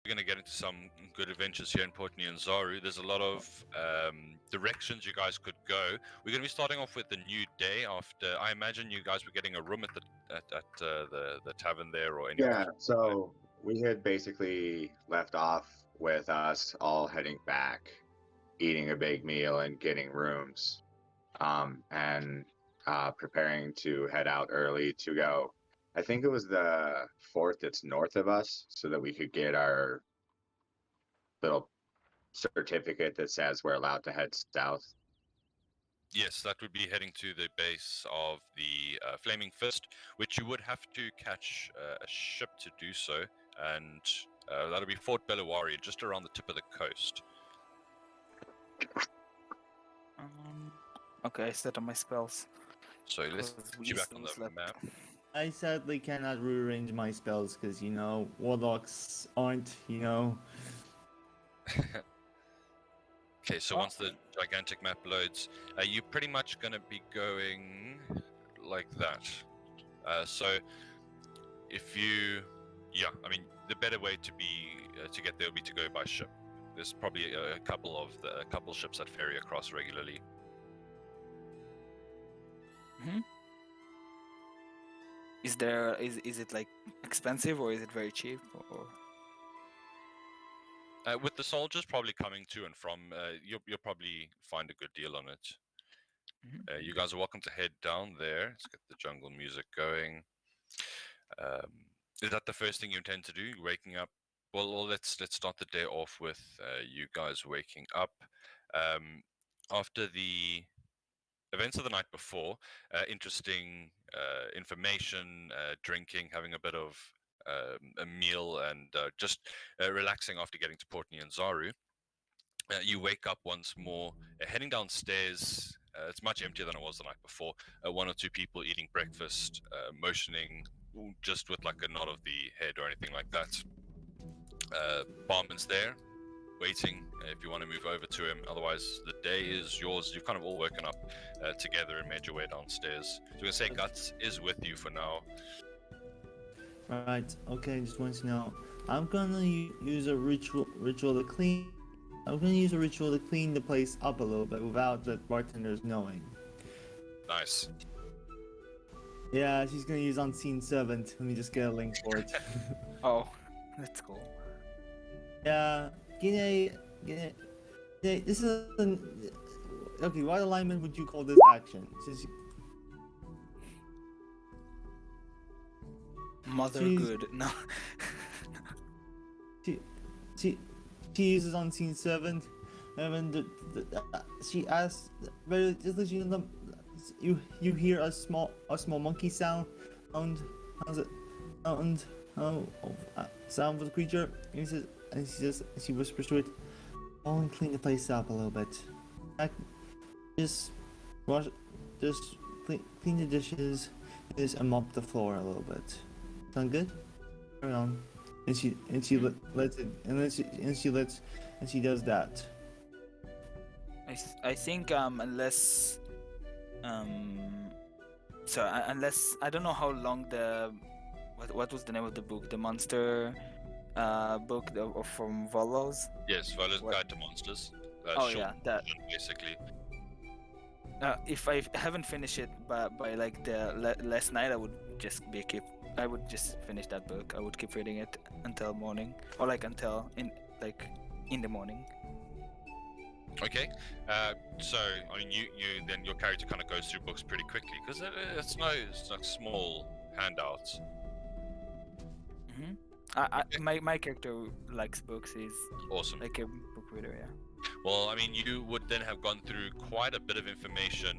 going to get into some good adventures here in Port Nyanzaru. There's a lot of directions you guys could go. We're going to be starting off with the new day. After I imagine you guys were getting a room at the tavern there, or anywhere. Yeah, so we had basically left off with us all heading back, eating a big meal and getting rooms, and preparing to head out early to go. I think it was the fort that's north of us, so that we could get our little certificate that says we're allowed to head south. Yes, that would be heading to the base of the Flaming Fist, which you would have to catch a ship to do so, and that'll be Fort Beluarian, just around the tip of the coast. Okay, I set up my spells. So let's Because put we you back still on the slept. map. I sadly cannot rearrange my spells because, warlocks aren't, Okay, so once the gigantic map loads, you're pretty much going to be going like that. So if you, I mean, the better way to get there would be to go by ship. There's probably a couple ships that ferry across regularly. Is it like expensive or is it very cheap? Or with the soldiers probably coming to and from, you'll probably find a good deal on it. You guys are welcome to head down there. Let's get the jungle music going. Is that the first thing you intend to do? Waking up? Well, let's start the day off with you guys waking up. After the events of the night before, interesting information, drinking, having a bit of a meal, and just relaxing after getting to Port Nyanzaru. You wake up once more, heading downstairs. It's much emptier than it was the night before. One or two people eating breakfast, motioning just with like a nod of the head or anything like that. Barman's there, waiting if you want to move over to him. Otherwise, the day is yours. You've kind of all woken up together and made your way downstairs. So we're going to say Guts is with you for now. Right, okay, just want to know. I'm gonna use a ritual to clean. I'm gonna use a ritual to clean the place up a little bit without the bartenders knowing. Nice. Yeah, she's gonna use Unseen Servant. Let me just get a link for it. oh, that's cool. Yeah, this is an... Okay, what alignment would you call this action? Mother good. No. She uses Unseen Servant, and then she asks, just you hear a small monkey sound for the creature, and she whispers to it, "Oh, and clean the place up a little bit. Just clean the dishes, and mop the floor a little bit. Sound good? Carry on." And she lets it, and she does that. I think unless unless I don't know how long what was the name of the book, the monster book from Volos. Yes, Volo's Guide to Monsters. That basically. If I haven't finished it by like the last night, I would just finish that book. I would keep reading it until morning, or like until in the morning. Okay, so I mean, then your character kind of goes through books pretty quickly because it's not small handouts. My character likes books. He's awesome, like a book reader. Yeah. Well, I mean, you would then have gone through quite a bit of information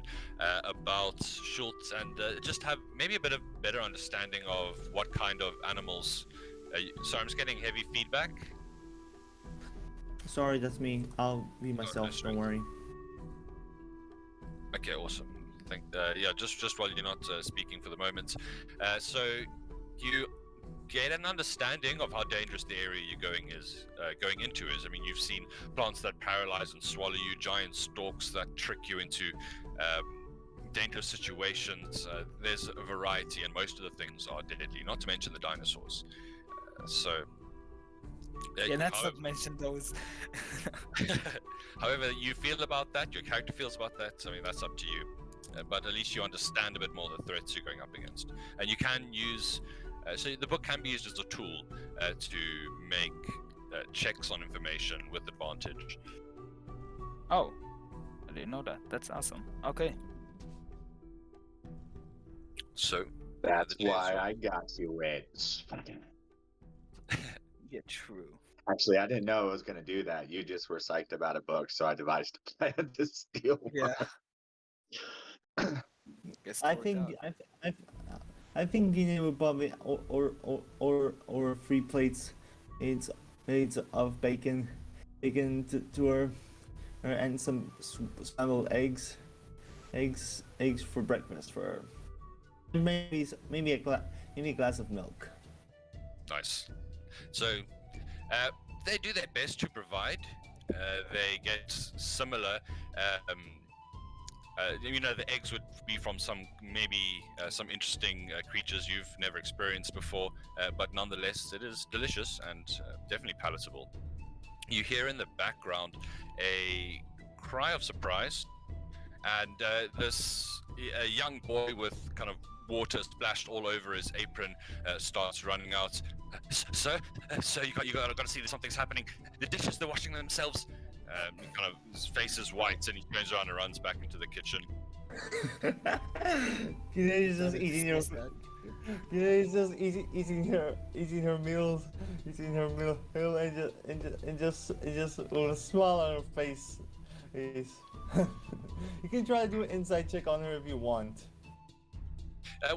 about Chult and just have maybe a bit of better understanding of what kind of animals. So I'm just getting heavy feedback. Sorry, that's me. I'll be myself. Don't worry. Okay, awesome. Just while you're not speaking for the moment, so you get an understanding of how dangerous the area you're going into is. I mean, you've seen plants that paralyze and swallow you, giant stalks that trick you into dangerous situations. There's a variety, and most of the things are deadly. Not to mention the dinosaurs. So Yeah, let's however, not mention those. however you feel about that, your character feels about that, I mean, that's up to you. But at least you understand a bit more the threats you're going up against. And you can use... so the book can be used as a tool to make checks on information with advantage. Oh, I didn't know that. That's awesome. Okay. So... That's the days why are- I got you it. Yeah, true. Actually, I didn't know it was going to do that. You just were psyched about a book, so I devised a plan to steal Yeah. one. Guess I it worked think out. I think Guinea would probably or free plates, plates of bacon to her, and some scrambled eggs for breakfast for her. Maybe a glass of milk. Nice. So, they do their best to provide. They get similar. The eggs would be from some interesting creatures you've never experienced before, but nonetheless, it is delicious and definitely palatable. You hear in the background a cry of surprise, and a young boy with kind of water splashed all over his apron starts running out. Sir, you got to see that something's happening. The dishes, they're washing themselves. His face is white, and he turns around and runs back into the kitchen. Guinea's just eating her. Guinea's just eating her meal, and just with a smile on her face. You can try to do an inside check on her if you want.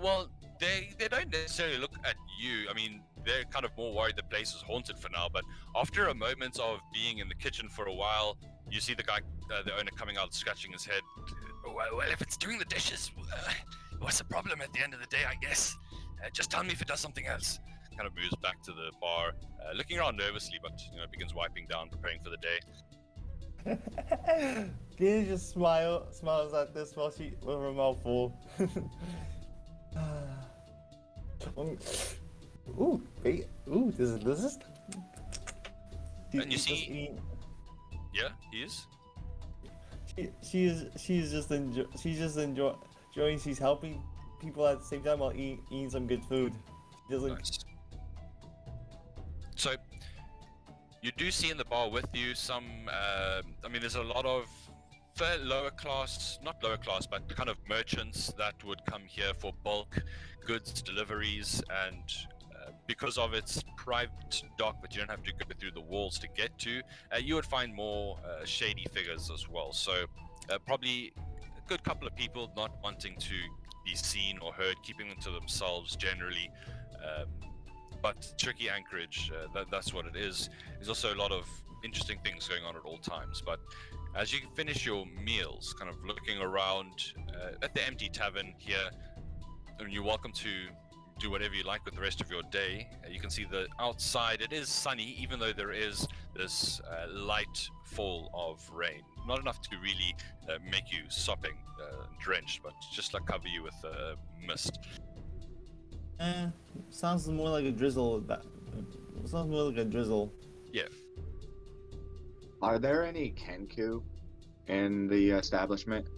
Well, they don't necessarily look at you. I mean, they're kind of more worried the place is haunted for now. But after a moment of being in the kitchen for a while, you see the guy, the owner, coming out scratching his head. Well, if it's doing the dishes, what's the problem at the end of the day, I guess? Just tell me if it does something else. Kind of moves back to the bar, looking around nervously, but begins wiping down, preparing for the day. Guinea just smiles at this while she with her mouth full. Ooh, wait, ooh, this is. And you see, yeah, he is. She's just enjoying. She's helping people at the same time while eating some good food. She doesn't. Nice. So, you do see in the bar with you some. There's a lot of lower class, not lower class, but kind of merchants that would come here for bulk goods deliveries, and because of its private dock that you don't have to go through the walls to get to, you would find more shady figures as well. So probably a good couple of people not wanting to be seen or heard, keeping them to themselves generally. But tricky anchorage, that's what it is. There's also a lot of interesting things going on at all times. But as you finish your meals, kind of looking around at the empty tavern here, and you're welcome to do whatever you like with the rest of your day. You can see the outside, it is sunny, even though there is this light fall of rain. Not enough to really make you sopping, drenched, but just like cover you with mist. Sounds more like a drizzle. Sounds more like a drizzle. Yeah. Are there any Kenku in the establishment?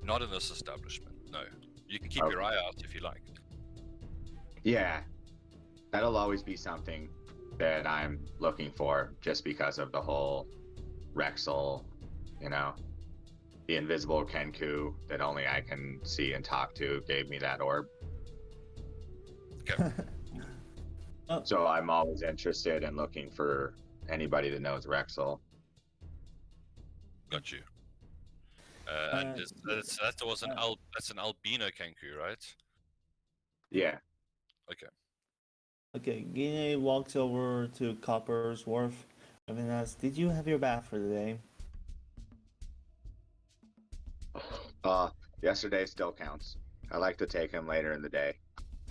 Not in this establishment, no. You can keep your eye out if you like. Yeah, that'll always be something that I'm looking for, just because of the whole Rexel, the invisible Kenku that only I can see and talk to gave me that orb. Okay. So I'm always interested in looking for anybody that knows Rexel. Got you. And that's an albino Kenku, right? Yeah. Okay. Okay, Guinea walks over to Copper's Wharf and asks, "Did you have your bath for the day?" Yesterday still counts. I like to take him later in the day.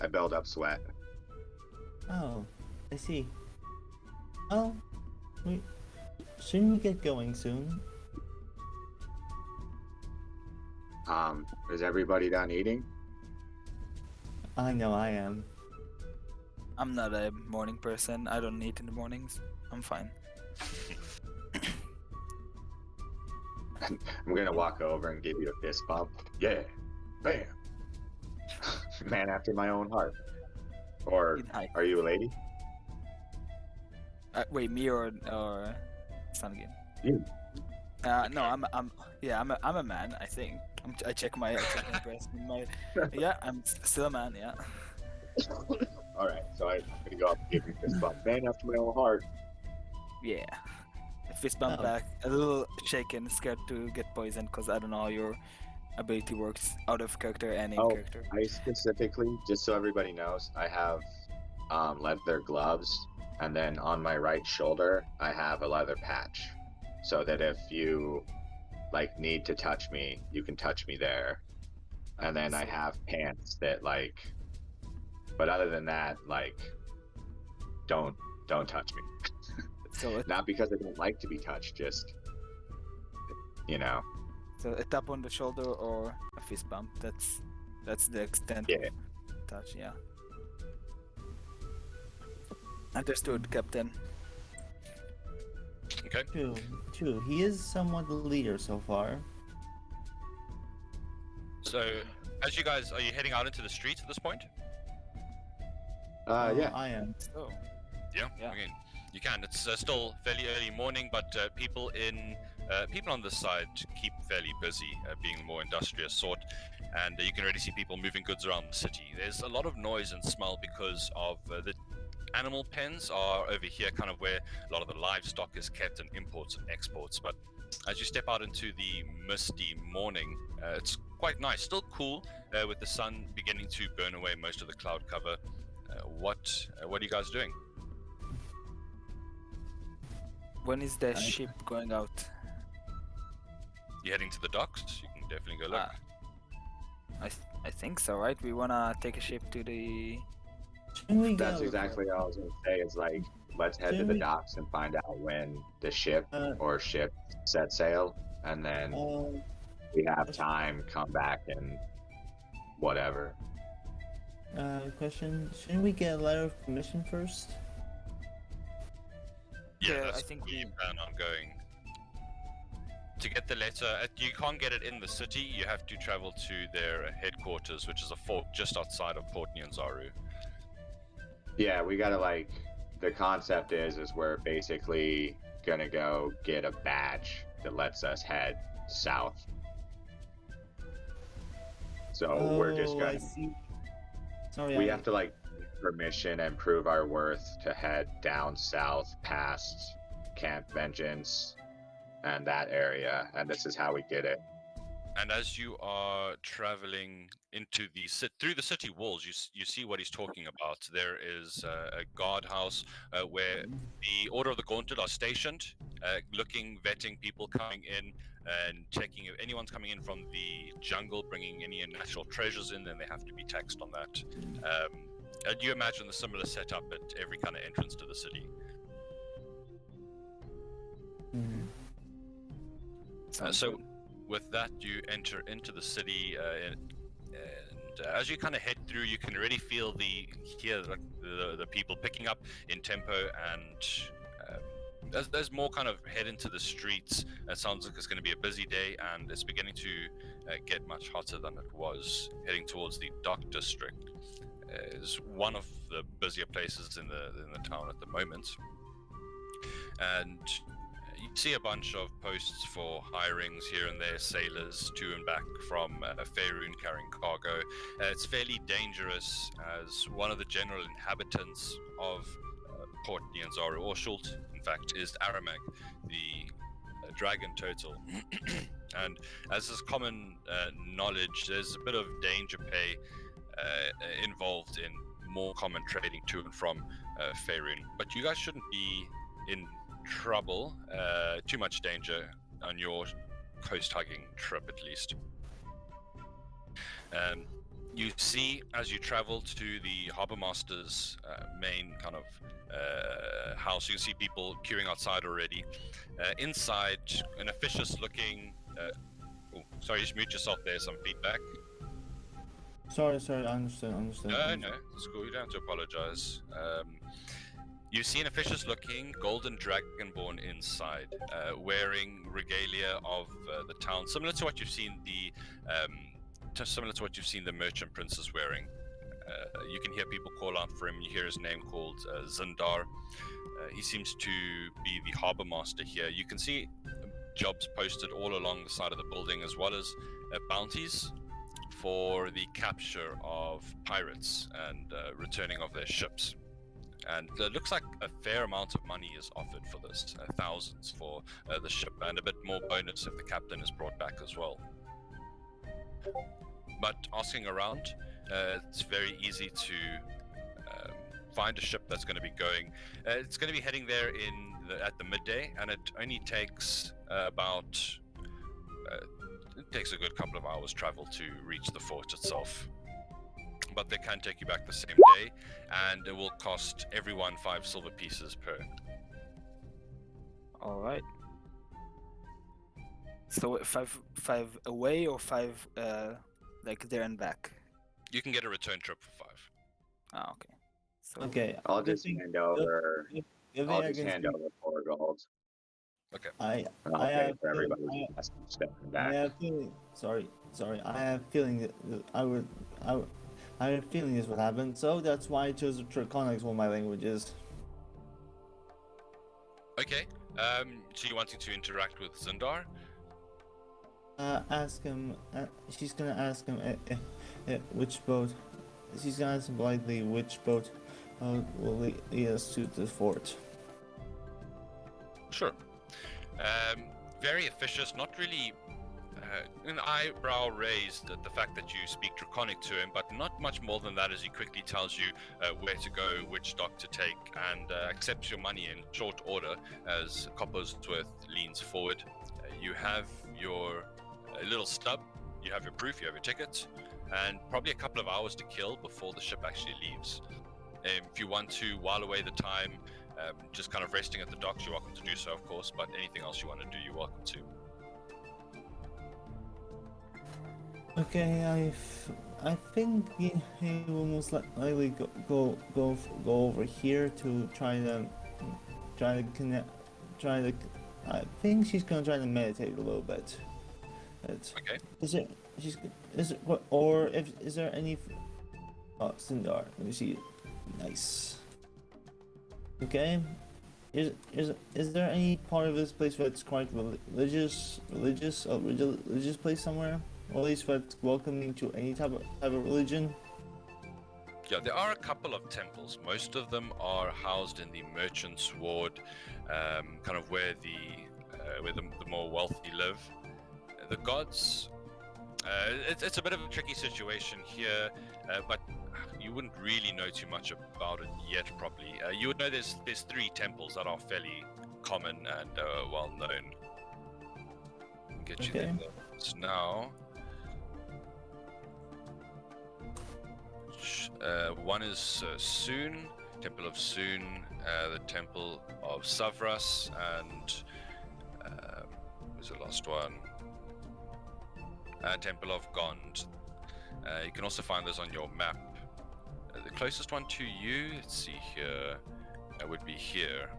I build up sweat. Oh, I see. Oh, shouldn't we get going soon? Is everybody done eating? I know I am. I'm not a morning person. I don't eat in the mornings. I'm fine. I'm gonna walk over and give you a fist bump. Yeah, bam. Man after my own heart. Or Hi. are you a lady? Wait, me or son again? You. No, I'm a man. I think. I check my breast. Yeah, I'm still a man. Yeah. All right, so I'm gonna go up and give you a fist bump. Man after my own heart. Yeah. A fist bump Oh. back. A little shaken, scared to get poisoned because I don't know how your ability works out of character and in Oh, character. I specifically, just so everybody knows, I have leather gloves, and then on my right shoulder, I have a leather patch, so that if you like need to touch me, you can touch me there. And then I have pants that like, but other than that, like, don't touch me. So Not because I don't like to be touched, just so a tap on the shoulder or a fist bump. That's the extent Yeah. of touch. Yeah. Understood, Captain. Okay. True. He is somewhat the leader so far. So, as you guys, are you heading out into the streets at this point? Yeah. I am. So Yeah. Yeah. Okay. You can. It's still fairly early morning, but people on this side keep fairly busy, being the more industrious sort, and you can already see people moving goods around the city. There's a lot of noise and smell because of the animal pens are over here, kind of where a lot of the livestock is kept and imports and exports. But as you step out into the misty morning, it's quite nice. Still cool with the sun beginning to burn away most of the cloud cover. What are you guys doing? when is the ship going out? You heading to the docks? You can definitely go look. I think so, right? We wanna take a ship to the. Shouldn't we That's go? exactly what I was gonna say. Is like, let's head to Shouldn't the we- docks and find out when the ship Uh, set sail, and then we have time, come back and whatever. Question: shouldn't we get a letter of permission first? Yeah, Yeah, that's I think where you we- plan on going. To get the letter, you can't get it in the city. You have to travel to their headquarters, which is a fort just outside of Port Nyanzaru. Yeah, we gotta like. The concept is we're basically gonna go get a badge that lets us head south. So we're just I gonna. see. Sorry, We have to like get permission and prove our worth to head down south past Camp Vengeance and that area, and this is how we get it. And as you are traveling into through the city walls, you see what he's talking about. There is a guardhouse where the Order of the Gauntlet are stationed, looking, vetting people coming in, and checking if anyone's coming in from the jungle, bringing any natural treasures in. Then they have to be taxed on that. And you imagine the similar setup at every kind of entrance to the city. Mhm. Sounds So, good. with that, you enter into the city, and as you kind of head through, you can already hear the people picking up in tempo, and there's more kind of head into the streets. It sounds like it's going to be a busy day, and it's beginning to get much hotter than it was. Heading towards the Dock District is one of the busier places in the town at the moment, and you see a bunch of posts for hirings here and there, sailors to and back from Faerun carrying cargo. It's fairly dangerous, as one of the general inhabitants of Port Nyanzaru, or Chult, in fact, is Aremeg, the dragon turtle. And as is common knowledge, there's a bit of danger pay involved in more common trading to and from Faerun. But you guys shouldn't be in trouble, too much danger on your coast-hugging trip, at least. You see, as you travel to the Harbour Master's main kind of house, you can see people queuing outside already. Inside, an officious-looking... sorry, just mute yourself there, some feedback. Sorry, I understand. No, it's cool. You don't have to apologize. You see an officious-looking golden dragonborn inside, wearing regalia of the town, similar to what you've seen the merchant princes wearing. You can hear people call out for him. You hear his name called Zindar. He seems to be the harbor master here. You can see jobs posted all along the side of the building, as well as bounties for the capture of pirates and returning of their ships. And it looks like a fair amount of money is offered for this, thousands for the ship, and a bit more bonus if the captain is brought back as well. But asking around, it's very easy to find a ship that's going to be going. It's going to be heading there at the midday, and it only takes it takes a good couple of hours travel to reach the fort itself. But they can take you back the same day, and it will cost everyone 5 silver pieces per. All right. So five away or 5 like there and back. You can get a return trip for 5. Oh, okay. So Okay. I'll just hand over. I'll just hand over 4 gold. Okay. I I'll pay have for everybody feeling- who's stepping I back. have feeling. Sorry. I have feeling that I have feeling this would happen. So that's why I chose Draconics, one of my languages. Okay. So you're wanting to interact with Zindar? Ask him. She's gonna ask him which boat. She's gonna ask him politely which boat will lead us to the fort. Sure. Very officious, not really an eyebrow raised at the fact that you speak Draconic to him, but not much more than that, as he quickly tells you where to go, which dock to take, and accepts your money in short order as Coppersworth leans forward. You have your little stub, you have your proof, you have your ticket, and probably a couple of hours to kill before the ship actually leaves. If you want to while away the time, just kind of resting at the docks, you're welcome to do so, of course, but anything else you want to do, you're welcome to. Okay, I think he will most likely go over here to try to connect. I think she's gonna try to meditate a little bit. Okay. Is there any? Oh, Sindar. Let me see. Nice. Okay. Is there any part of this place that's quite religious place somewhere? Or at least that's welcoming to any type of religion? Yeah, there are a couple of temples. Most of them are housed in the merchant's ward, kind of where the more wealthy live. The gods, it's a bit of a tricky situation here, but you wouldn't really know too much about it yet properly. You would know there's 3 temples that are fairly common and well known. Get you Okay. there now. One is Soon, Temple of Soon, the Temple of Savras, and where's the last one? Temple of Gond. You can also find those on your map. The closest one to you, let's see here, would be here.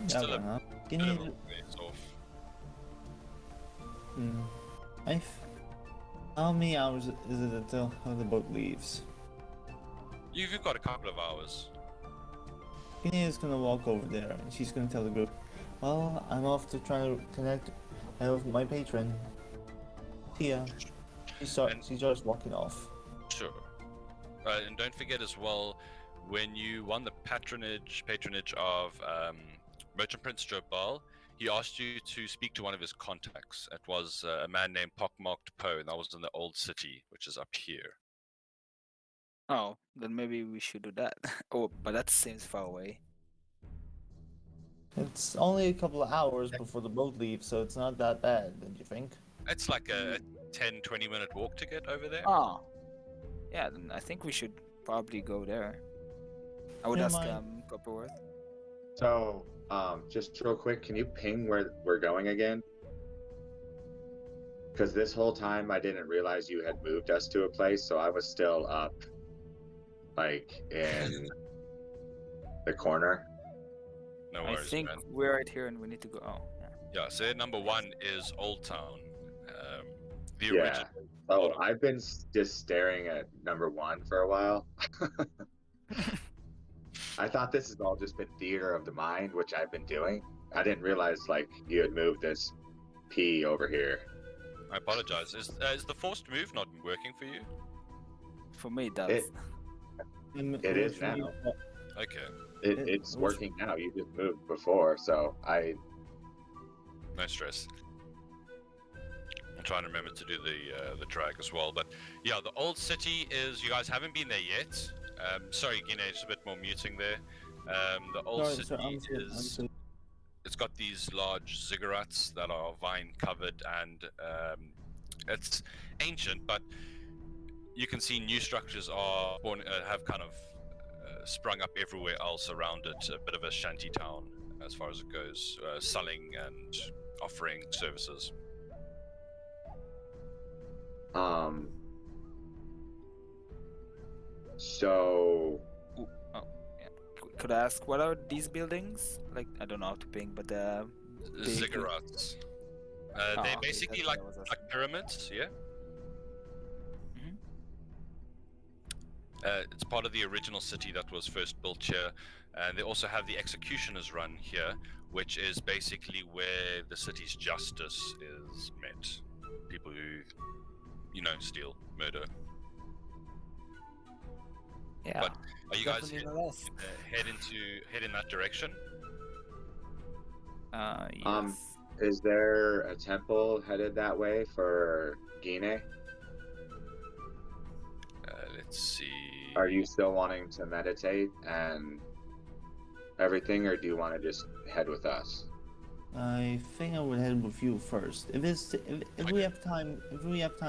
Still Yeah, a huh? bit of a ways off. How many hours is it until the boat leaves? You've got a couple of hours. Kenny is gonna walk over there and she's gonna tell the group, well, I'm off to try to connect with my patron. Tia. She starts walking off. Sure. And don't forget as well, when you won the patronage of Merchant Prince Jobal, he asked you to speak to one of his contacts. It was a man named Pockmarked Poe, and that was in the Old City, which is up here. Oh, then maybe we should do that. Oh, but that seems far away. It's only a couple of hours before the boat leaves, so it's not that bad, don't you think? It's like a 10-20 minute walk to get over there. Oh, yeah. Then I think we should probably go there. I would Never ask mind. Copperworth. So, just real quick, can you ping where we're going again? Because this whole time I didn't realize you had moved us to a place, so I was still up, like in the corner. No I worries, think man. we're right here and we need to go. Oh, yeah. Yeah, so number one is Old Town. The Yeah. original. Oh, I've been just staring at number one for a while. I thought this has all just been theater of the mind, which I've been doing. I didn't realize like you had moved this P over here. I apologize. Is the forced move not working for you? For me, it does. It is now. Okay, It's working now. You just moved before, so no stress. I'm trying to remember to do the track as well, but yeah, the old city is. You guys haven't been there yet. Sorry, Gine, just a bit more muting there. The old city is. It's got these large ziggurats that are vine covered, and it's ancient, but you can see new structures have kind of sprung up everywhere else around it. A bit of a shanty town as far as it goes, selling and offering services. So Ooh, oh, yeah. Could I ask what are these buildings? Like I don't know how to ping, but Ziggurats. Oh, They're okay, basically that's what like I was asking. pyramids, yeah. It's part of the original city that was first built here, and they also have the executioners run here, which is basically where the city's justice is met. People who, steal, murder. Yeah. But are you guys definitely not us. head in that direction? Yes. is there a temple headed that way for Gine? Let's see. Are you still wanting to meditate and everything, or do you want to just head with us? I think I would head with you first. If we have time,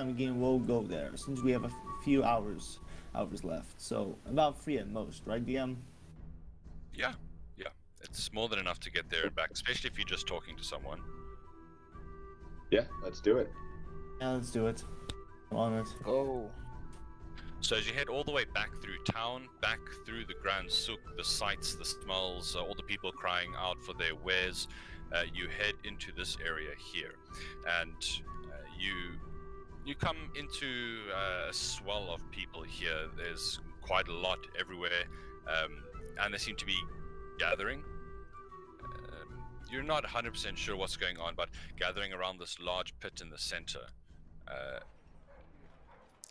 again, we'll go there since we have a few hours left. So about 3 at most, right, DM? Yeah. It's more than enough to get there and back, especially if you're just talking to someone. Yeah, let's do it. Yeah, let's do it. I'm on it. Oh. So as you head all the way back through town, back through the Grand Souk, the sights, the smells, all the people crying out for their wares, you head into this area here, and you come into a swell of people here. There's quite a lot everywhere, and they seem to be gathering. You're not 100% sure what's going on, but gathering around this large pit in the center.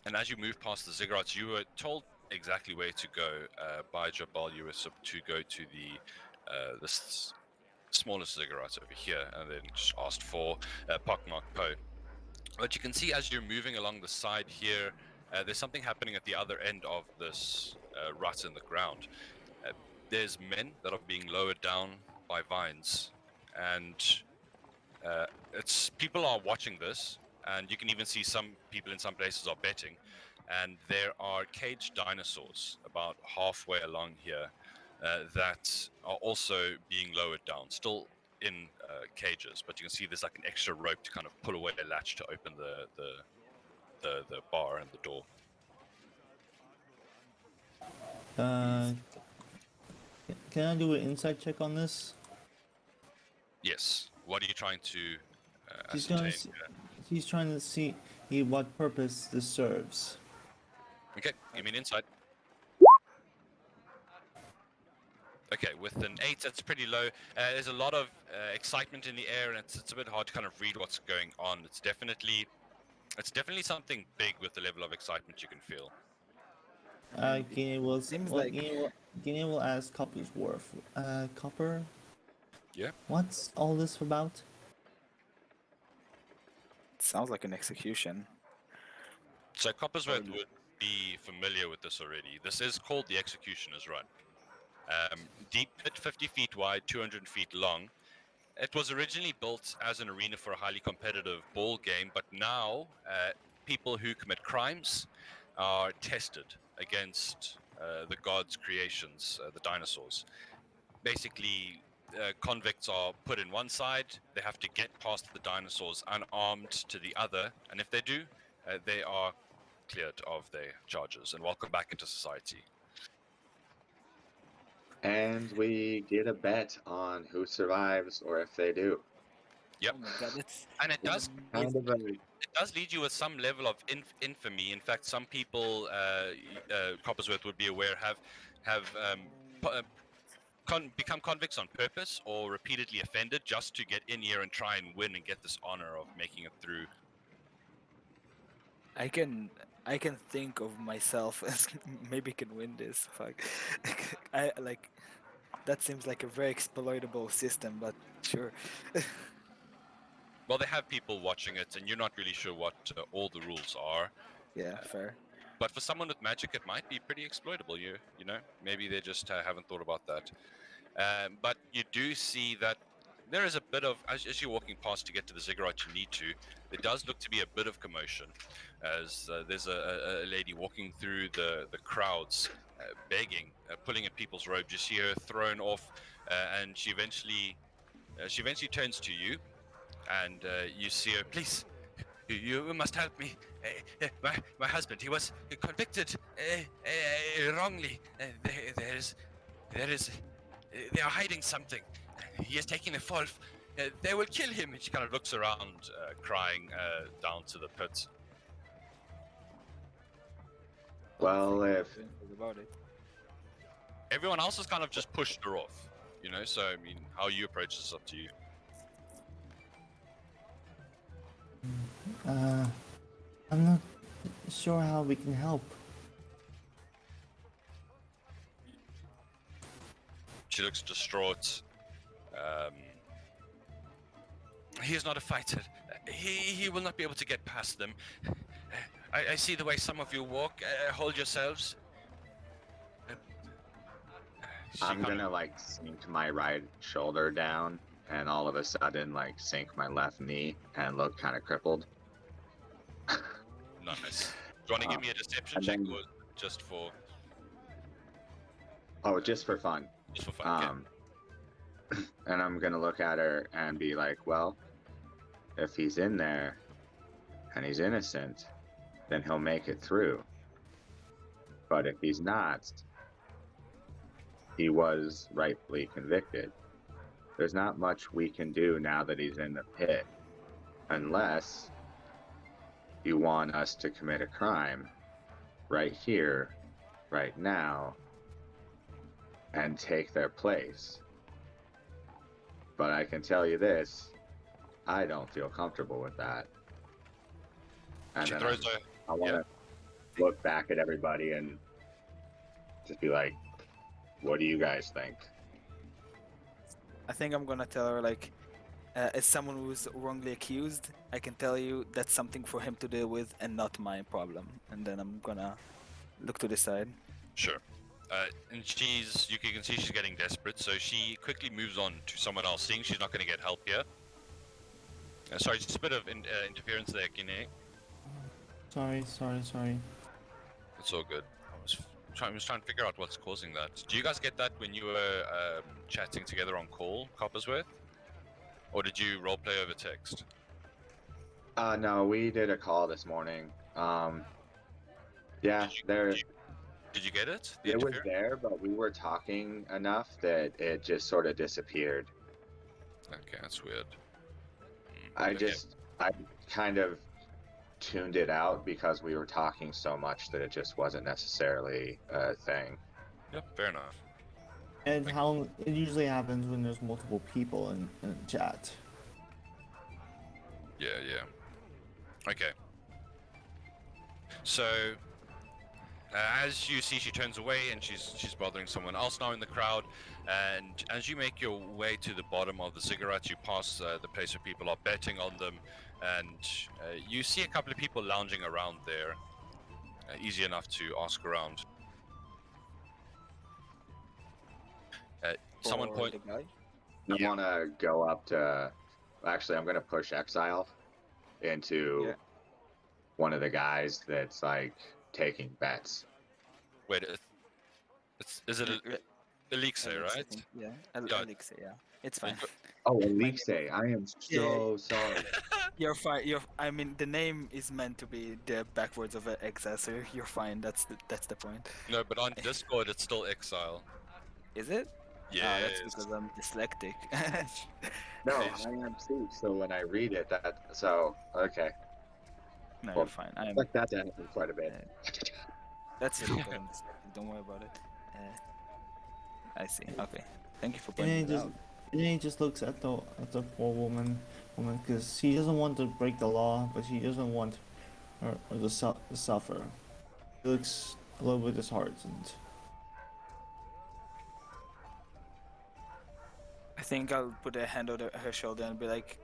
And as you move past the ziggurats, you were told exactly where to go by Jabal. You were to go to the smallest ziggurat over here, and then just asked for Pockmark Po. But you can see as you're moving along the side here, there's something happening at the other end of this rut in the ground. There's men that are being lowered down by vines, and people are watching this, and you can even see some people in some places are betting. And there are caged dinosaurs about halfway along here that are also being lowered down, still in cages, but you can see there's like an extra rope to kind of pull away the latch to open the bar and the door. Can I do an insight check on this? Yes. What are you trying to He's ascertain? trying to see what purpose this serves. Okay, give me an insight. Okay, with an 8, that's pretty low. There's a lot of excitement in the air, and it's a bit hard to kind of read what's going on. It's definitely something big with the level of excitement you can feel. Guinea will ask Copper's worth. Copper? Yeah? What's all this about? It sounds like an execution. So Coppersworth would be familiar with this already. This is called the Executioner's Run. Deep pit, 50 feet wide, 200 feet long. It was originally built as an arena for a highly competitive ball game, but now people who commit crimes are tested against the gods' creations, the dinosaurs. Basically, convicts are put in one side. They have to get past the dinosaurs unarmed to the other, and if they do, they are cleared of their charges and welcome back into society. And we get a bet on who survives or if they do. Yep. Oh my god, it's And it does Kind of a it does lead you with some level of infamy. In fact, some people, Coppersworth would be aware, have become convicts on purpose or repeatedly offended just to get in here and try and win and get this honor of making it through. I can think of myself as maybe can win this. Fuck. I like that seems like a very exploitable system, but sure. Well, they have people watching it, and you're not really sure what all the rules are. Yeah, fair. But for someone with magic, it might be pretty exploitable. You know, maybe they just haven't thought about that. But you do see that there is a bit of, as you're walking past to get to the ziggurat you need to, there does look to be a bit of commotion, as there's a lady walking through the crowds, begging, pulling at people's robes. You see her thrown off, and she eventually turns to you, and you see her, please. You must help me. My husband, he was convicted wrongly. They are hiding something. He is taking a fall. They will kill him. And she kind of looks around, crying down to the pit. Well, if About it. Everyone else has kind of just pushed her off, you know. So I mean, how you approach this is up to you. I'm not sure how we can help. She looks distraught. He is not a fighter. He will not be able to get past them. I see the way some of you walk. Hold yourselves. I'm gonna like sink my right shoulder down and all of a sudden like sink my left knee and look kind of crippled. Nice. Do you want to give me a deception and check then- or just for Oh, just for fun. fun? And I'm gonna look at her and be like, well, if he's in there and he's innocent, then he'll make it through. But if he's not, he was rightfully convicted. There's not much we can do now that he's in the pit, unless you want us to commit a crime right here, right now, and take their place. But I can tell you this, I don't feel comfortable with that. And She then throws I want to look back at everybody and just be like, what do you guys think? I think I'm gonna tell her like, as someone who's wrongly accused, I can tell you that's something for him to deal with and not my problem. And then I'm gonna look to the side. Sure. And you can see she's getting desperate, so she quickly moves on to someone else, seeing she's not going to get help here. Sorry, just a bit of interference there, Kine. Sorry. It's all good. I was trying to figure out what's causing that. Do you guys get that when you were chatting together on call, Coppersworth? Or did you roleplay over text? No, we did a call this morning. Yeah, Did you get it? The it was interference? there, but we were talking enough that it just sort of disappeared. Okay, that's weird. I kind of tuned it out because we were talking so much that it just wasn't necessarily a thing. Yep, fair enough. And how it usually happens when there's multiple people in chat. Yeah. Okay. So, as you see, she turns away and she's bothering someone else now in the crowd. And as you make your way to the bottom of the ziggurat, you pass the place where people are betting on them, and you see a couple of people lounging around there. Easy enough to ask around. Someone For point. the guy. I Yeah. want to go up to. Actually, I'm going to push Exile into Yeah. one of the guys that's like taking bets. Wait, is it Elixir, Elixir, I right? think. Yeah, Yeah. Elixir, yeah. It's fine. Oh, My Elise, I am Yeah, so sorry. You're fine. I mean, the name is meant to be the backwards of an exile, so you're fine. That's the point. No, but on Discord it's still exile. Is it? Yes. Ah, that's because I'm dyslexic. No, Please. I am too. So when I read it, okay. No, Well, you're fine. I expect that to happen quite a bit. That's just because I'm dyslexic. Don't worry about it. I see. Okay. Thank you for And pointing then it out. he just looks at the poor woman, because he doesn't want to break the law, but he doesn't want her to suffer. He looks a little bit disheartened. I think I'll put a hand on her shoulder and be like,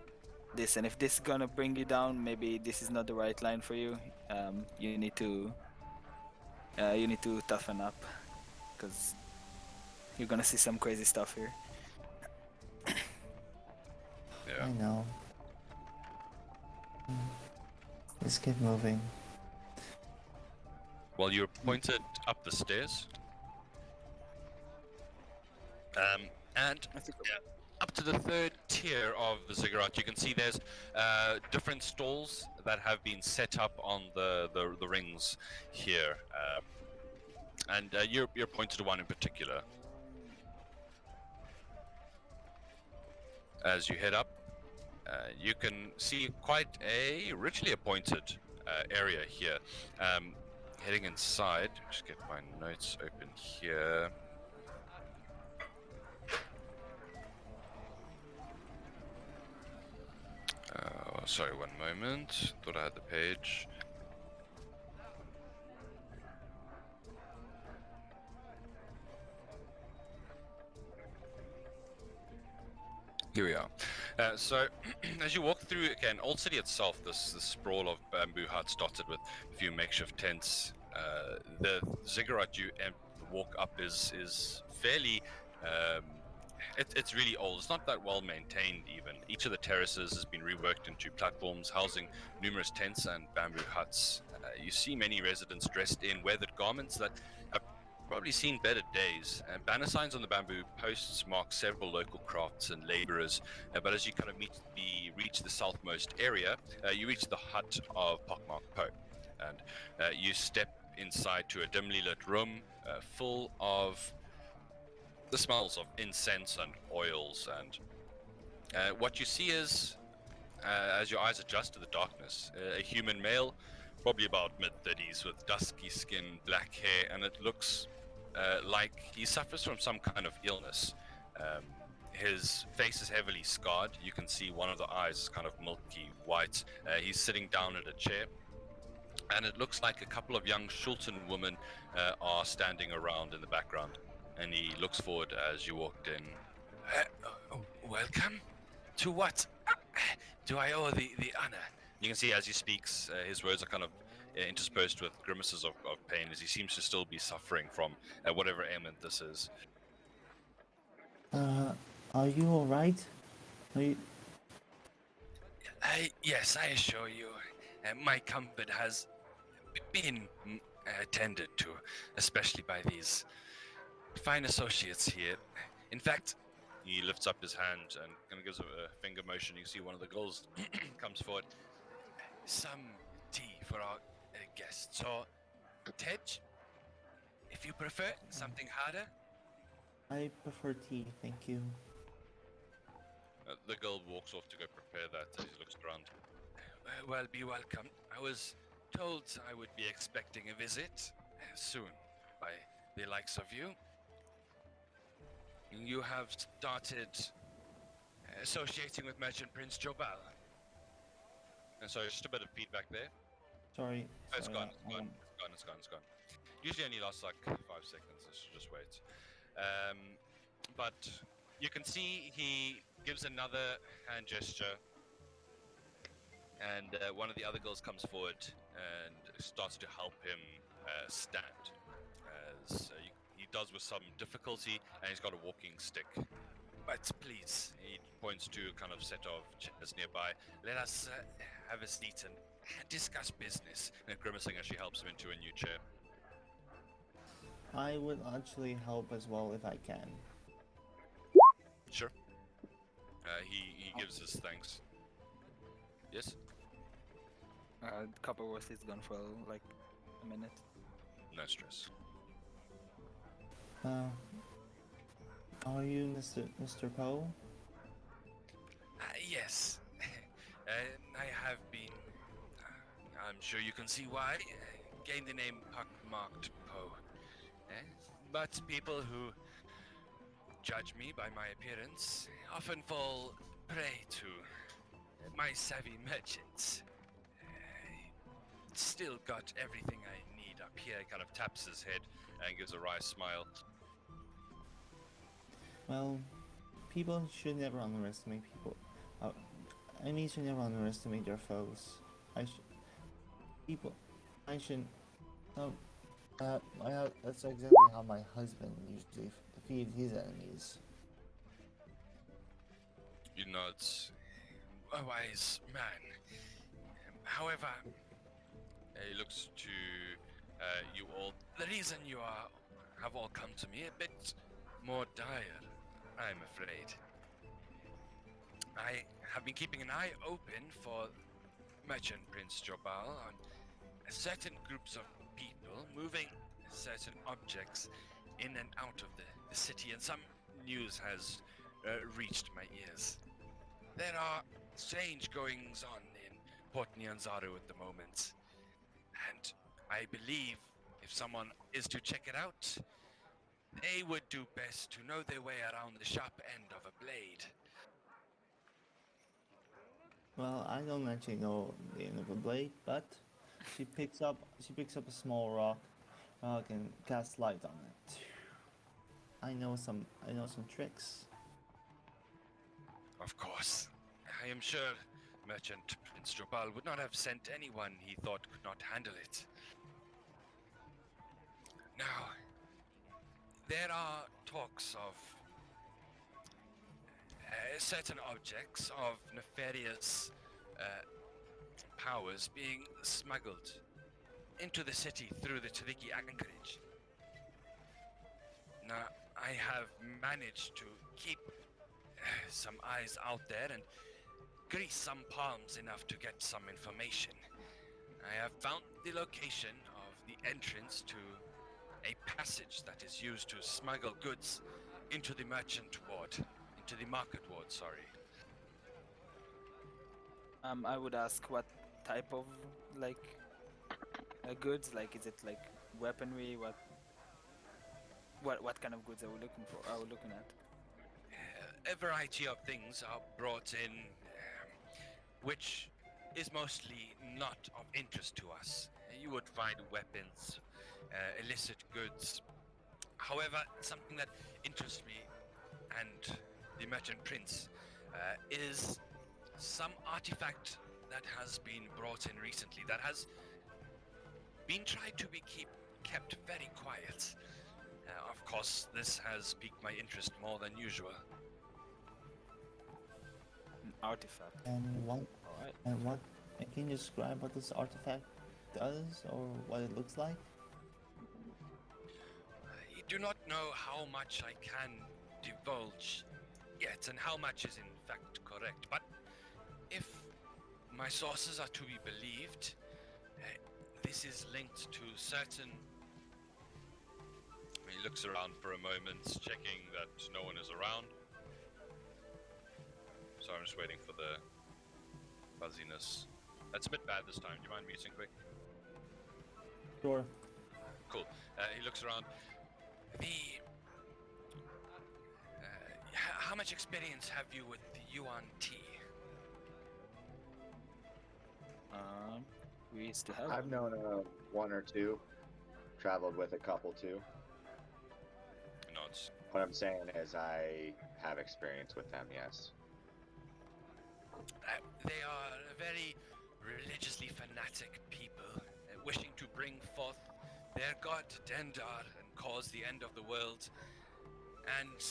"Listen, if this is gonna bring you down, maybe this is not the right line for you. You need to toughen up, because you're gonna see some crazy stuff here." Yeah. I know. Let's keep moving. Well, you're pointed up the stairs. And I think up to the third tier of the ziggurat, you can see there's different stalls that have been set up on the rings here, and you're pointed to one in particular. As you head up, you can see quite a richly appointed area here. Heading inside, just get my notes open here. Sorry, one moment. Thought I had the page. Here we are. So, as you walk through, again, Old City itself, this sprawl of bamboo huts dotted with a few makeshift tents. The ziggurat you walk up is fairly. It's really old. It's not that well maintained even. Each of the terraces has been reworked into platforms housing numerous tents and bamboo huts. You see many residents dressed in weathered garments that have probably seen better days. Banner signs on the bamboo posts mark several local crafts and laborers. But as you kind of reach the southmost area, you reach the hut of Pockmark Poe. And you step inside to a dimly lit room full of the smells of incense and oils, and what you see is, as your eyes adjust to the darkness, a human male, probably about mid-30s, with dusky skin, black hair, and it looks like he suffers from some kind of illness. His face is heavily scarred. You can see one of the eyes is kind of milky white. He's sitting down at a chair, and it looks like a couple of young Chultan women are standing around in the background. And he looks forward as you walked in. Welcome? To what do I owe the honor? You can see as he speaks, his words are kind of interspersed with grimaces of pain, as he seems to still be suffering from whatever ailment this is. Are you alright? Are you... Yes, I assure you, my comfort has been attended to, especially by these fine associates here. In fact, he lifts up his hand and kind of gives a finger motion. You see one of the girls comes forward. Some tea for our guests, or Tej, if you prefer something harder. I prefer tea, thank you. The girl walks off to go prepare that as he looks around. Well, be welcome. I was told I would be expecting a visit soon by the likes of you. You have started associating with Merchant Prince Jobal. And so just a bit of feedback there. Sorry. Oh, it's gone, I- it's gone. Usually only lasts like 5 seconds, so just wait. But you can see he gives another hand gesture, and one of the other girls comes forward and starts to help him stand. As he does with some difficulty, and he's got a walking stick. But please, he points to a kind of set of chairs nearby. Let us have a seat and discuss business. And grimacing as she helps him into a new chair. I would actually help as well if I can. Sure. He gives his thanks. Yes? Copperworth is gone for like a minute. No stress. Are you Mr. Poe? Yes. I have been. I'm sure you can see why. Gained the name Pockmarked Poe. But people who judge me by my appearance often fall prey to my savvy merchants. Still got everything I need up here. He kind of taps his head and gives a wry smile. Well, people should never underestimate people. Enemies should never underestimate their foes. I should. No, that's exactly how my husband usually defeated his enemies. You nod. A wise man. However, he looks to you all. The reason you have all come to me a bit more dire, I'm afraid. I have been keeping an eye open for Merchant Prince Jobal on certain groups of people moving certain objects in and out of the city, and some news has reached my ears. There are strange goings on in Port Nyanzaru at the moment, and I believe if someone is to check it out, they would do best to know their way around the sharp end of a blade. Well, I don't actually know the end of a blade, but she picks up a small rock and casts light on it. I know some tricks. Of course. I am sure Merchant Prince Jobal would not have sent anyone he thought could not handle it. Now, there are talks of certain objects of nefarious powers being smuggled into the city through the Tariki anchorage. Now, I have managed to keep some eyes out there and grease some palms enough to get some information. I have found the location of the entrance to a passage that is used to smuggle goods into the merchant ward, into the market ward, sorry. I would ask what type of like goods. Like, is it like weaponry? What kind of goods are we looking for? Are we looking at? A variety of things are brought in, which is mostly not of interest to us. You would find weapons, illicit goods. However, something that interests me and the Merchant Prince is some artifact that has been brought in recently that has been tried to be kept very quiet. Of course, this has piqued my interest more than usual. An artifact. And Alright. can you describe what this artifact does or what it looks like? I do not know how much I can divulge yet and how much is in fact correct, but if my sources are to be believed, this is linked to certain... He looks around for a moment, checking that no one is around. So I'm just waiting for the fuzziness. That's a bit bad this time. Do you mind muting quick? Sure. Cool. He looks around. How much experience have you with the Yuan tea? We used to have. I've known one or two, traveled with a couple too. Nods. What I'm saying is I have experience with them, yes. They are a very religiously fanatic people, wishing to bring forth their god Dendar and cause the end of the world. And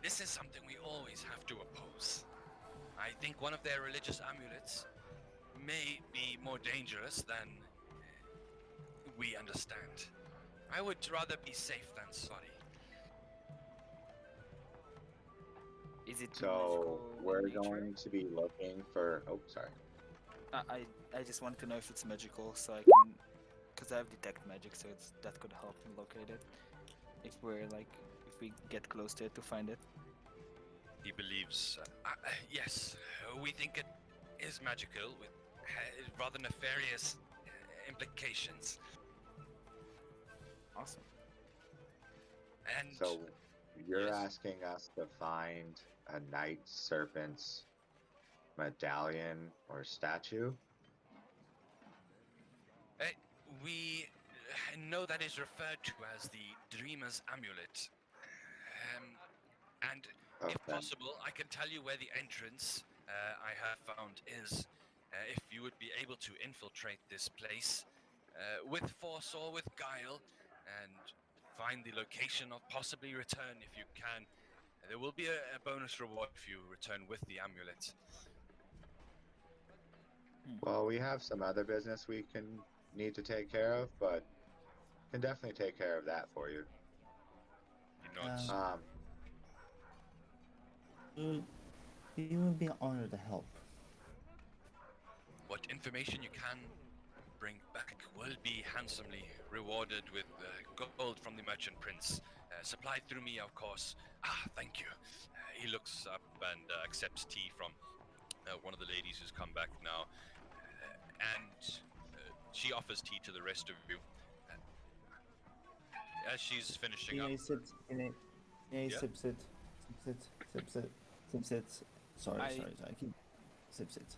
this is something we always have to oppose. I think one of their religious amulets may be more dangerous than we understand. I would rather be safe than sorry. Is it So magical in we're nature? going to be looking for. Oh, sorry. I just wanted to know if it's magical, so I can, because I have detect magic, so that could help me locate it. If we get close to it to find it. He believes, yes, we think it is magical with rather nefarious implications. Awesome. And So you're yes. asking us to find a night serpent's medallion or statue? We know that is referred to as the Dreamer's Amulet. And if Okay. possible, I can tell you where the entrance I have found is. If you would be able to infiltrate this place with force or with guile and find the location of possibly return if you can. There will be a bonus reward if you return with the amulet. Well, we have some other business we need to take care of, but can definitely take care of that for you. He nods. We would be honored to help. What information you can bring back will be handsomely rewarded with gold from the merchant prince, supplied through me, of course. Thank you. He looks up and accepts tea from one of the ladies who's come back now, and she offers tea to the rest of you. As she's finishing up. Sips it. Sorry. I keep sips it.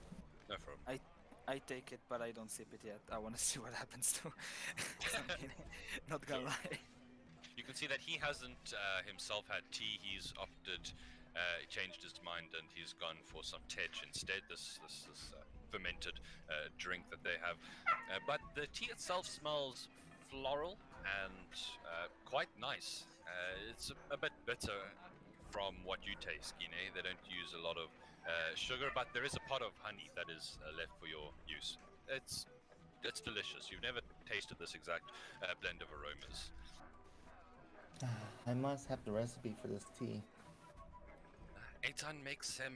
No problem. I take it, but I don't sip it yet. I want to see what happens to. Not gonna lie. You can see that he hasn't himself had tea. He's opted, changed his mind, and he's gone for some tej instead. This fermented drink that they have. But the tea itself smells floral and quite nice. It's a bit bitter from what you taste, Gine. They don't use a lot of sugar, but there is a pot of honey that is left for your use. It's delicious. You've never tasted this exact blend of aromas. I must have the recipe for this tea. Eitan makes him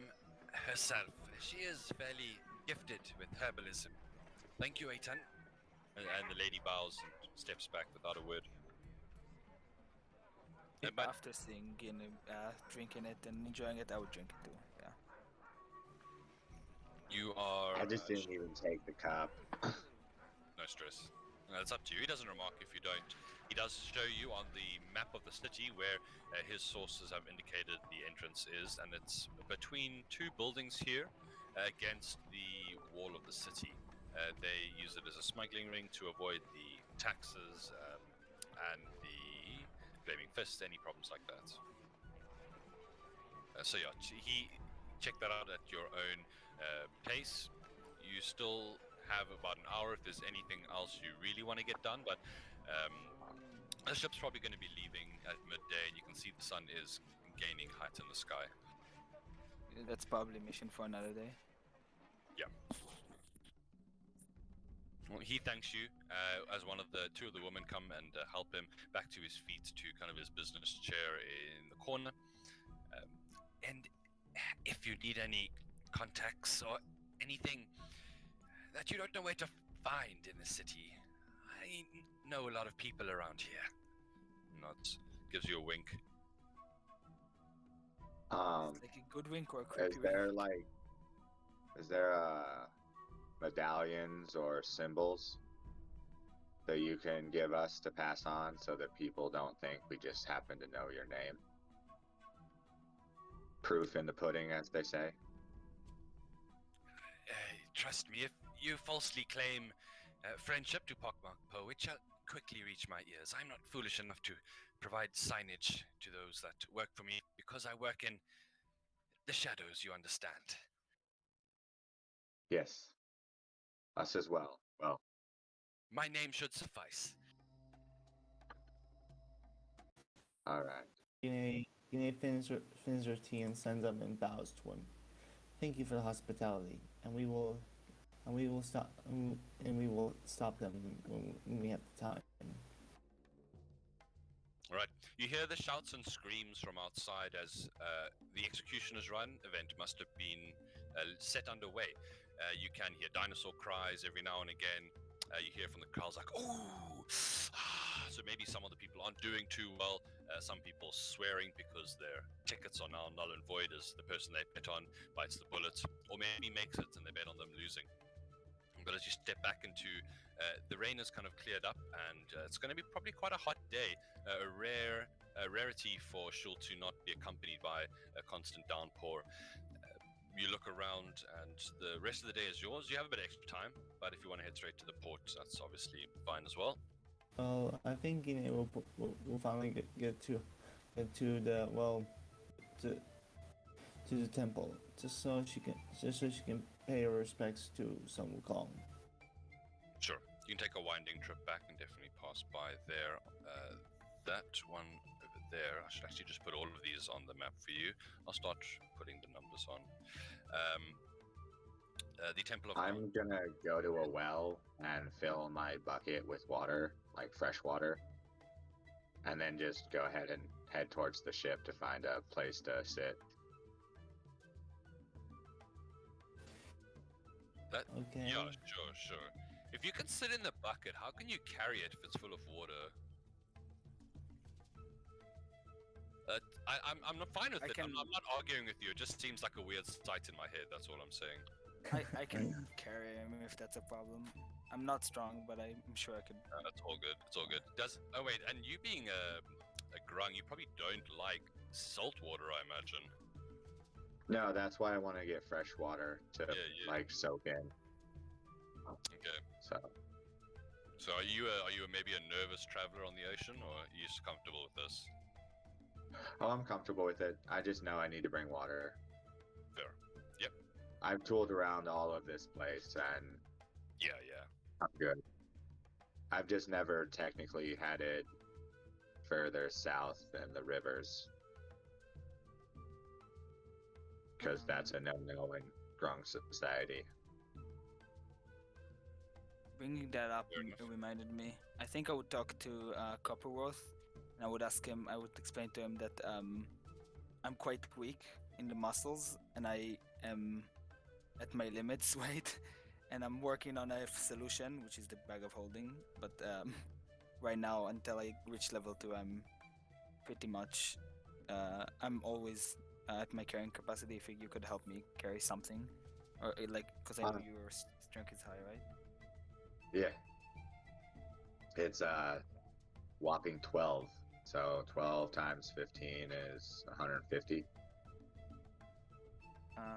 herself. She is fairly gifted with herbalism. Thank you, Eitan. And the lady bows and steps back without a word. But After seeing Gine drinking it and enjoying it, I would drink it too. Yeah. you are... I just didn't even take the cup. No stress. It's up to you. He doesn't remark if you don't. He does show you on the map of the city where his sources have indicated the entrance is, and it's between two buildings here against the wall of the city. They use it as a smuggling ring to avoid the taxes and the flaming fists, any problems like that. So yeah, he check that out at your own pace. You still have about an hour if there's anything else you really want to get done, but the ship's probably going to be leaving at midday, and you can see the sun is gaining height in the sky. That's probably mission for another day. Yeah. Well, he thanks you as two of the women come and help him back to his feet to kind of his business chair in the corner. And if you need any contacts or anything that you don't know where to find in the city, I know a lot of people around here. Nods, gives you a wink. Like a good wink or a creepy Is there medallions or symbols that you can give us to pass on so that people don't think we just happen to know your name? Proof in the pudding, as they say. Trust me, if you falsely claim friendship to Pockmark Poe, it shall quickly reach my ears. I'm not foolish enough to provide signage to those that work for me, because I work in the shadows, you understand. Yes. Us as well. Well. My name should suffice. Alright. Gine finishes her tea and stands up and bows to him. Thank you for the hospitality, and we will stop them when we have the time. Right. You hear the shouts and screams from outside as the Executioner's Run event must have been set underway. You can hear dinosaur cries every now and again. You hear from the crowds like, "Ooh!" So maybe some of the people aren't doing too well. Some people swearing because their tickets are now null and void as the person they bet on bites the bullet, or maybe makes it and they bet on them losing. But as you step back into the rain has kind of cleared up, and it's going to be probably quite a hot day. A rarity for Chult to not be accompanied by a constant downpour. You look around, and the rest of the day is yours. You have a bit of extra time, but if you want to head straight to the port, that's obviously fine as well. Well, I think we'll finally get to the to the temple, just so she can pay her respects to Sun Wukong. Sure, you can take a winding trip back and definitely pass by there. That one over there, I should actually just put all of these on the map for you. I'll start putting the numbers on. The Temple of I'm gonna go to a well and fill my bucket with water, like fresh water, and then just go ahead and head towards the ship to find a place to sit. Okay. Yeah, sure. If you can sit in the bucket, how can you carry it if it's full of water? I'm not fine with it. I'm not arguing with you. It just seems like a weird sight in my head. That's all I'm saying. I can carry him if that's a problem. I'm not strong, but I'm sure I could. That's all good. It's all good. Oh wait, and you being a grung, you probably don't like salt water, I imagine. No, that's why I want to get fresh water to like soak in. Okay. So are you maybe a nervous traveler on the ocean, or are you just comfortable with this? Oh, I'm comfortable with it. I just know I need to bring water. Fair. Yep. I've tooled around all of this place and Yeah. I'm good. I've just never technically had it further south than the rivers. Because that's a no-no in Grung society. Bringing that up Fair enough. reminded me. I think I would talk to Copperworth, and I would ask him. I would explain to him that I'm quite weak in the muscles, and I am at my limits weight, and I'm working on a solution, which is the bag of holding. But right now, until I reach level 2, I'm pretty much. I'm always at my carrying capacity. If you could help me carry something, or like, because I know your strength is high, right? Yeah. It's whopping 12. So 12 times 15 is 150.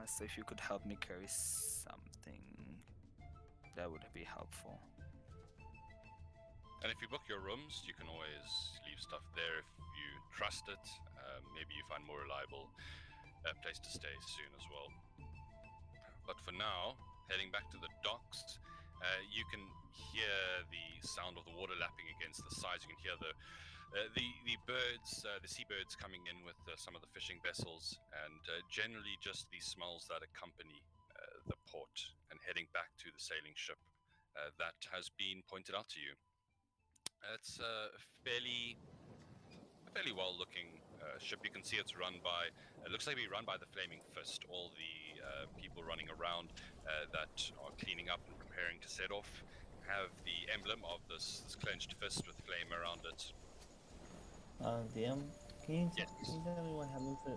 So if you could help me carry something, that would be helpful. And if you book your rooms, you can always leave stuff there if you trust it. Maybe you find more reliable place to stay soon as well. But for now, heading back to the docks, you can hear the sound of the water lapping against the sides. You can hear the birds, the seabirds coming in with some of the fishing vessels, and generally just the smells that accompany the port and heading back to the sailing ship that has been pointed out to you. It's a fairly well-looking ship. You can see it's run by. It looks like it'd be run by the Flaming Fist. All the people running around that are cleaning up and preparing to set off have the emblem of this clenched fist with flame around it. DM, can you Yes. tell me what happens? Tell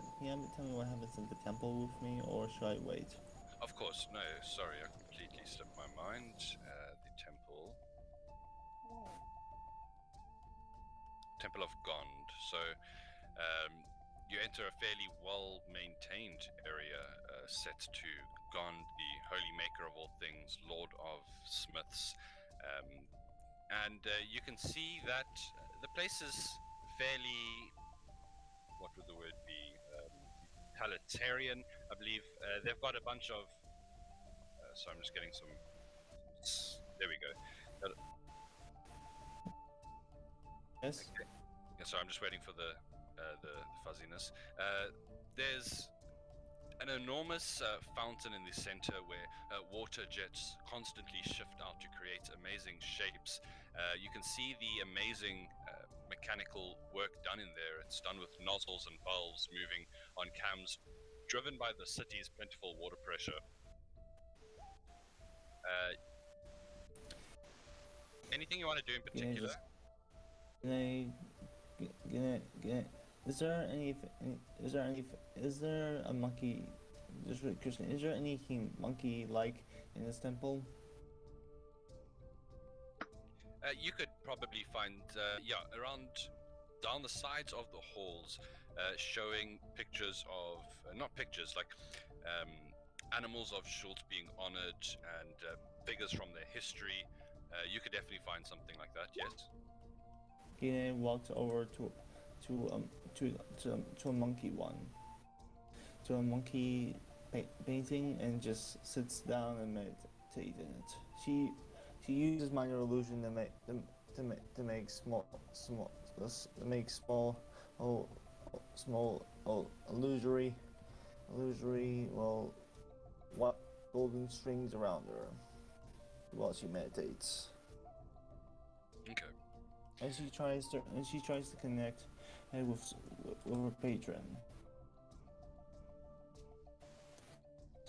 me what happens at the temple with me, or should I wait? Of course, no. Sorry, I completely slipped my mind. The temple. Temple of Gond. So you enter a fairly well-maintained area set to Gond, the holy maker of all things, Lord of Smiths. And you can see that the place is fairly, what would the word be, totalitarian, I believe. They've got a bunch of, so I'm just getting some, there we go. Yes. Okay. Yeah, so I'm just waiting for the fuzziness. There's an enormous fountain in the center where water jets constantly shift out to create amazing shapes. You can see the amazing mechanical work done in there. It's done with nozzles and valves moving on cams, driven by the city's plentiful water pressure. Anything you want to do in particular? Is there a monkey? Just really Christian, is there anything monkey-like in this temple? You could probably find, around down the sides of the halls, showing pictures of, not pictures, like animals of Chult being honored and figures from their history. You could definitely find something like that, yes. Gine walks over to a monkey one, to a monkey painting, and just sits down and meditates in it. She uses minor illusion to make small illusory what golden strings around her while she meditates. Okay. And she tries to connect with her patron.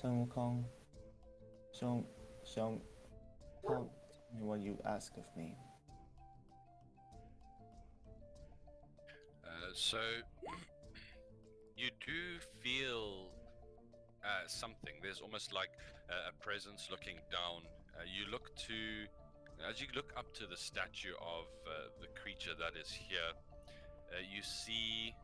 Sun Wukong, tell me what you ask of me. So you do feel something. There's almost like a presence looking down. As you look up to the statue of the creature that is here, you see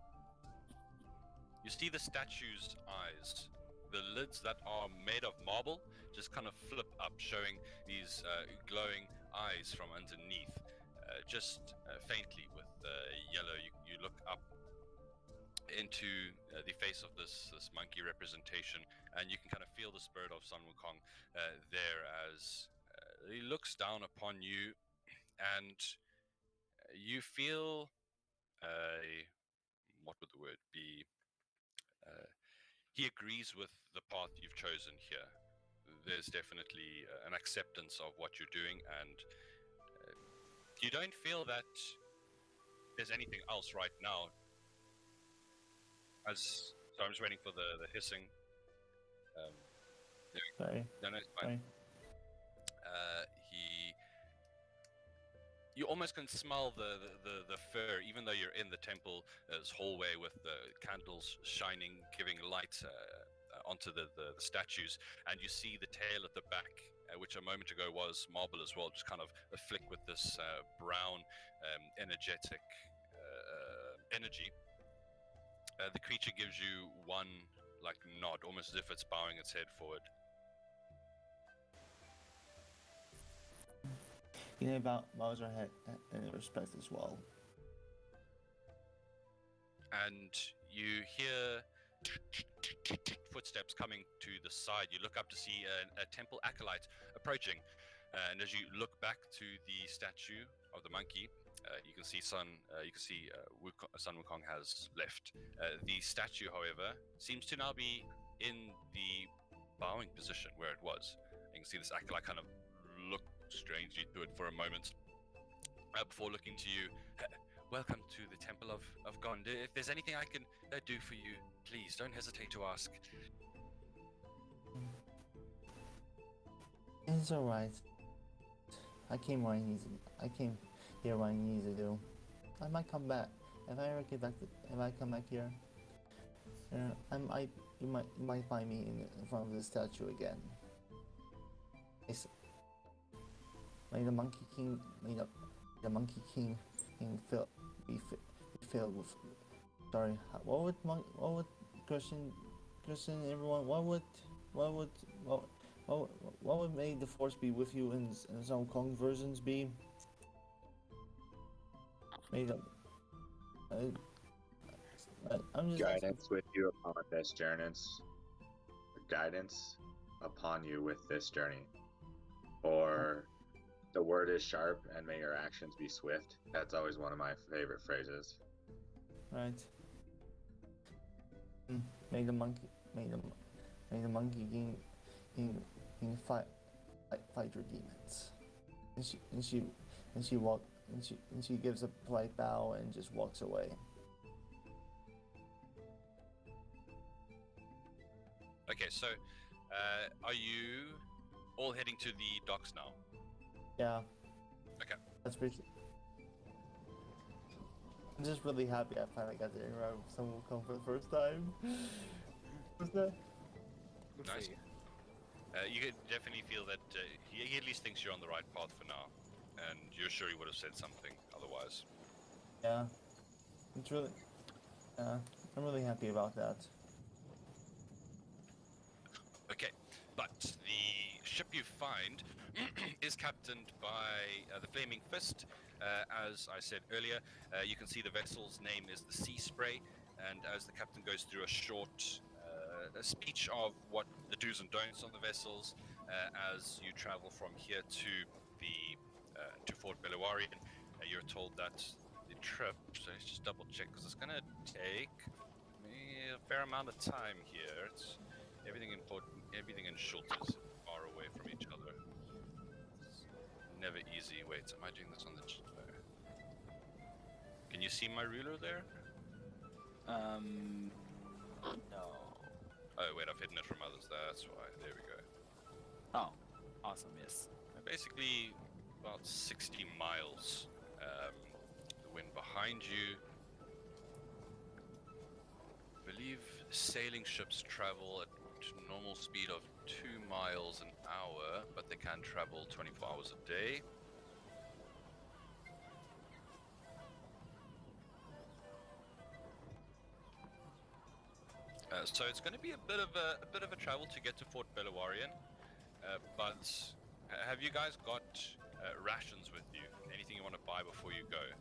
the statue's eyes. The lids that are made of marble just kind of flip up, showing these glowing eyes from underneath, just faintly with yellow. You look up into the face of this monkey representation, and you can kind of feel the spirit of Sun Wukong there as he looks down upon you, and you feel what would the word be? He agrees with the path you've chosen here. There's definitely an acceptance of what you're doing, and you don't feel that there's anything else right now. So I'm just waiting for the hissing. Sorry. No, it's fine. You almost can smell the fur, even though you're in the temple's hallway with the candles shining, giving light onto the statues, and you see the tail at the back, which a moment ago was marble as well, just kind of a flick with this brown, energetic energy. The creature gives you one like nod, almost as if it's bowing its head forward. Bows her head in respect as well. And you hear footsteps coming to the side. You look up to see a temple acolyte approaching, and as you look back to the statue of the monkey, you can see Sun Wukong has left. The statue, however, seems to now be in the bowing position where it was. You can see this acolyte kind of look strangely to it for a moment before looking to you. Welcome to the Temple of God. If there's anything I can do for you, please don't hesitate to ask. It's alright. I came here what I needed to do. I might come back if I ever get back. If I come back here, you might find me in front of the statue again. May the Monkey King be filled with. Sorry, what would Christian everyone? What would make the Force be with you in some Kong versions be? May the I'm just guidance with you upon this journey. Guidance upon you with this journey. Or the word is sharp and may your actions be swift. That's always one of my favorite phrases. Right. May the Monkey King fight your demons. And she and she gives a polite bow and just walks away. Okay, so are you all heading to the docks now? Yeah. Okay. That's pretty. I'm just really happy I finally got to interact with someone who come for the first time. What's that? Good for Nice. you. You could definitely feel that he at least thinks you're on the right path for now, and you're sure he would have said something otherwise. Yeah. It's really. I'm really happy about that. Okay, but the ship you find is captained by the Flaming Fist. As I said earlier, you can see the vessel's name is the Sea Spray, and as the captain goes through a short a speech of what the do's and don'ts on the vessels, as you travel from here to the to Fort Beluarian, you're told that the trip. So let's just double check because it's going to take me a fair amount of time here. It's everything in Chult is far away from each other. It's never easy. Wait, am I doing this on the? Can you see my ruler there? No. Oh wait, I've hidden it from others. That's why. There we go. Oh, awesome. Yes. Basically, about 60 miles. The wind behind you. I believe sailing ships travel at normal speed of 2 miles an hour, but they can travel 24 hours a day. So it's going to be a bit of a travel to get to Fort Beluarian. But have you guys got rations with you? Anything you want to buy before you go?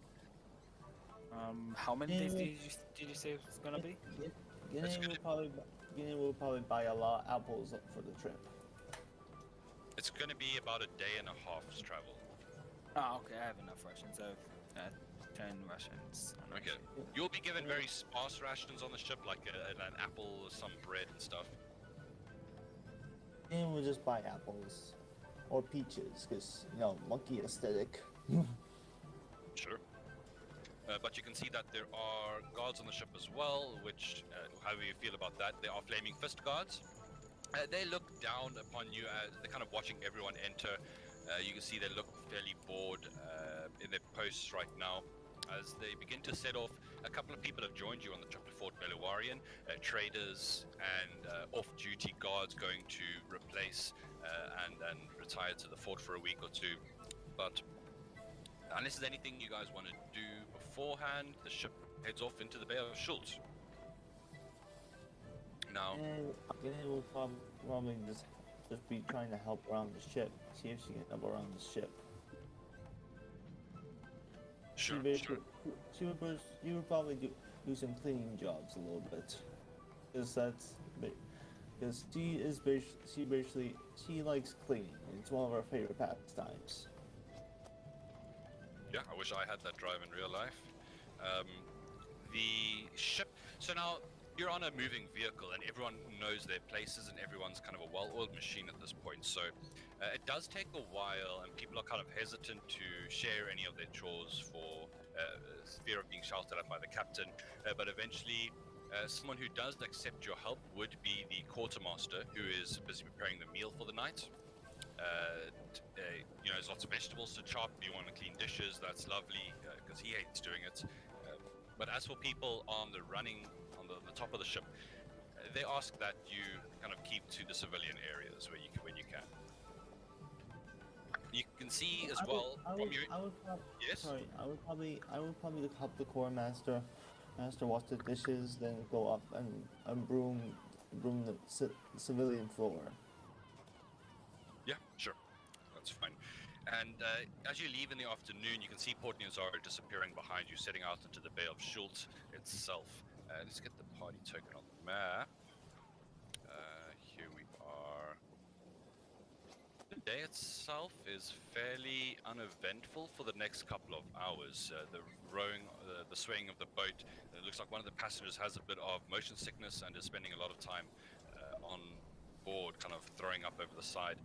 How many days did you say it's gonna be? Guinea will probably buy a lot of apples for the trip. It's going to be about a day and a half's travel. Oh, okay. I have enough rations. I have 10 rations. on my Okay. ship. You'll be given very sparse rations on the ship, like an apple, some bread and stuff. And we'll just buy apples or peaches, because monkey aesthetic. Sure. But you can see that there are guards on the ship as well, which, however you feel about that, they are Flaming Fist guards. They look down upon you as they're kind of watching everyone enter. You can see they look fairly bored in their posts right now. As they begin to set off, a couple of people have joined you on the trip to Fort Beluarian, traders and off-duty guards going to replace and retire to the fort for a week or two. But unless there's anything you guys want to do beforehand, the ship heads off into the Bay of Chult. Now, Guinea will probably just be trying to help around the ship, see if she can help around the ship. sure. She would probably do some cleaning jobs a little bit, because she likes cleaning. It's one of her favorite pastimes. Yeah, I wish I had that drive in real life. The ship. So now you're on a moving vehicle, and everyone knows their places, and everyone's kind of a well-oiled machine at this point. So it does take a while, and people are kind of hesitant to share any of their chores for fear of being shouted at by the captain. But eventually, someone who does accept your help would be the quartermaster, who is busy preparing the meal for the night. There's lots of vegetables to chop. You want to clean dishes, that's lovely, because he hates doing it. But as for people on the top of the ship, they ask that you kind of keep to the civilian areas when you can. You can see as well from your. Yes. Sorry, I would probably help the core master wash the dishes, then go up and broom the civilian floor. Yeah, sure. That's fine. And as you leave in the afternoon, you can see Port Nyanzaru disappearing behind you, setting out into the Bay of Chult itself. Let's get the party token on the map. Here we are. The day itself is fairly uneventful for the next couple of hours. The rowing, the swaying of the boat, it looks like one of the passengers has a bit of motion sickness and is spending a lot of time on board, kind of throwing up over the side.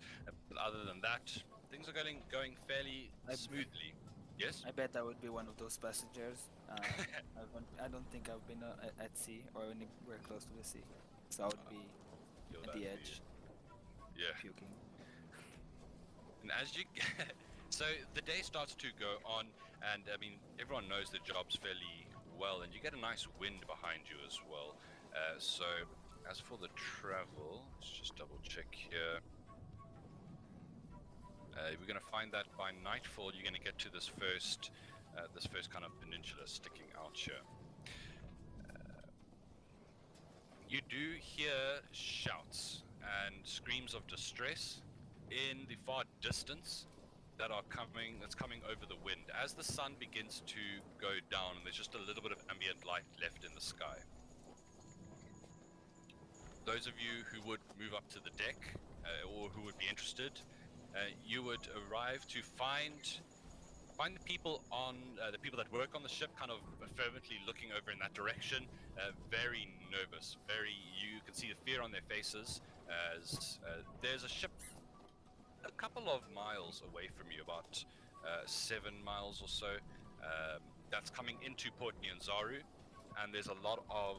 But other than that, things are going fairly smoothly. Yes. I bet I would be one of those passengers. I don't think I've been at sea or anywhere close to the sea, so I would be Feel at that the for edge, you. Yeah. puking. And as you, so the day starts to go on, and I mean everyone knows the jobs fairly well, and you get a nice wind behind you as well. So as for the travel, let's just double check here. We're going to find that by nightfall you're going to get to this first kind of peninsula sticking out here. You do hear shouts and screams of distress in the far distance that's coming over the wind as the sun begins to go down and there's just a little bit of ambient light left in the sky. Those of you who would move up to the deck or who would be interested, you would arrive to find the people on the people that work on the ship kind of fervently looking over in that direction, very nervous, you can see the fear on their faces as there's a ship a couple of miles away from you, about 7 miles or so, that's coming into Port Nyanzaru, and there's a lot of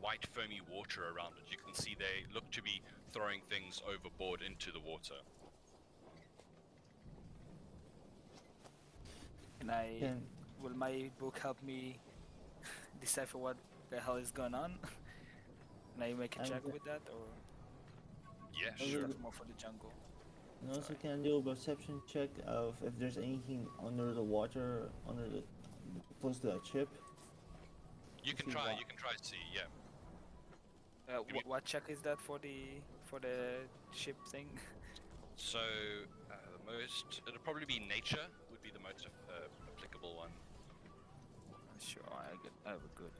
white foamy water around it. You can see they look to be throwing things overboard into the water. Will my book help me decipher what the hell is going on? Can I make a check with that, or Yeah, is sure. that more for the jungle? And also can do a perception check of if there's anything under the water, close to that ship. You can try to see, yeah. What check is that for the ship thing? So it'll probably be nature would be the most applicable one. Sure, I have a good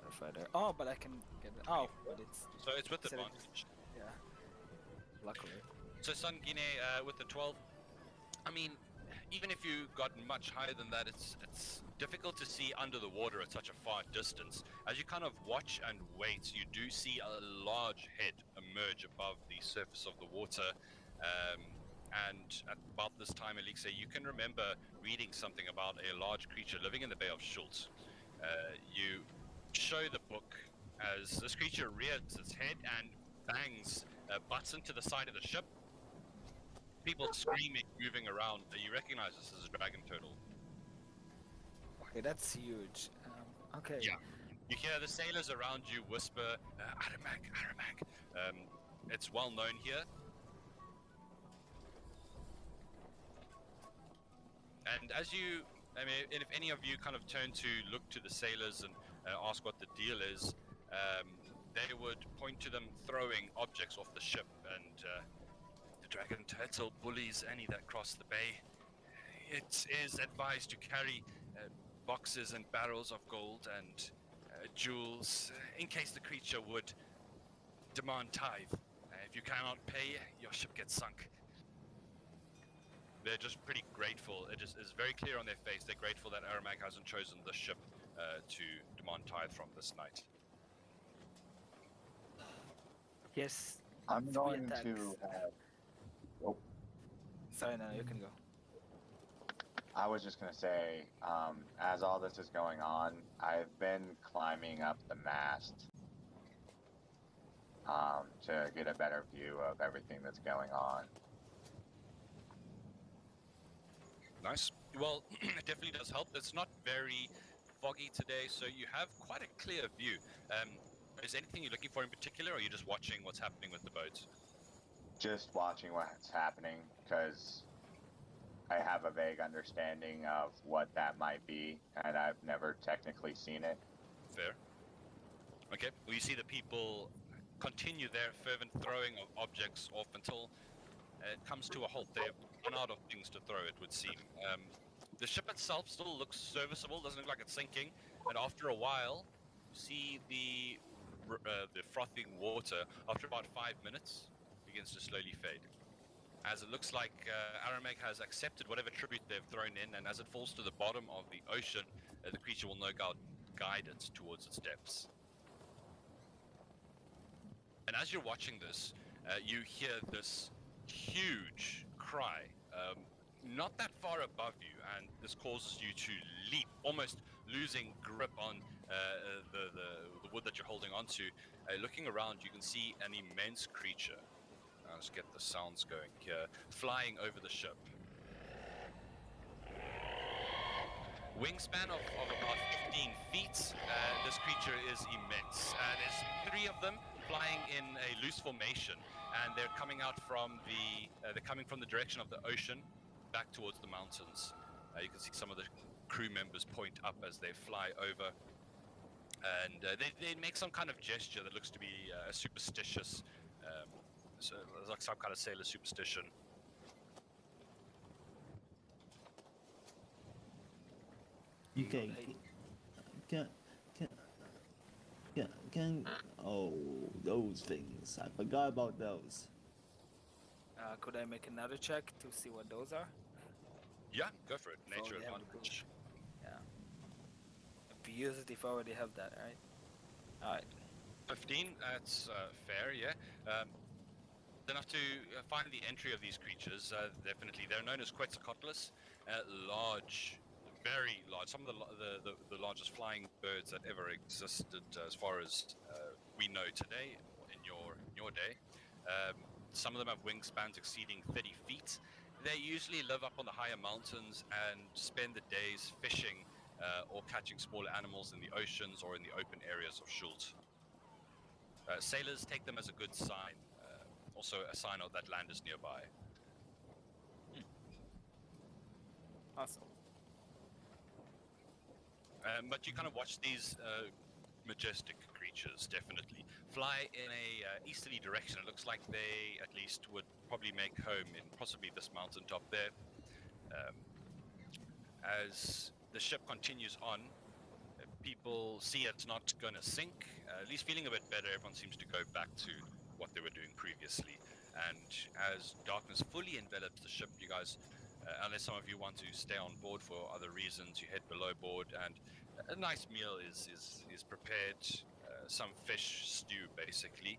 modifier there. Oh, but I can get it. Oh, but it's So it's with instead of advantage. yeah. Luckily. So Sun Guinea with the 12. I mean, even if you got much higher than that, it's difficult to see under the water at such a far distance. As you kind of watch and wait, you do see a large head emerge above the surface of the water. And at about this time, Elixir, you can remember reading something about a large creature living in the Bay of Chult. You show the book as this creature rears its head and bangs, butts into the side of the ship. People screaming, moving around. You recognize this as a dragon turtle. Okay, that's huge. Okay. Yeah. You hear the sailors around you whisper, Aremeg, Aremeg. It's well known here. And as you, I mean, if any of you kind of turn to look to the sailors and ask what the deal is, they would point to them throwing objects off the ship, and the dragon turtle bullies any that cross the bay. It is advised to carry boxes and barrels of gold and jewels in case the creature would demand tithe. If you cannot pay, your ship gets sunk. They're just pretty grateful. It is very clear on their face. They're grateful that Aremeg hasn't chosen this ship to demand tithe from this night. Yes. I'm going attacks. to have... Oh, Sorry, no, you can go. I was just going to say, as all this is going on, I've been climbing up the mast to get a better view of everything that's going on. Nice. Well, it definitely does help. It's not very foggy today, so you have quite a clear view. Is there anything you're looking for in particular, or are you just watching what's happening with the boat? Just watching what's happening, because I have a vague understanding of what that might be, and I've never technically seen it. Fair. Okay. Well, you see the people continue their fervent throwing of objects off until it comes to a halt. They've run out of things to throw, it would seem. The ship itself still looks serviceable, doesn't look like it's sinking, but after a while, you see the frothing water, after about 5 minutes, begins to slowly fade. As it looks like Aremeg has accepted whatever tribute they've thrown in, and as it falls to the bottom of the ocean, the creature will no doubt guide it towards its depths. And as you're watching this, you hear this huge cry. not that far above you, and this causes you to leap, almost losing grip on the wood that you're holding onto. Looking around, you can see an immense creature. Let's get the sounds going here. Flying over the ship. Wingspan of about 15 feet. This creature is immense. There's 3 of them flying in a loose formation, and they're coming out from the direction of the ocean, back towards the mountains. You can see some of the crew members point up as they fly over, and they make some kind of gesture that looks to be superstitious, so like some kind of sailor superstition. Okay. Can oh, those things. I forgot about those. Could I make another check to see what those are? Yeah, go for it. If I Nature already have the advantage. Yeah. Abuse it if I already have that, right? Alright. 15, that's fair, yeah. Enough to find the entry of these creatures, definitely. They're known as Quetzalcoatlus, large, very large, some of the largest flying birds that ever existed as far as we know today, in your day. Some of them have wingspans exceeding 30 feet. They usually live up on the higher mountains and spend the days fishing or catching smaller animals in the oceans or in the open areas of Chult. Sailors take them as a good sign, also a sign of that land is nearby. Awesome. But you kind of watch these majestic creatures definitely fly in a easterly direction. It looks like they at least would probably make home in possibly this mountaintop there. As the ship continues on, people see it's not going to sink. At least feeling a bit better, everyone seems to go back to what they were doing previously. And as darkness fully envelops the ship, you guys, unless some of you want to stay on board for other reasons, you head below board, and a nice meal is prepared, some fish stew basically.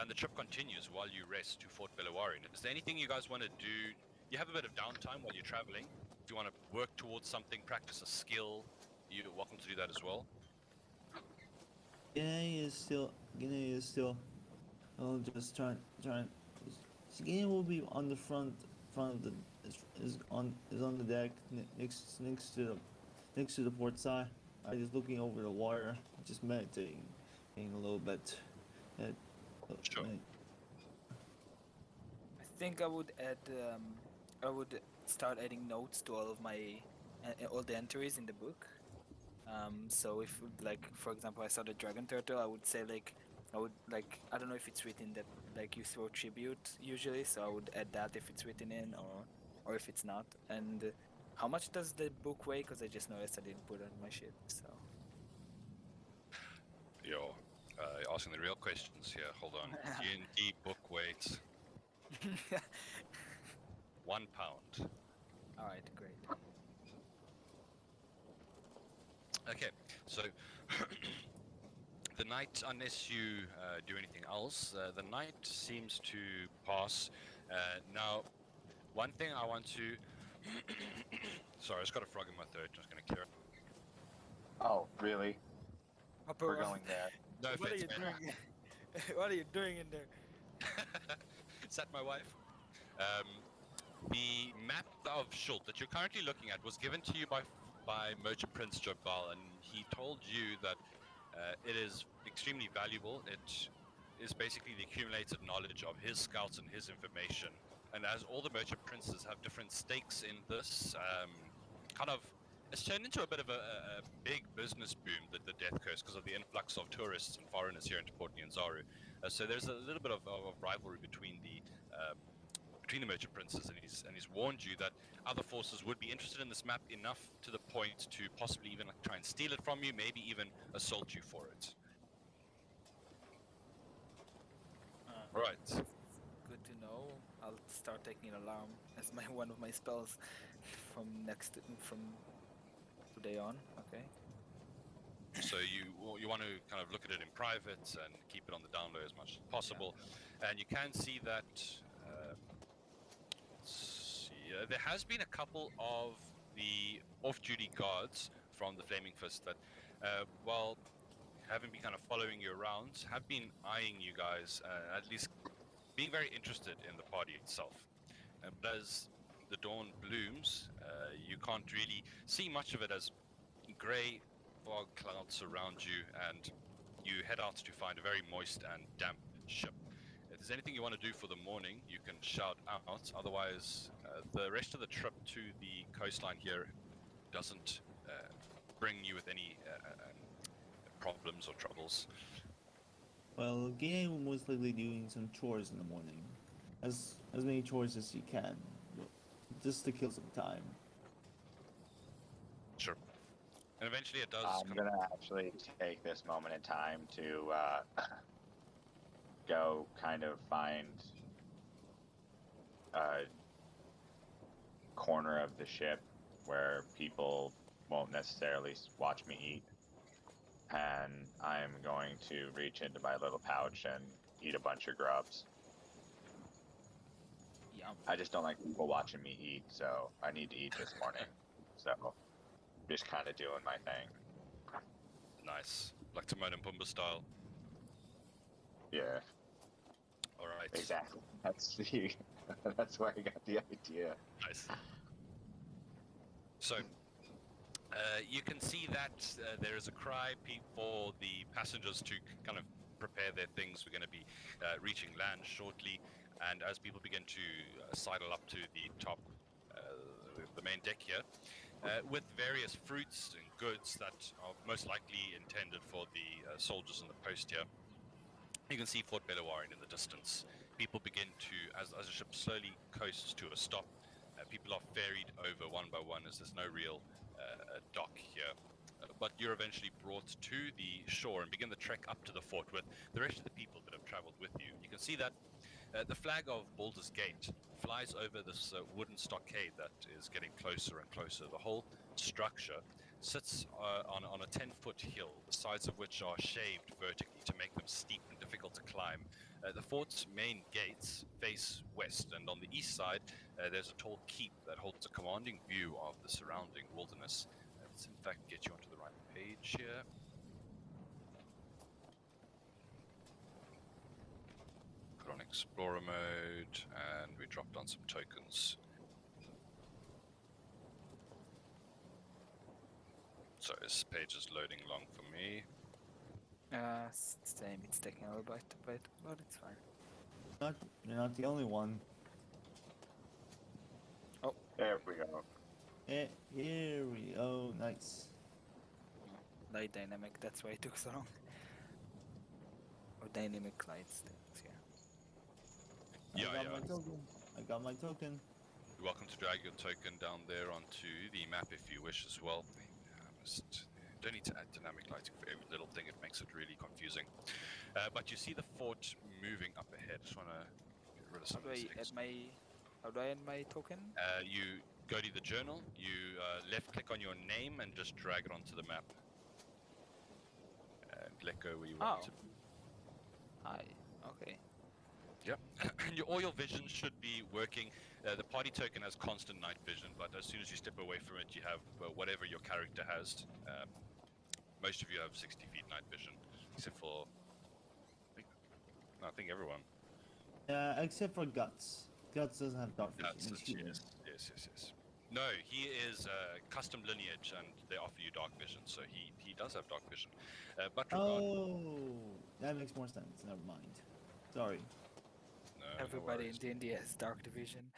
And the trip continues while you rest to Fort Beluarian. Is there anything you guys want to do? You have a bit of downtime while you're traveling. If you want to work towards something, practice a skill, you're welcome to do that as well. Guinea is still. I'll just try. Guinea will be on the front of the is on the deck next to the port side. I just looking over the water, just meditating, a little bit. Sure. I think I would add. I would start adding notes to all of my all the entries in the book. So if, like, for example, I saw the dragon turtle, I would say I don't know if it's written that like you throw tribute usually, so I would add that if it's written in or if it's not. And how much does the book weigh? Because I just noticed I didn't put it on my shit. So. You're asking the real questions here. Hold on. D&D book weight. 1 pound. All right, great. Okay, so the night, unless you do anything else, the night seems to pass. Now, one thing I want to... Sorry, I just got a frog in my throat. I'm just going to clear it. Oh, really? We're Opera, going there. No what are offense, you man. doing? What are you doing in there? Is that my wife? The map of Chult that you're currently looking at was given to you by Merchant Prince Jobal, and he told you that it is extremely valuable. It is basically the accumulated knowledge of his scouts and his information. And as all the Merchant Princes have different stakes in this, it's turned into a bit of a big business boom, the Death Coast, because of the influx of tourists and foreigners here into Port Nyanzaru. So there's a little bit of rivalry between the Merchant Princes, and he's warned you that other forces would be interested in this map enough to the point to possibly even try and steal it from you, maybe even assault you for it. Right. Good to know. I'll start taking an alarm as one of my spells from today on. Okay. So you want to kind of look at it in private and keep it on the down low as much as possible, and you can see that. there has been a couple of the off-duty guards from the Flaming Fist that, while having been kind of following you around, have been eyeing you guys, at least being very interested in the party itself. But as the dawn blooms, you can't really see much of it as grey fog clouds surround you, and you head out to find a very moist and damp ship. If there's anything you want to do for the morning, you can shout out. Otherwise, the rest of the trip to the coastline here doesn't bring you with any problems or troubles. Well, Guinea will most likely doing some chores in the morning. As many chores as you can. Just to kill some time. Sure. And eventually it does I'm gonna actually take this moment in time to go kind of find a corner of the ship where people won't necessarily watch me eat. And I'm going to reach into my little pouch and eat a bunch of grubs. Yum. I just don't like people watching me eat, so I need to eat this morning. So, just kind of doing my thing. Nice. Like Timon and Pumbaa style. Yeah, Alright. exactly. That's where I got the idea. Nice. So, you can see that there is a cry for the passengers to kind of prepare their things. We're going to be reaching land shortly, and as people begin to sidle up to the top, the main deck here, with various fruits and goods that are most likely intended for the soldiers on the post here. You can see Fort Beluarian in the distance. People begin to, as the ship slowly coasts to a stop, people are ferried over one by one as there's no real dock here. But you're eventually brought to the shore and begin the trek up to the fort with the rest of the people that have traveled with you. You can see that the flag of Baldur's Gate flies over this wooden stockade that is getting closer and closer. The whole structure sits on a 10-foot hill, the sides of which are shaved vertically to make them steep and difficult to climb. The fort's main gates face west, and on the east side there's a tall keep that holds a commanding view of the surrounding wilderness. Let's in fact get you onto the right page here. Put on Explorer mode, and we dropped on some tokens. So this page is loading long for me. Same. It's taking a little bit, but it's fine. You're not the only one. There we go. Here we go. Nice. Light dynamic. That's why it took so long. Or dynamic lights. Yeah. I got my token. I got my token. You're welcome to drag your token down there onto the map if you wish as well. Don't need to add dynamic lighting for every little thing, it makes it really confusing. But you see the fort moving up ahead. Just want to get rid of some of these things. How do I add my token? You go to the journal, you left click on your name and just drag it onto the map. And let go where you want it to be. Hi. Okay. Yep. All your vision should be working. The party token has constant night vision, but as soon as you step away from it, you have whatever your character has. Most of you have 60 feet night vision, except for I think everyone. Except for Guts. Guts doesn't have dark vision. Yes. No, he is custom lineage, and they offer you dark vision, so he does have dark vision. But that makes more sense. Never mind. Sorry. No, Everybody no in D&D has dark vision.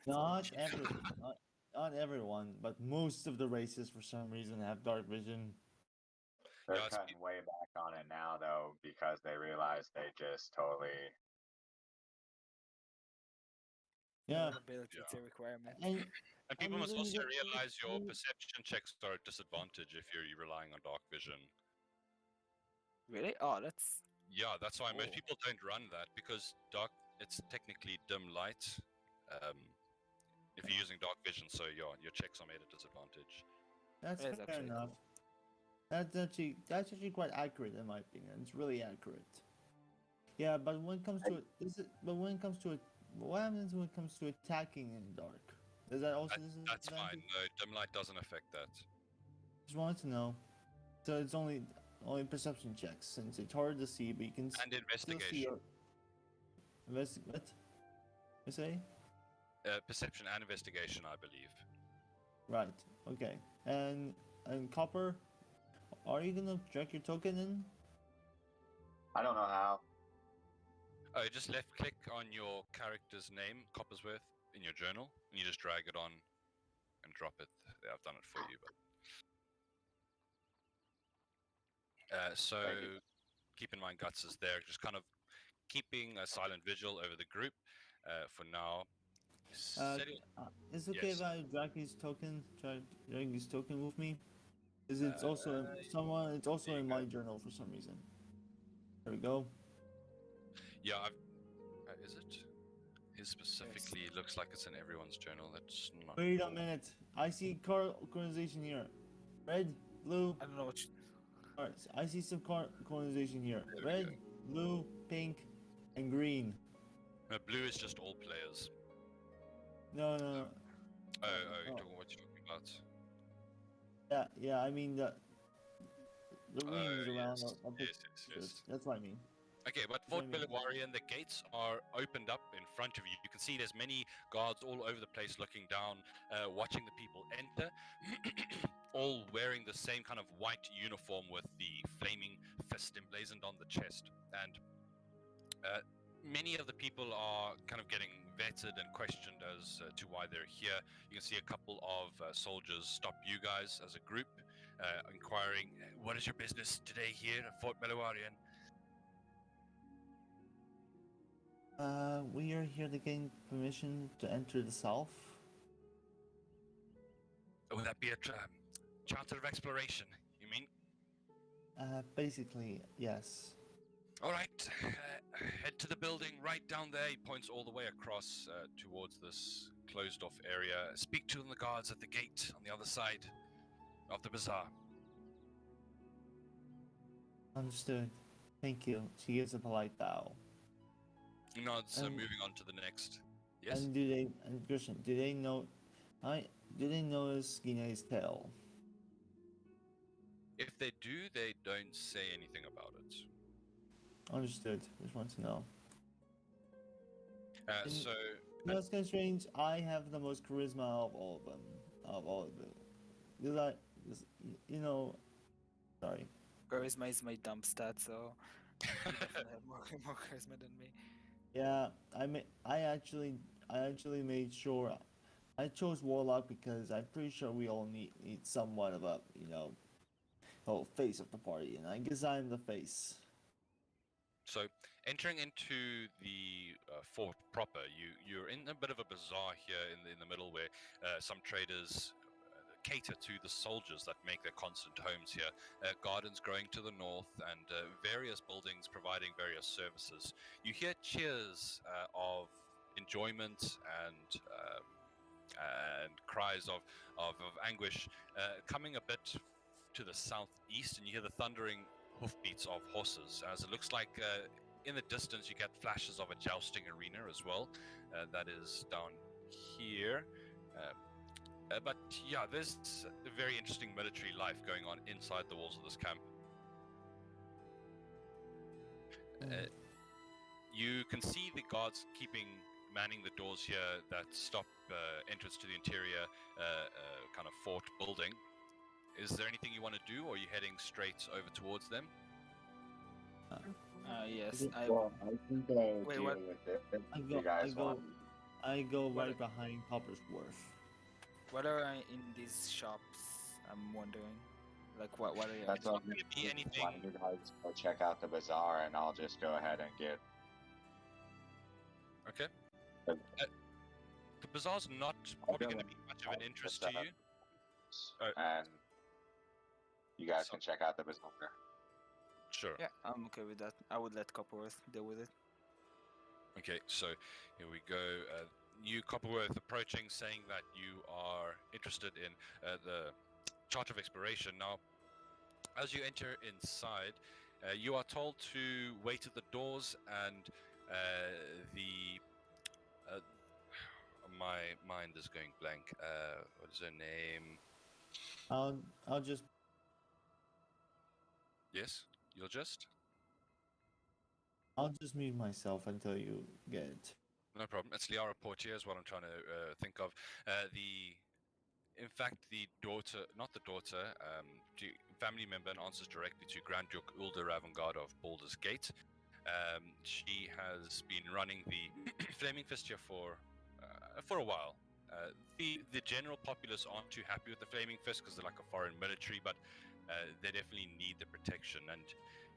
Not everyone, but most of the races for some reason have dark vision. They're Yeah, cutting way back on it now, though, because they realize they just totally. Yeah. Ability is a requirement. And people must then also you realize your perception checks are at disadvantage if you're relying on dark vision. Really? Oh, that's. Yeah, that's why most Oh. people don't run that, because it's technically dim light. If you're using dark vision, so your checks are made at disadvantage. That's That is fair actually enough. That's actually quite accurate in my opinion. It's really accurate. Yeah, but when it comes to it, what happens when it comes to attacking in dark? Does that also That's fine. disadvantage? No, dim light doesn't affect that. Just wanted to know. So it's only perception checks since it's hard to see, but you can And still see investigation. your what? You say? Perception and investigation, I believe. Right. Okay. And Copper, are you gonna drag your token in? I don't know how. Oh, just left click on your character's name, Coppersworth, in your journal, and you just drag it on and drop it. Yeah, I've done it for you. But so Thank you. keep in mind, Guts is there, just kind of keeping a silent vigil over the group for now. It's okay Yes. if I drag his token with me? Is it's also someone? It's also there you in go. my journal for some reason. There we go. Yeah, is it? His specifically looks like it's in everyone's journal. That's not. Wait a minute. I see colonization here. Red, blue. I don't know what. Alright, I see some colonization here. There we Red, go. blue, pink, and green. Blue is just all players. No. Oh, Oh. you're talking what you're talking about. Yeah. I mean the rings around. Yes. That's what I mean. Okay, but Fort Beluarian, the gates are opened up in front of you. You can see there's many guards all over the place looking down, watching the people enter, all wearing the same kind of white uniform with the flaming fist emblazoned on the chest. And many of the people are kind of getting vetted and questioned as to why they're here. You can see a couple of soldiers stop you guys as a group, inquiring, what is your business today here at Fort Beluarian? We are here to gain permission to enter the south. Would that be a charter of exploration, you mean? Basically, yes. All right, head to the building right down there. He points all the way across towards this closed-off area. Speak to the guards at the gate on the other side of the bazaar. Understood. Thank you. She gives a polite bow. He nods, moving on to the next. Yes? And Christian, do they notice Guinea's tail? If they do, they don't say anything about it. Understood. Just want to know. So... Just constraints, I have the most charisma of all of them. Sorry. Charisma is my dump stat, so you definitely have more charisma than me. Yeah, I actually made sure I chose Warlock because I'm pretty sure we all need somewhat of a face of the party, and I guess I'm the face. So, entering into the fort proper, you're in a bit of a bazaar here in the middle where some traders cater to the soldiers that make their constant homes here. Gardens growing to the north and various buildings providing various services. You hear cheers of enjoyment and cries of anguish coming a bit to the southeast, and you hear the thundering hoofbeats of horses, as it looks like in the distance you get flashes of a jousting arena as well. That is down here. But yeah, there's a very interesting military life going on inside the walls of this camp. You can see the guards manning the doors here that stop entrance to the interior kind of fort building. Is there anything you want to do, or are you heading straight over towards them? Yes. I think I'll Wait, deal what? with it. You guys want? I go What- right behind Coppersworth. What are in these shops? I'm wondering. Like what are you? That's not what gonna be anything- Why don't you guys go check out the bazaar, and I'll just go ahead and get. Okay. Uh, The bazaar's not probably going to be much of an interest to you. And you guys can check out the bazaar. Sure. Yeah, I'm okay with that. I would let Copperworth deal with it. Okay, so here we go. You, Copperworth, approaching, saying that you are interested in the Chart of Exploration. Now, as you enter inside, you are told to wait at the doors, and my mind is going blank. What is her name? I'll just Yes, you'll just. mute myself until you get it. No problem. It's Liara Portier is what I'm trying to think of. In fact, the daughter, not the daughter, family member and answers directly to Grand Duke Ulder Ravengard of Baldur's Gate. She has been running the Flaming Fist here for a while. The general populace aren't too happy with the Flaming Fist because they're like a foreign military, but they definitely need the protection, and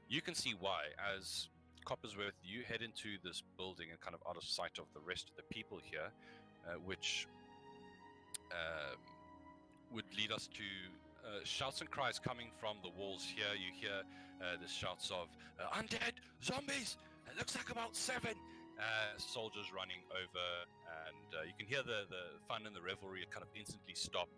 you can see why. As Coppersworth, you head into this building and kind of out of sight of the rest of the people here, which would lead us to shouts and cries coming from the walls here. You hear the shouts of undead, zombies, it looks like about 7 soldiers running over, and you can hear the fun and the revelry kind of instantly stop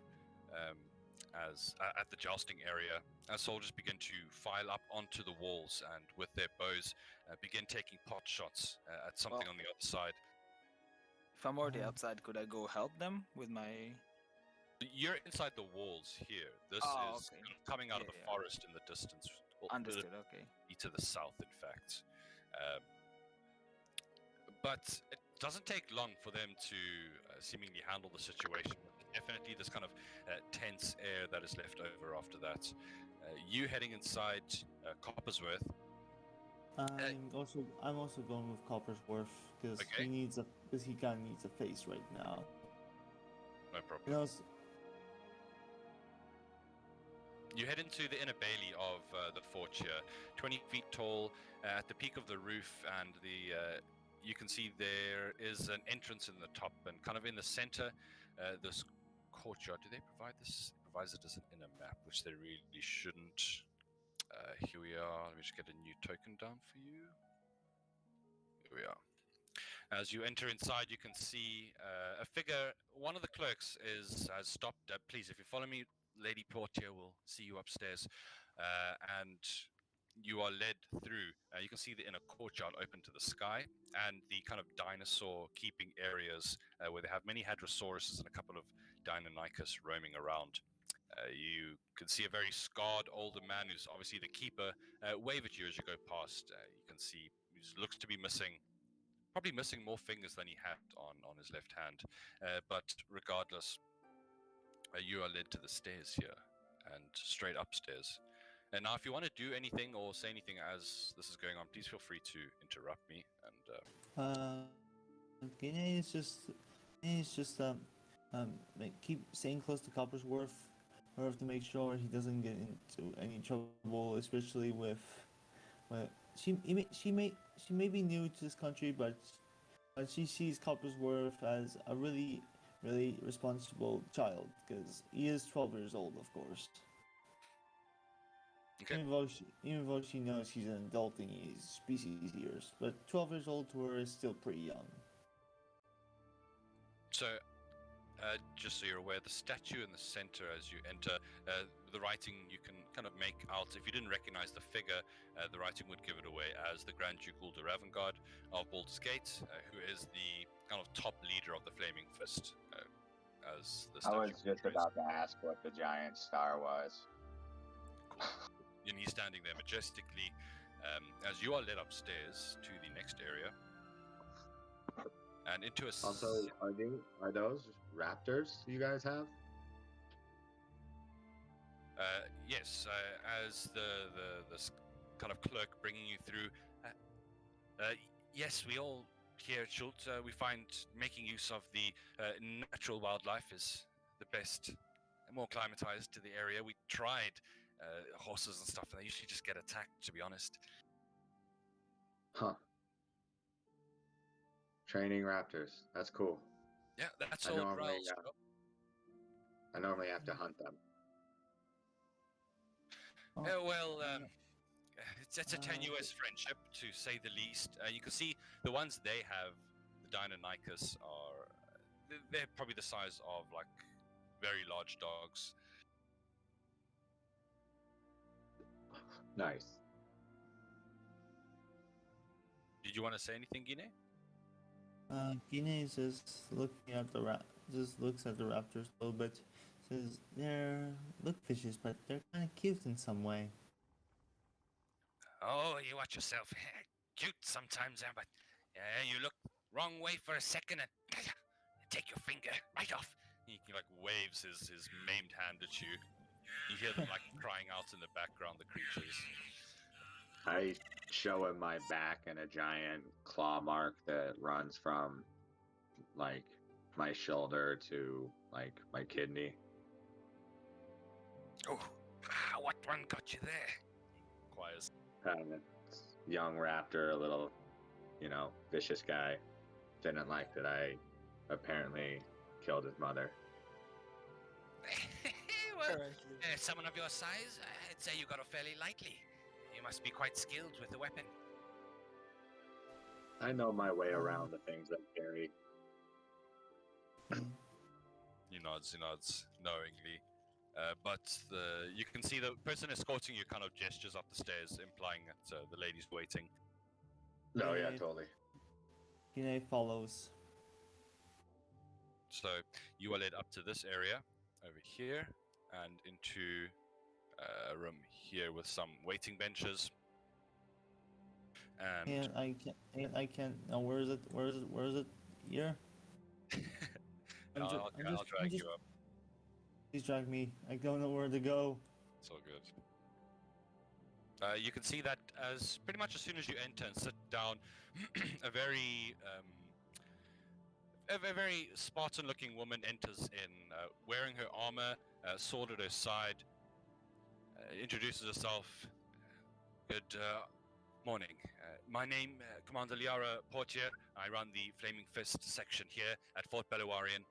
as at the jousting area as soldiers begin to file up onto the walls and with their bows begin taking pot shots at something on the other side. If I'm already outside, could I go help them with my... You're inside the walls here. This is okay. coming out of the Yeah. forest in the distance. Understood, okay. To the south, in fact. But it doesn't take long for them to seemingly handle the situation. Definitely this kind of tense air that is left over after that. You heading inside Coppersworth. I'm also going with Coppersworth because Okay. he kind of needs a face right now. No problem. You know, You head into the inner bailey of the fort here, 20 feet tall, at the peak of the roof, and you can see there is an entrance in the top, and kind of in the center, this courtyard. Do they provide this? It provides it as an inner map, which they really shouldn't. Here we are. Let me just get a new token down for you. Here we are. As you enter inside, you can see a figure. One of the clerks has stopped. Please, if you follow me, Lady Portier will see you upstairs. And you are led through. You can see the inner courtyard open to the sky and the kind of dinosaur keeping areas where they have many hadrosauruses and a couple of Deinonychus roaming around. You can see a very scarred older man who's obviously the keeper wave at you as you go past. You can see he looks to be probably missing more fingers than he had on his left hand. But regardless, you are led to the stairs here and straight upstairs. And now if you want to do anything or say anything as this is going on, please feel free to interrupt me. And Guinea is just keep staying close to Coppersworth, in order to make sure he doesn't get into any trouble, especially with she may be new to this country, but she sees Coppersworth as a really responsible child, because he is 12 years old, of course. Okay. Even though she knows he's an adult in his species years, but 12 years old to her is still pretty young. So, just so you're aware, the statue in the center as you enter, the writing you can kind of make out. If you didn't recognize the figure, the writing would give it away as the Grand Duke Ulder Ravengard of Baldur's Gate, who is the kind of top leader of the Flaming Fist. As the statue I was just portrays. about to ask what the giant star was. And he's standing there majestically as you are led upstairs to the next area and into a Also, are those raptors you guys have? yes, as the kind of clerk bringing you through. Yes, we all here at Chult, we find making use of the natural wildlife is the best, more acclimatized to the area. We tried horses and stuff, and they usually just get attacked, to be honest. Huh. Training raptors. That's cool. Yeah, that's I all. normally, I normally have to hunt them. It's a tenuous friendship, to say the least. You can see the ones they have, the Deinonychus, are they're probably the size of like very large dogs. Nice. Did you want to say anything, Guinea? Gine is just looking at just looks at the raptors a little bit. Says they're look vicious, but they're kind of cute in some way. Oh, you watch yourself. Cute sometimes, but you look wrong way for a second and take your finger right off. He like waves his maimed hand at you. You hear them like crying out in the background, the creatures. I show him my back and a giant claw mark that runs from like my shoulder to like my kidney. Oh, what one got you there? Inquires. Young raptor, a little, vicious guy. Didn't like that I apparently killed his mother. Well, someone of your size, I'd say you got off fairly lightly. You must be quite skilled with the weapon. I know my way around the things I carry. He nods knowingly. But you can see the person escorting you kind of gestures up the stairs, implying that the lady's waiting. No, yeah, Okay. totally. Gine follows. So you are led up to this area over here and into a room here with some waiting benches. And I can't. Now where is it? Where is it? Here. I'll drag you up. Please drag me. I don't know where to go. It's all good. You can see that as pretty much as soon as you enter and sit down, a very Spartan-looking woman enters in, wearing her armor, sword at her side, introduces herself. Good morning. My name, Commander Liara Portier. I run the Flaming Fist section here at Fort Beluarian.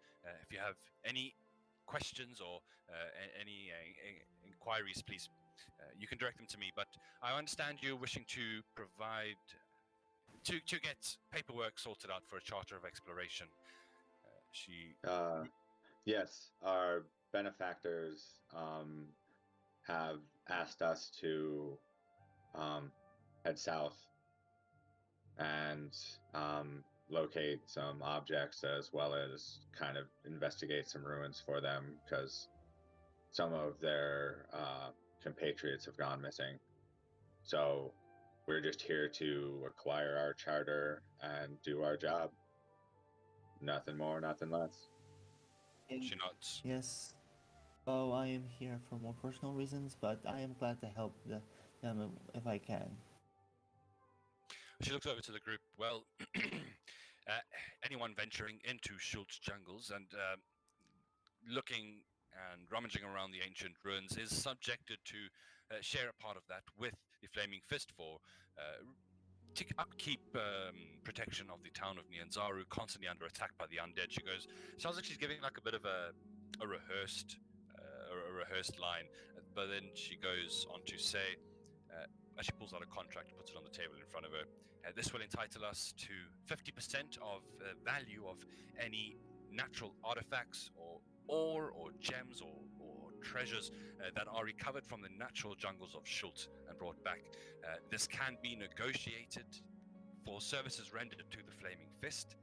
If you have any questions or any inquiries, please, you can direct them to me. But I understand you're wishing to provide, to get paperwork sorted out for a charter of exploration. Yes, our benefactors have asked us to head south and locate some objects as well as kind of investigate some ruins for them because some of their compatriots have gone missing. So we're just here to acquire our charter and do our job. Nothing more, nothing less. She nods. Yes. Oh, I am here for more personal reasons, but I am glad to help them if I can. She looks over to the group. Well, anyone venturing into Chult's jungles and looking and rummaging around the ancient ruins is subjected to share a part of that with the Flaming Fist for to upkeep protection of the town of Nyanzaru, constantly under attack by the undead. She goes, sounds like she's giving like a bit of a rehearsed line, but then she goes on to say, as she pulls out a contract, puts it on the table in front of her, this will entitle us to 50% of value of any natural artifacts or ore or gems or treasures that are recovered from the natural jungles of Chult and brought back. This can be negotiated for services rendered to the Flaming Fist,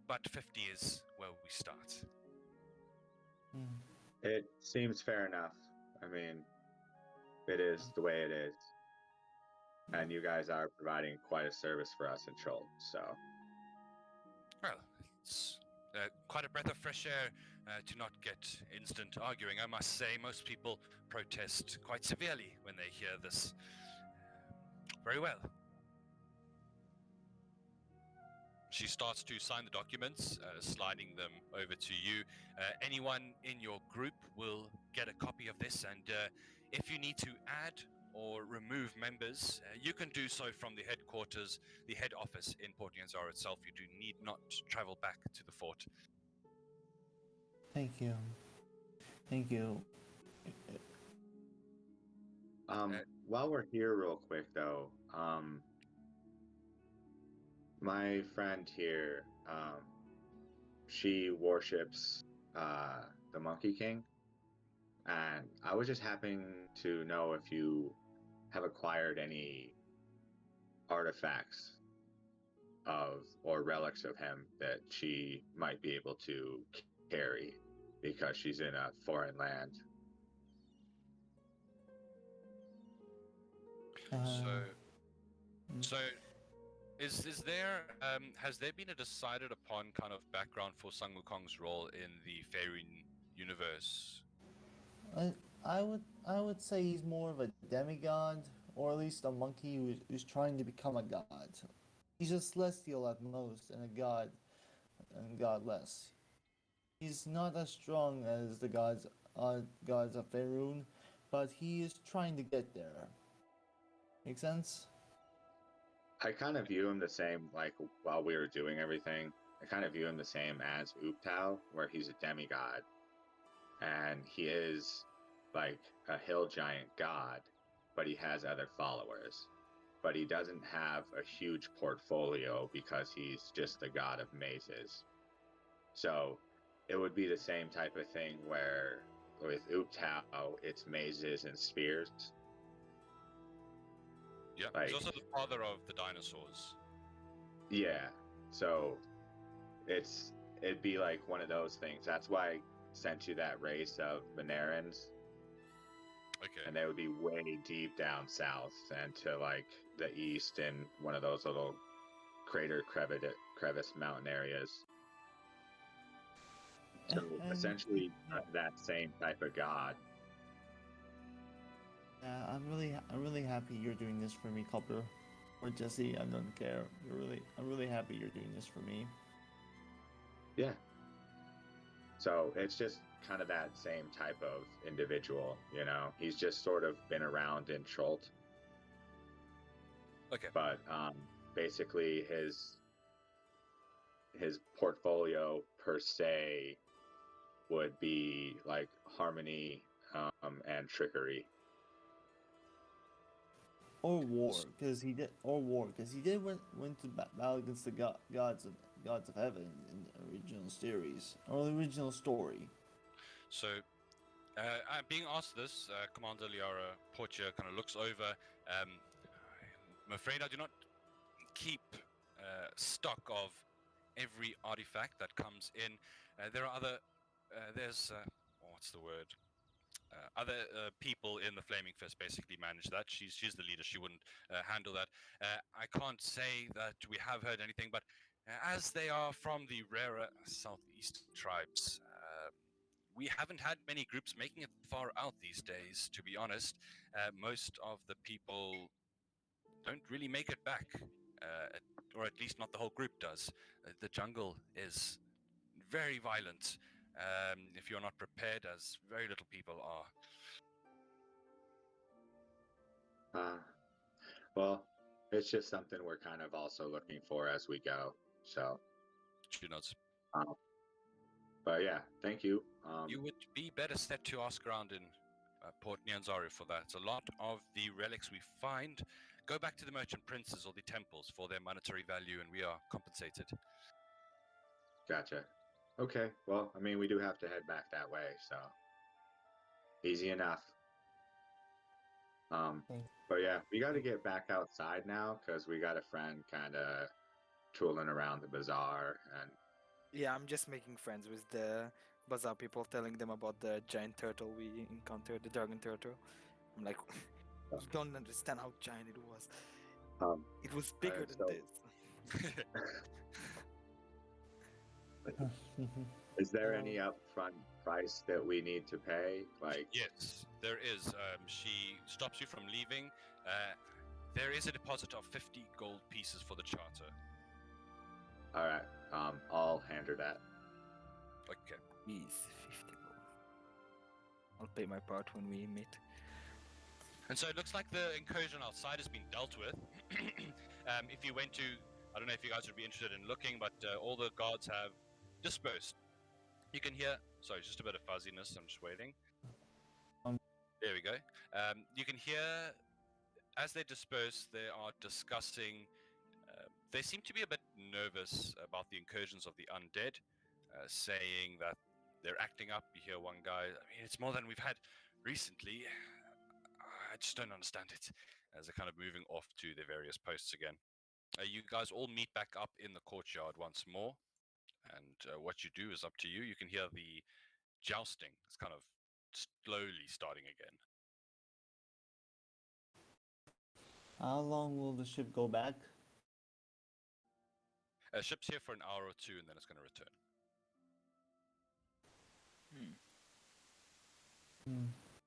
but 50 is where we start. It seems fair enough. I mean, it is the way it is. And you guys are providing quite a service for us in Chult, so. Well, it's quite a breath of fresh air to not get instant arguing. I must say, most people protest quite severely when they hear this. Very well. She starts to sign the documents, sliding them over to you. Anyone in your group will get a copy of this, and if you need to add or remove members, you can do so from the headquarters, the head office in Port Nyanzaru itself. You do need not travel back to the fort. Thank you. Thank you. While we're here real quick though, my friend here, she worships the Monkey King, and I was just happening to know if you have acquired any artifacts of or relics of him that she might be able to carry because she's in a foreign land. So, Mm. so is there has there been a decided upon kind of background for Sang Wukong's role in the Faerun universe? I would say he's more of a demigod, or at least a monkey who's trying to become a god. He's a celestial at most, and a god, and godless. He's not as strong as the gods of Faerun, but he is trying to get there. Make sense? I kind of view him the same, like while we were doing everything, I kind of view him the same as Uptao, where he's a demigod. And he is like a hill giant god, but he has other followers. But he doesn't have a huge portfolio because he's just the god of mazes. So it would be the same type of thing where with Uptao, it's mazes and spears. Yeah, Like, he's also the father of the dinosaurs. yeah. So it'd be like one of those things. That's why I sent you that race of Manarans, Okay. and they would be way deep down south and to like the east in one of those little crevice mountain areas. So And- essentially, that same type of god. Yeah, I'm really happy you're doing this for me, Copper. Or Jesse, I don't care. I'm really happy you're doing this for me. Yeah. So it's just kind of that same type of individual, you know. He's just sort of been around in Chult, Okay. but basically his portfolio per se would be like harmony and trickery. Or war, because he did. Or war, because he did went to battle against the gods of heaven in the original series or the original story. So, I'm being asked this. Commander Liara Portia kind of looks over. I'm afraid I do not keep stock of every artifact that comes in. There are other. What's the word? Other people in the Flaming Fist basically manage that. She's the leader. She wouldn't handle that. I can't say that we have heard anything, but as they are from the rarer southeast tribes, we haven't had many groups making it far out these days. To be honest, most of the people don't really make it back, or at least not the whole group does. The jungle is very violent. If you're not prepared, as very little people are. Well, it's just something we're kind of also looking for as we go. So, She nods. but yeah, thank you. You would be better set to ask around in Port Nyanzaru for that. A lot of the relics we find go back to the merchant princes or the temples for their monetary value, and we are compensated. Gotcha. Okay. Well, I mean, we do have to head back that way, so easy enough. Thanks. But yeah, we got to get back outside now because we got a friend kind of tooling around the bazaar, and Yeah, I'm just making friends with the bazaar people, telling them about the giant turtle we encountered, the dragon turtle. I'm like, you don't understand how giant it was. um, It was bigger than so- this. is there any upfront price that we need to pay? Like, Yes, there is. She stops you from leaving. There is a deposit of 50 gold pieces for the charter. all right, I'll hand her that. Okay. Please, 50 gold. I'll pay my part when we meet. And so it looks like the incursion outside has been dealt with. If you went to, I don't know if you guys would be interested in looking, but all the guards have dispersed. You can hear, sorry, just a bit of fuzziness, I'm just waiting. There we go. You can hear, as they disperse, they are discussing, they seem to be a bit nervous about the incursions of the undead, saying that they're acting up. You hear one guy, I mean, it's more than we've had recently. I just don't understand it. As they're kind of moving off to their various posts again. You guys all meet back up in the courtyard once more, and what you do is up to you. You can hear the jousting. It's kind of slowly starting again. How long will the ship go back? Ship's here for an hour or two, and then it's going to return.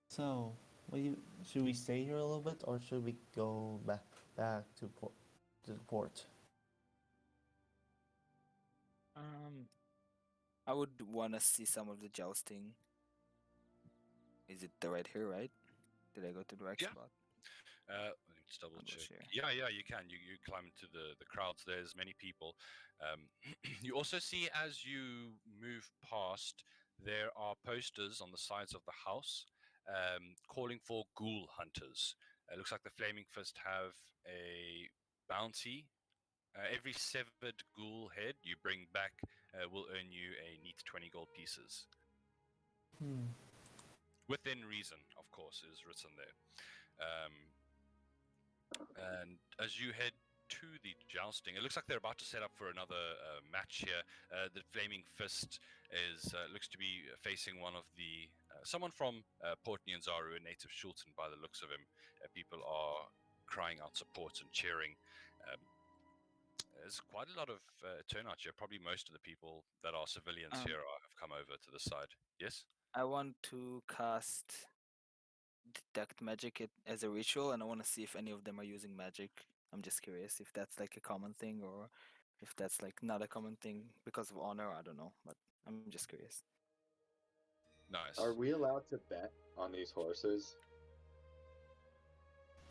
So, should we stay here a little bit, or should we go back to the port? I would want to see some of the jousting. Is it the right here, right? Did I go to the right Yeah. spot? Let me just double I'll go check. share. Yeah, you can. You climb into the crowds. There's many people. You also see as you move past, there are posters on the sides of the house calling for ghoul hunters. It looks like the Flaming Fist have a bounty. Every severed ghoul head you bring back will earn you a neat 20 gold pieces. Within reason, of course, is written there. And as you head to the jousting, it looks like they're about to set up for another match here. The Flaming Fist is looks to be facing one of the someone from Port Nyanzaru, a native Chultan by the looks of him. People are crying out support and cheering. There's quite a lot of turnout here. Probably most of the people that are civilians here have come over to the side. Yes? I want to cast detect magic as a ritual, and I want to see if any of them are using magic. I'm just curious if that's like a common thing, or if that's like not a common thing because of honor. I don't know, but I'm just curious. Nice. Are we allowed to bet on these horses?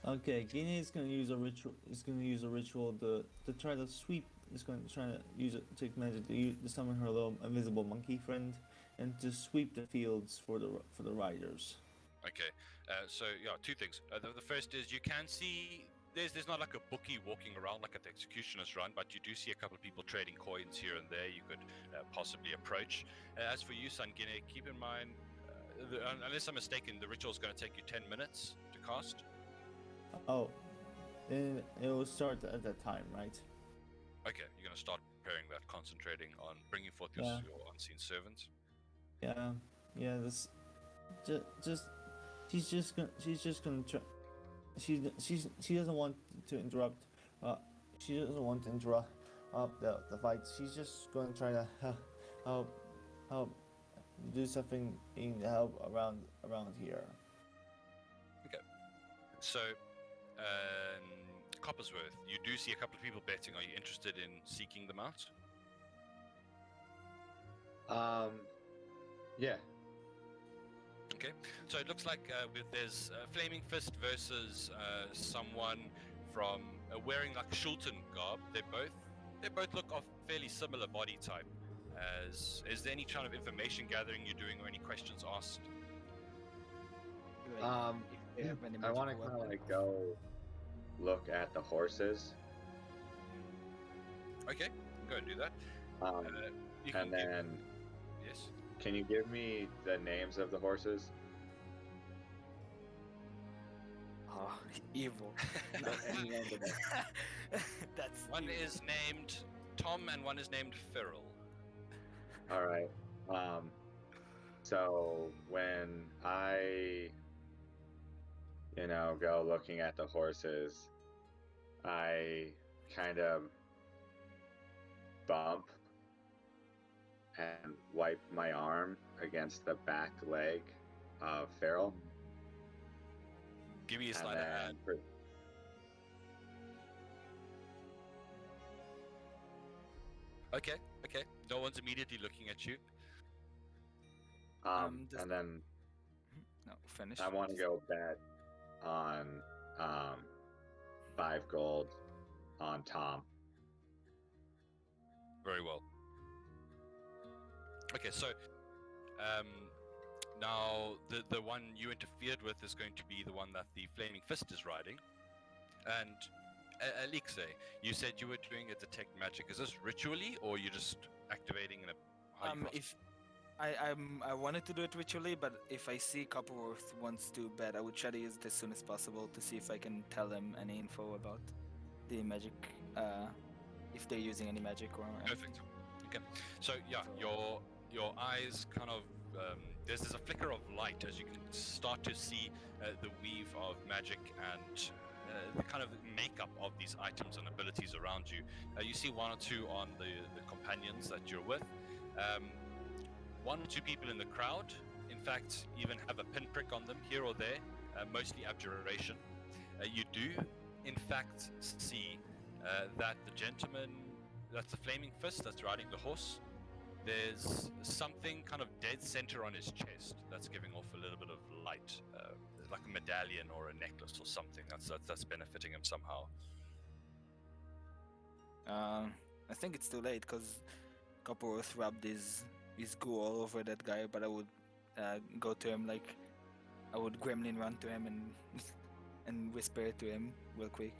Okay, Guinea is gonna use a ritual. Is gonna use a ritual to try to sweep. Is going to try to use it, take magic to summon her little invisible monkey friend, and to sweep the fields for the riders. Okay, so yeah, two things. The first is you can see there's not like a bookie walking around like at the executioner's run, but you do see a couple of people trading coins here and there. You could possibly approach. As for you, Sangine, keep in mind, unless I'm mistaken, the ritual is going to take you 10 minutes to cast. Oh, then it will start at that time, right? Okay, you're going to start preparing that, concentrating on bringing forth your unseen servants. Yeah. This, she's just gonna try. She doesn't want to interrupt. She doesn't want to interrupt the fight. She's just going to try to help do something in help around here. Okay, so. Coppersworth, you do see a couple of people betting. Are you interested in seeking them out? Yeah. Okay, so it looks like there's Flaming Fist versus someone from wearing like Chultan garb. They both look of fairly similar body type. Is there any kind of information gathering you're doing or any questions asked? I want to kind of like go look at the horses. Okay, go and do that. And then, yes. Can you give me the names of the horses? Oh, evil. That's one evil. is named Tom and one is named Ferrell. All right. So when I go looking at the horses, I kind of bump and wipe my arm against the back leg of Farrell. Give me a sleight of hand. Okay. No one's immediately looking at you. And then no, finish. I want to go bet on 5 gold on Tom. Very well. Okay, so now the one you interfered with is going to be the one that the Flaming Fist is riding. And Alixe, you said you were doing a detect magic. Is this ritually, or you're just activating in a? If I wanted to do it ritually, but if I see Copperworth wants to bet, I would try to use it as soon as possible to see if I can tell him any info about the magic if they're using any magic or anything. Perfect. Okay. So yeah, your eyes kind of there's a flicker of light as you can start to see the weave of magic and the kind of makeup of these items and abilities around you. You see one or two on the companions that you're with. One or two people in the crowd, in fact, even have a pinprick on them here or there, mostly abjuration. You do, in fact, see that the gentleman, that's the flaming fist that's riding the horse, there's something kind of dead center on his chest that's giving off a little bit of light, like a medallion or a necklace or something that's benefiting him somehow. I think it's too late because Copperworth rubbed his goo all over that guy, but I would go to him, like I would gremlin run to him and and whisper to him real quick.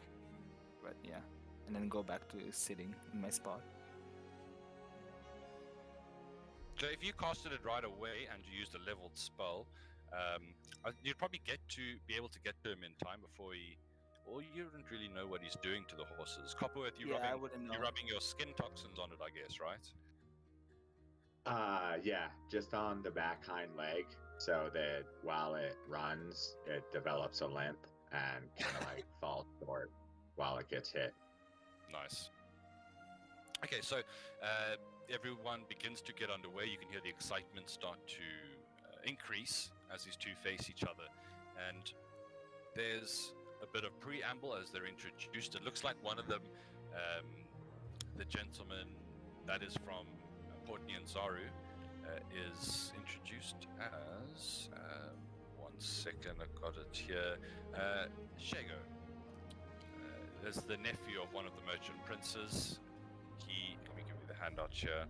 But yeah, and then go back to sitting in my spot. So if you casted it right away and you used a leveled spell, you'd probably be able to get to him in time before he. Or you wouldn't really know what he's doing to the horses. Copperworth, I wouldn't know. you're rubbing your skin toxins on it, I guess, right? Yeah, just on the back hind leg, so that while it runs, it develops a limp and kind of like falls short while it gets hit. Nice. Okay, so everyone begins to get underway. You can hear the excitement start to increase as these two face each other. And there's a bit of preamble as they're introduced. It looks like one of them, the gentleman that is from Port Nyanzaru, is introduced as, one second, I got it here, Shago. There's the nephew of one of the merchant princes. Let me give you the handout here.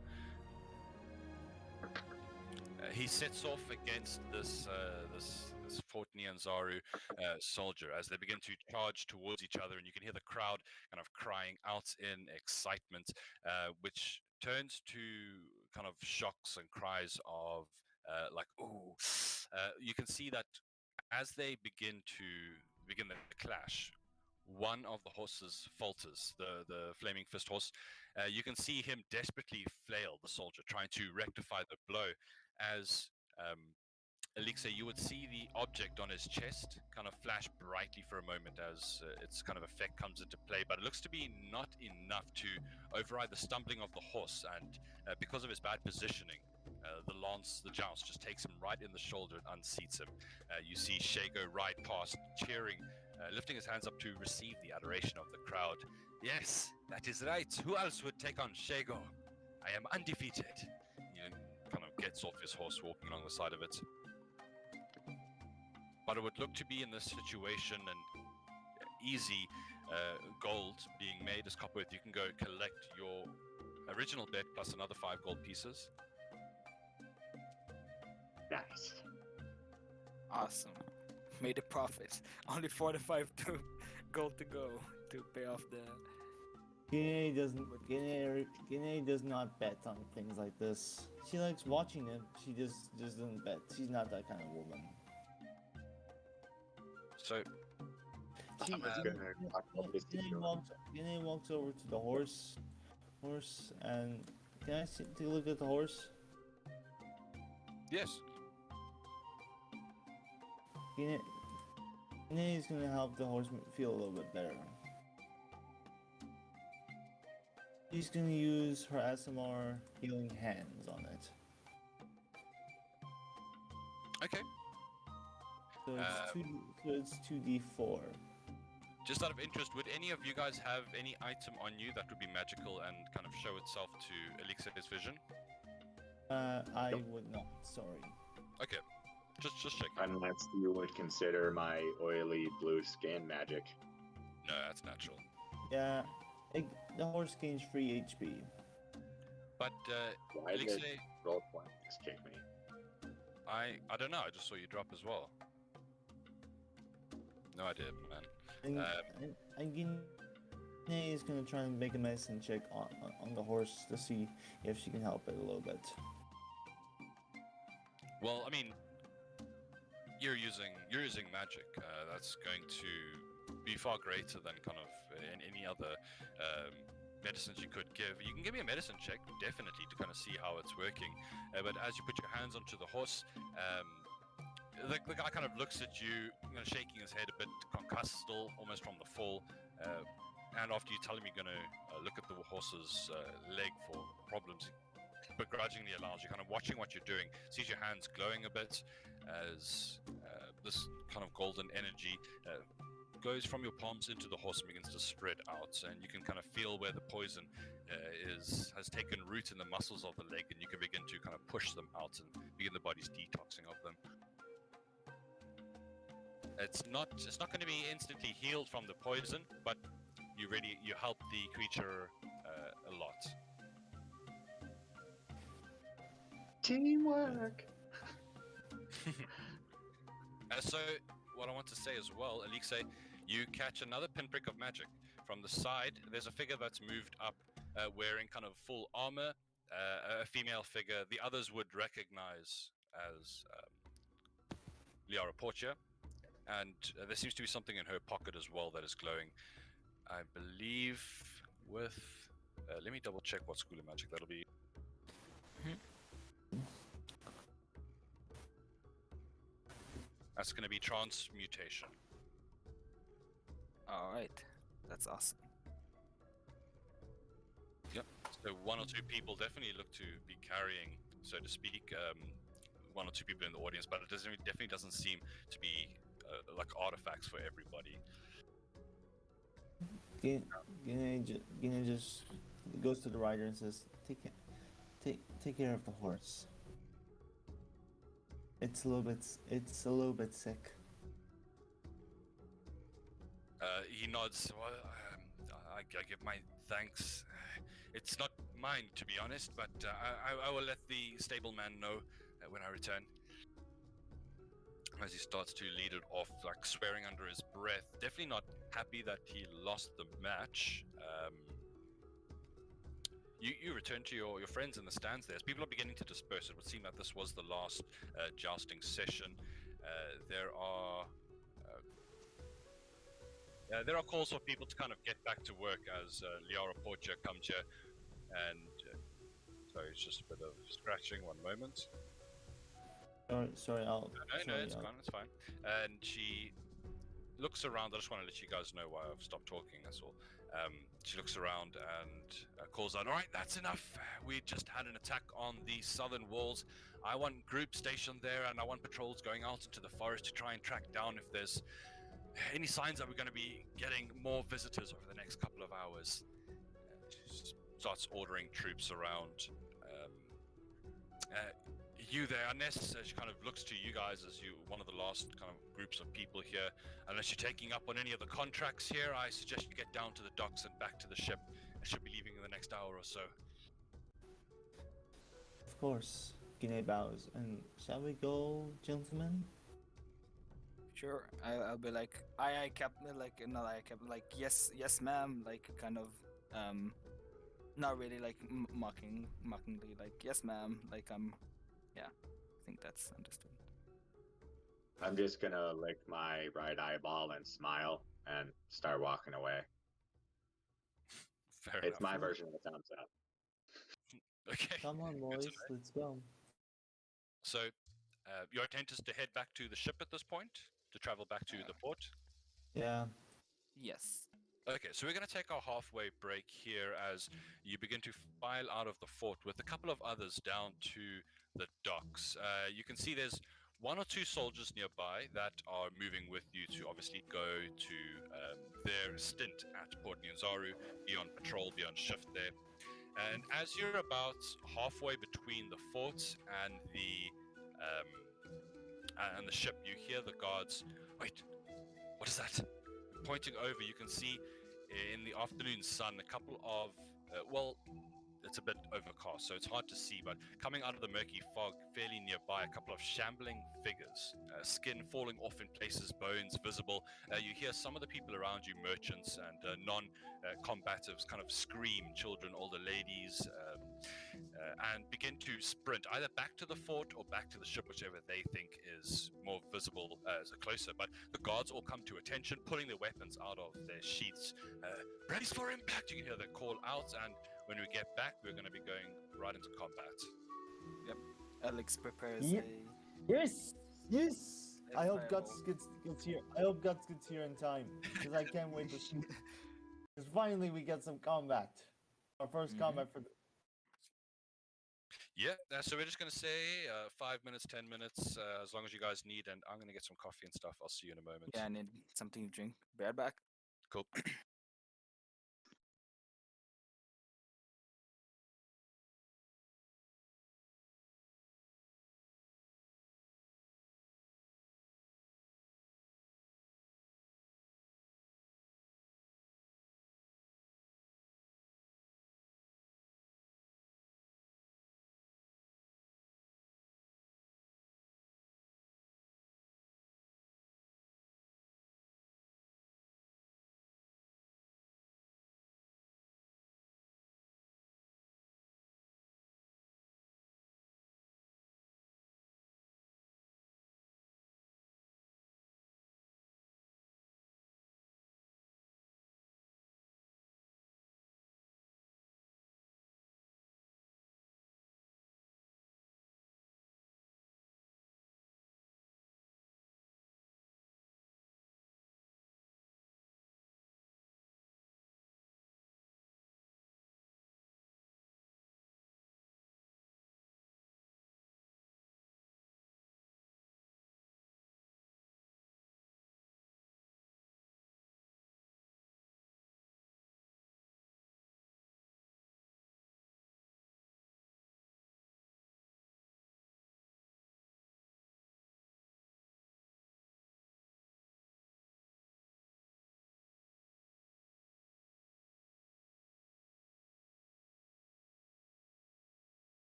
He sets off against this Fort Nyanzaru soldier as they begin to charge towards each other, and you can hear the crowd kind of crying out in excitement, which turns to kind of shocks and cries of like, ooh. You can see that as they begin the clash, one of the horses falters, the flaming fist horse. You can see him desperately flail the soldier, trying to rectify the blow. As Elixir, you would see the object on his chest kind of flash brightly for a moment as its kind of effect comes into play, but it looks to be not enough to override the stumbling of the horse, and because of his bad positioning, the joust just takes him right in the shoulder and unseats him. You see Shago ride past, cheering, lifting his hands up to receive the adoration of the crowd. Yes, that is right. Who else would take on Shago? I am undefeated. He kind of gets off his horse, walking along the side of it. But it would look to be in this situation an easy gold being made as Copperworth. You can go collect your original bet plus another 5 gold pieces. Nice. Awesome. Made a profit. Only 45 gold to go to pay off the. Guinea does not bet on things like this. She likes watching them. She just doesn't bet. She's not that kind of woman. So Guinea walks over to the horse, and can I take a look at the horse? yes. Guinea is gonna help the horse feel a little bit better. She's gonna use her SMR healing hands on it. Okay. So it's 2d4. Just out of interest, would any of you guys have any item on you that would be magical and kind of show itself to Elixir's vision? I would not. Sorry. Okay. Just checking. Unless you would consider my oily blue skin magic. No, that's natural. Yeah, the horse gains 3 HP. But Why Elixir, did roll points kick me? I don't know. I just saw you drop as well. No idea, man. And Guinea is gonna try and make a medicine check on the horse to see if she can help it a little bit. Well, I mean, you're using magic. That's going to be far greater than kind of any other medicines you could give. You can give me a medicine check, definitely, to kind of see how it's working. But as you put your hands onto the horse, the guy kind of looks at you, shaking his head a bit, concussed still, almost from the fall. And after you tell him you're going to look at the horse's leg for problems, begrudgingly allows you, kind of watching what you're doing, sees your hands glowing a bit as this kind of golden energy goes from your palms into the horse and begins to spread out, and you can kind of feel where the poison has taken root in the muscles of the leg, and you can begin to kind of push them out and begin the body's detoxing of them. It's not going to be instantly healed from the poison, but you help the creature a lot. Teamwork. So what I want to say as well, Elixir, you catch another pinprick of magic. From the side, there's a figure that's moved up wearing kind of full armor, a female figure. The others would recognize as Liara Portia, and there seems to be something in her pocket as well that is glowing. I believe with... let me double check what school of magic that'll be. That's going to be transmutation. Alright, that's awesome. Yep. So one or two people definitely look to be carrying, so to speak, one or two people in the audience, but it definitely doesn't seem to be like artifacts for everybody. Gina just goes to the rider and says, "Take care of the horse. It's a little bit sick." He nods. Well, I give my thanks. It's not mine, to be honest, but I will let the stableman know when I return. As he starts to lead it off, like swearing under his breath, definitely not happy that he lost the match. You return to your friends in the stands there. As people are beginning to disperse, it would seem that this was the last jousting session. There are calls for people to kind of get back to work as Liara Portia comes here, and sorry, it's just a bit of scratching. One moment. Sorry, No, it's gone. It's fine. And she looks around. I just want to let you guys know why I've stopped talking. That's all. She looks around and calls out, "All right, that's enough. We just had an attack on the southern walls. I want groups stationed there, and I want patrols going out into the forest to try and track down if there's any signs that we're going to be getting more visitors over the next couple of hours." She starts ordering troops around. You there, unless she kind of looks to you guys as one of the last kind of groups of people here. Unless you're taking up on any of the contracts here, I suggest you get down to the docks and back to the ship. I should be leaving in the next hour or so. Of course. Gine bows. And shall we go, gentlemen? Sure, I'll be like, I kept yes, ma'am, like kind of, not really like mockingly, like yes, ma'am, like yeah, I think that's understood. I'm just gonna lick my right eyeball and smile and start walking away. Fair It's enough. my version of a thumbs up. Okay. Come on, good to boys, know. let's go. So, your intent is to head back to the ship at this point, to travel back to the port? Yeah. Yes. Okay, so we're going to take our halfway break here as you begin to file out of the fort with a couple of others down to the docks. You can see there's one or two soldiers nearby that are moving with you to obviously go to their stint at Port Nyanzaru, be on patrol, be on shift there. And as you're about halfway between the fort and the ship, you hear the guards, "Wait, what is that?" Pointing over, you can see in the afternoon sun a couple of, it's a bit overcast, so it's hard to see, but coming out of the murky fog fairly nearby, a couple of shambling figures, skin falling off in places, bones visible. You hear some of the people around you, merchants and non-combatives, kind of scream, children, older ladies, and begin to sprint either back to the fort or back to the ship, whichever they think is more visible, closer. But the guards all come to attention, pulling their weapons out of their sheaths. Brace for impact! You can hear the call out, and when we get back, we're going to be going right into combat. Alex prepares Ye- a. Yes, yes. A I hope fireball. Guts gets here. I hope Guts gets here in time because I can't wait to. Because finally we get some combat. Our 1st combat for. Yeah, so we're just going to say 5 minutes, 10 minutes, as long as you guys need, and I'm going to get some coffee and stuff. I'll see you in a moment. Yeah, I need something to drink. Be right back. Cool.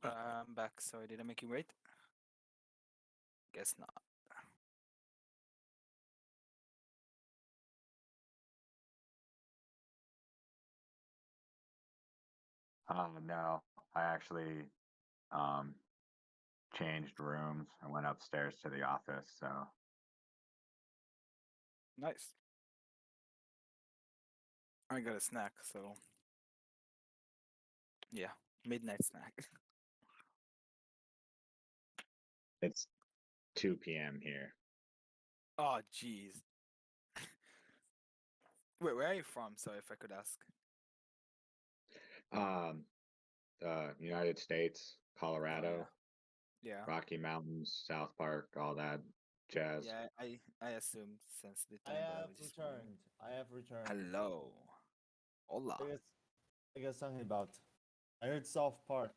I'm back. Sorry, did I make you wait? Guess not. No, I actually um changed rooms and went upstairs to the office. So Nice. I got a snack, so yeah, midnight snack. it's 2 p.m. here. Oh, jeez. Wait, where are you from? Sorry, if I could ask. Um, United States, Oh Colorado, yeah, yeah, Rocky Mountains, South Park, all that jazz. yeah. I assumed since the I time, but I have was just wondering. returned. I have returned. Hello. Hola. I guess something about. I heard South Park.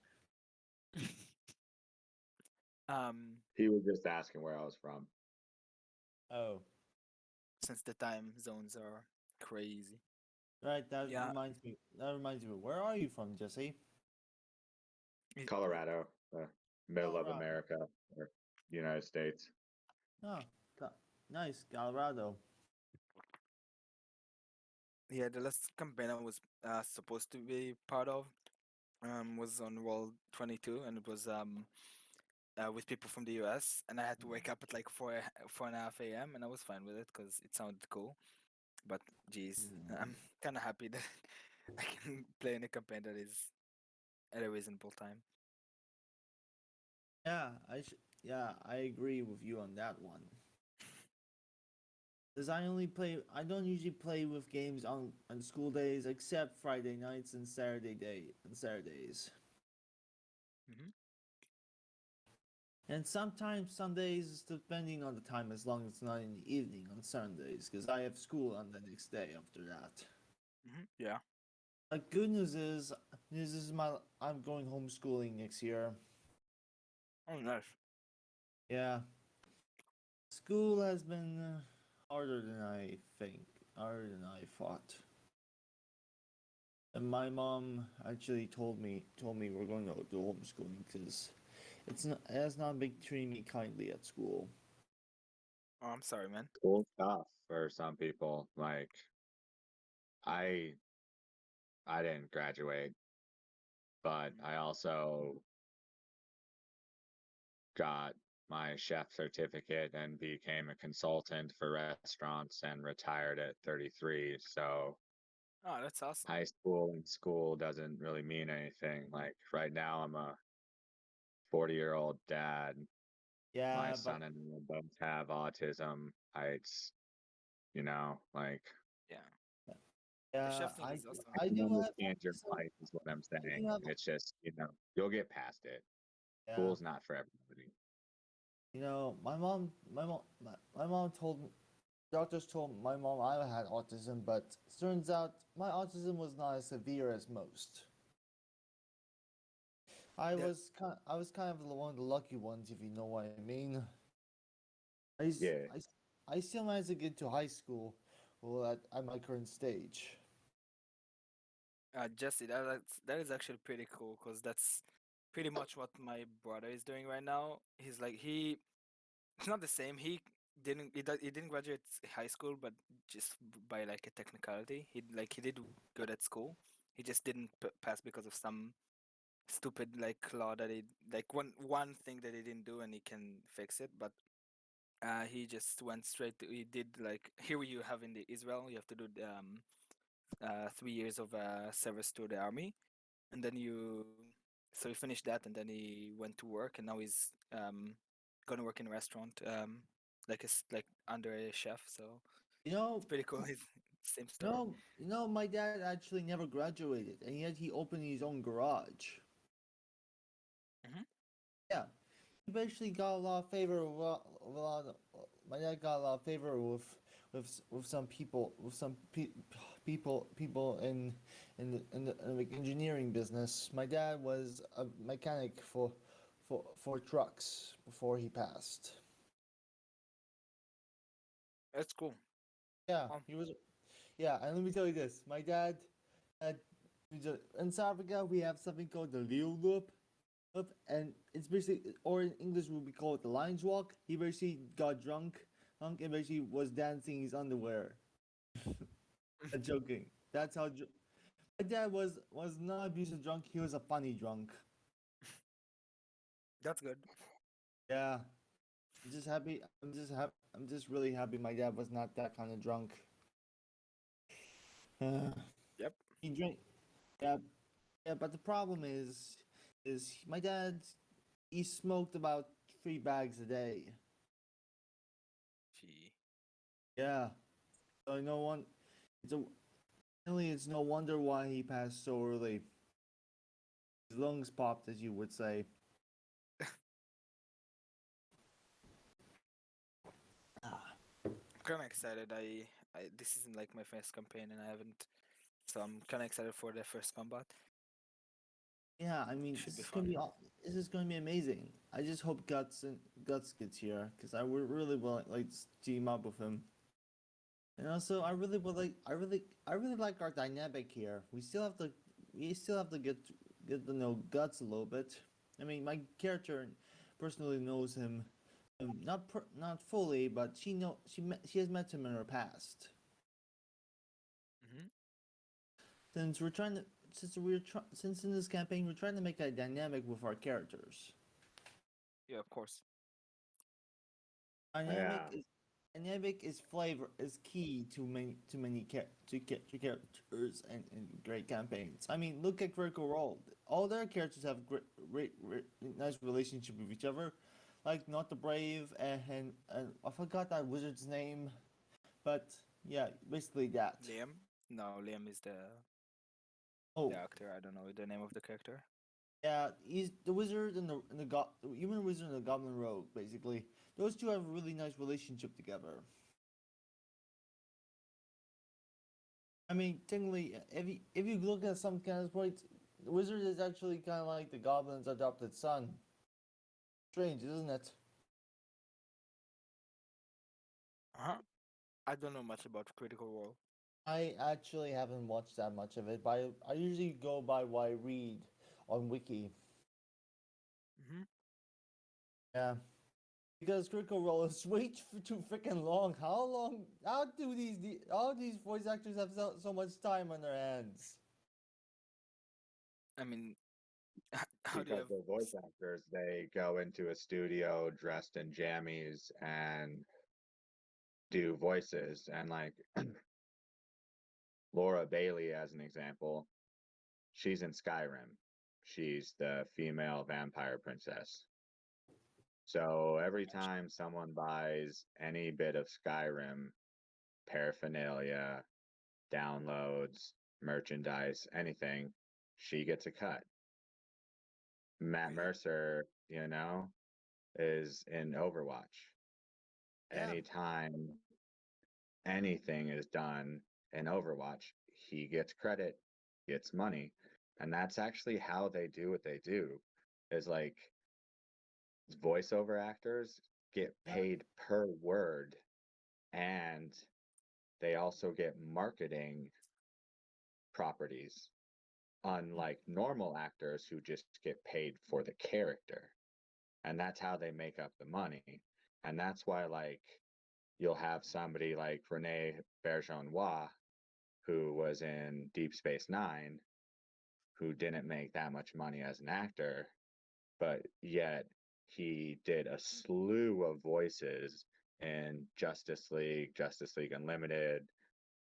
um, He was just asking where I was from. Oh, since the time zones are crazy. right. That Yeah, reminds me. That reminds me. Where are you from, Jesse? Colorado, middle of Colorado. America, or United States. Oh, nice, Colorado. yeah. The last campaign I was supposed to be part of was on World 22, and it was with people from the US, and I had to wake up at like 4:30 a.m. and I was fine with it because it sounded cool. But geez, I'm kind of happy that I can play in a campaign that is at a reasonable time. Yeah, Yeah, I agree with you on that one. Cause I don't usually play with games on school days except Friday nights and Saturdays. Hmm. And sometimes Sundays, depending on the time, as long as it's not in the evening on Sundays, because I have school on the next day after that. Yeah. The good news is I'm going homeschooling next year. Oh, nice. Yeah, school has been harder than I think, harder than I thought. And my mom actually told me we're going to do homeschooling because it has not been treating me kindly at school. Oh, I'm sorry, man. Cool stuff for some people. Like I, I didn't graduate, but I also got my chef certificate and became a consultant for restaurants and retired at 33. So Oh, that's awesome. high school and school doesn't really mean anything. Like right now, I'm a 40-year-old dad. My Yeah, but son and I both have autism. Like Yeah. The yeah, chef thing is awesome. I I can do have understand your autism. plight, is what I'm I saying. do have It's just, you'll get past it. yeah. School's not for everybody. My mom told me, doctors told my mom I had autism, but turns out my autism was not as severe as most. Yeah. I was kind of one of the lucky ones, if you know what I mean. I, s- Yeah. I, s- I still managed to get to high school, well, at my current stage. Jesse, that is actually pretty cool because that's pretty much what my brother is doing right now. He's like it's not the same. He didn't graduate high school, but just by like a technicality. He did good at school. He just didn't pass because of some stupid like law that he like one thing that he didn't do, and he can fix it. But he just went straight to he did like here you have in the Israel you have to do 3 years of service to the army, and then he finished that, and then he went to work, and now he's gonna work in a restaurant, like under a chef. So You it's know, pretty cool. It's same story. my dad actually never graduated, and yet he opened his own garage. Hmm. Yeah, he basically got a lot of favor with a lot of, my dad got a lot of favor with some people people in the engineering business. My dad was a mechanic for trucks before he passed. That's cool. Yeah, Um, he was. Yeah, and let me tell you this: my dad had in South Africa we have something called the Leo Loop. and it's basically, or in English we would call it the lion's walk. He basically got drunk, and basically was dancing his underwear. I'm joking. That's how. My dad was not abusive drunk. He was a funny drunk. That's good. Yeah, I'm just happy. I'm just really happy my dad was not that kind of drunk. Uh, Yep. he drink. Yeah, yeah. But the problem is my dad. He smoked about 3 bags a day. Gee. Yeah. So no one. It's a. Really, it's no wonder why he passed so early. His lungs popped, as you would say. Ah. I'm kind of excited. This isn't like my first campaign, and I haven't. So I'm kind of excited for the first combat. Yeah, I mean, Should this be is gonna fun. be this is gonna be amazing. I just hope Guts gets here because I would really like to team up with him. And also, I really would like I really like our dynamic here. We still have to get to know Guts a little bit. I mean, my character personally knows him, not fully, but she has met him in her past. Hmm. Since we're trying to since in this campaign we're trying to make a dynamic with our characters. Yeah, of course. Dynamic Yeah. is dynamic is flavor is key to many to characters and great campaigns. I mean, look at Critical Role. All their characters have great nice relationship with each other. Like Not the Brave and I forgot that wizard's name, but yeah, basically that. Liam? No, Liam is the Oh, actor. I don't know the name of the character. yeah, he's the wizard and the human wizard and the goblin rogue. Basically, those two have a really nice relationship together. I mean, technically, if you look at some kind of points, the wizard is actually kind of like the goblin's adopted son. Strange, isn't it? Uh-huh. I don't know much about Critical Role. I actually haven't watched that much of it, but I usually go by what I read on Wiki. Hmm. Yeah, because Critical Role is way too freaking long. How long? How do these voice actors have so much time on their hands? I mean, how do you Because have? the voice actors, they go into a studio dressed in jammies and do voices. And like Laura Bailey, as an example, she's in Skyrim. She's the female vampire princess. So every time someone buys any bit of Skyrim paraphernalia, downloads, merchandise, anything, she gets a cut. Matt Really? Mercer, is in Overwatch. Yeah, Anytime anything is done in Overwatch, he gets credit, gets money. And that's actually how they do what they do. Is like voiceover actors get yeah, paid per word and they also get marketing properties, unlike normal actors who just get paid for the character. And that's how they make up the money. And that's why, like, you'll have somebody like Rene Bergeonois, who was in Deep Space Nine, who didn't make that much money as an actor, but yet he did a slew of voices in Justice League Unlimited,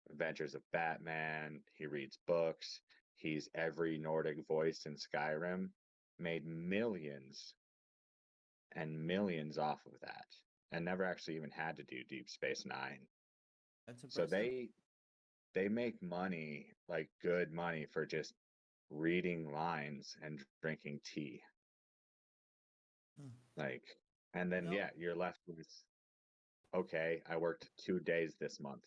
Adventures of Batman. He reads books. He's every Nordic voice in Skyrim. Made millions and millions off of that, and never actually even had to do Deep Space Nine. that's So impressive. they make money, like good money, for just reading lines and drinking tea. Hmm. Like, and then No, yeah, you're left with, okay, I worked 2 days this month.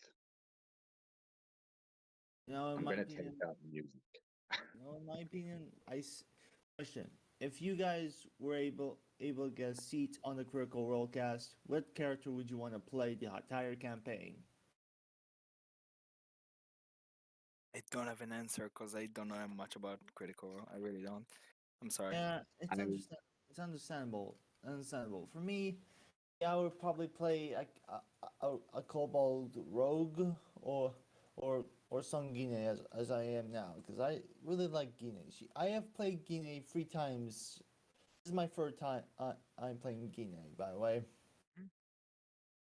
in I'm my gonna take opinion, out music. in my opinion, question: if you guys were able to get a seat on the Critical Role cast, what character would you want to play the entire campaign? I don't have an answer because I don't know much about Critical Role. I really don't. I'm sorry. Yeah, it's I- it's understandable. Understandable. For me, yeah, I would probably play a kobold rogue or Sangine as I am now because I really like Gine. I have played Gine 3 times. This is my third time I'm playing Gine, by the way.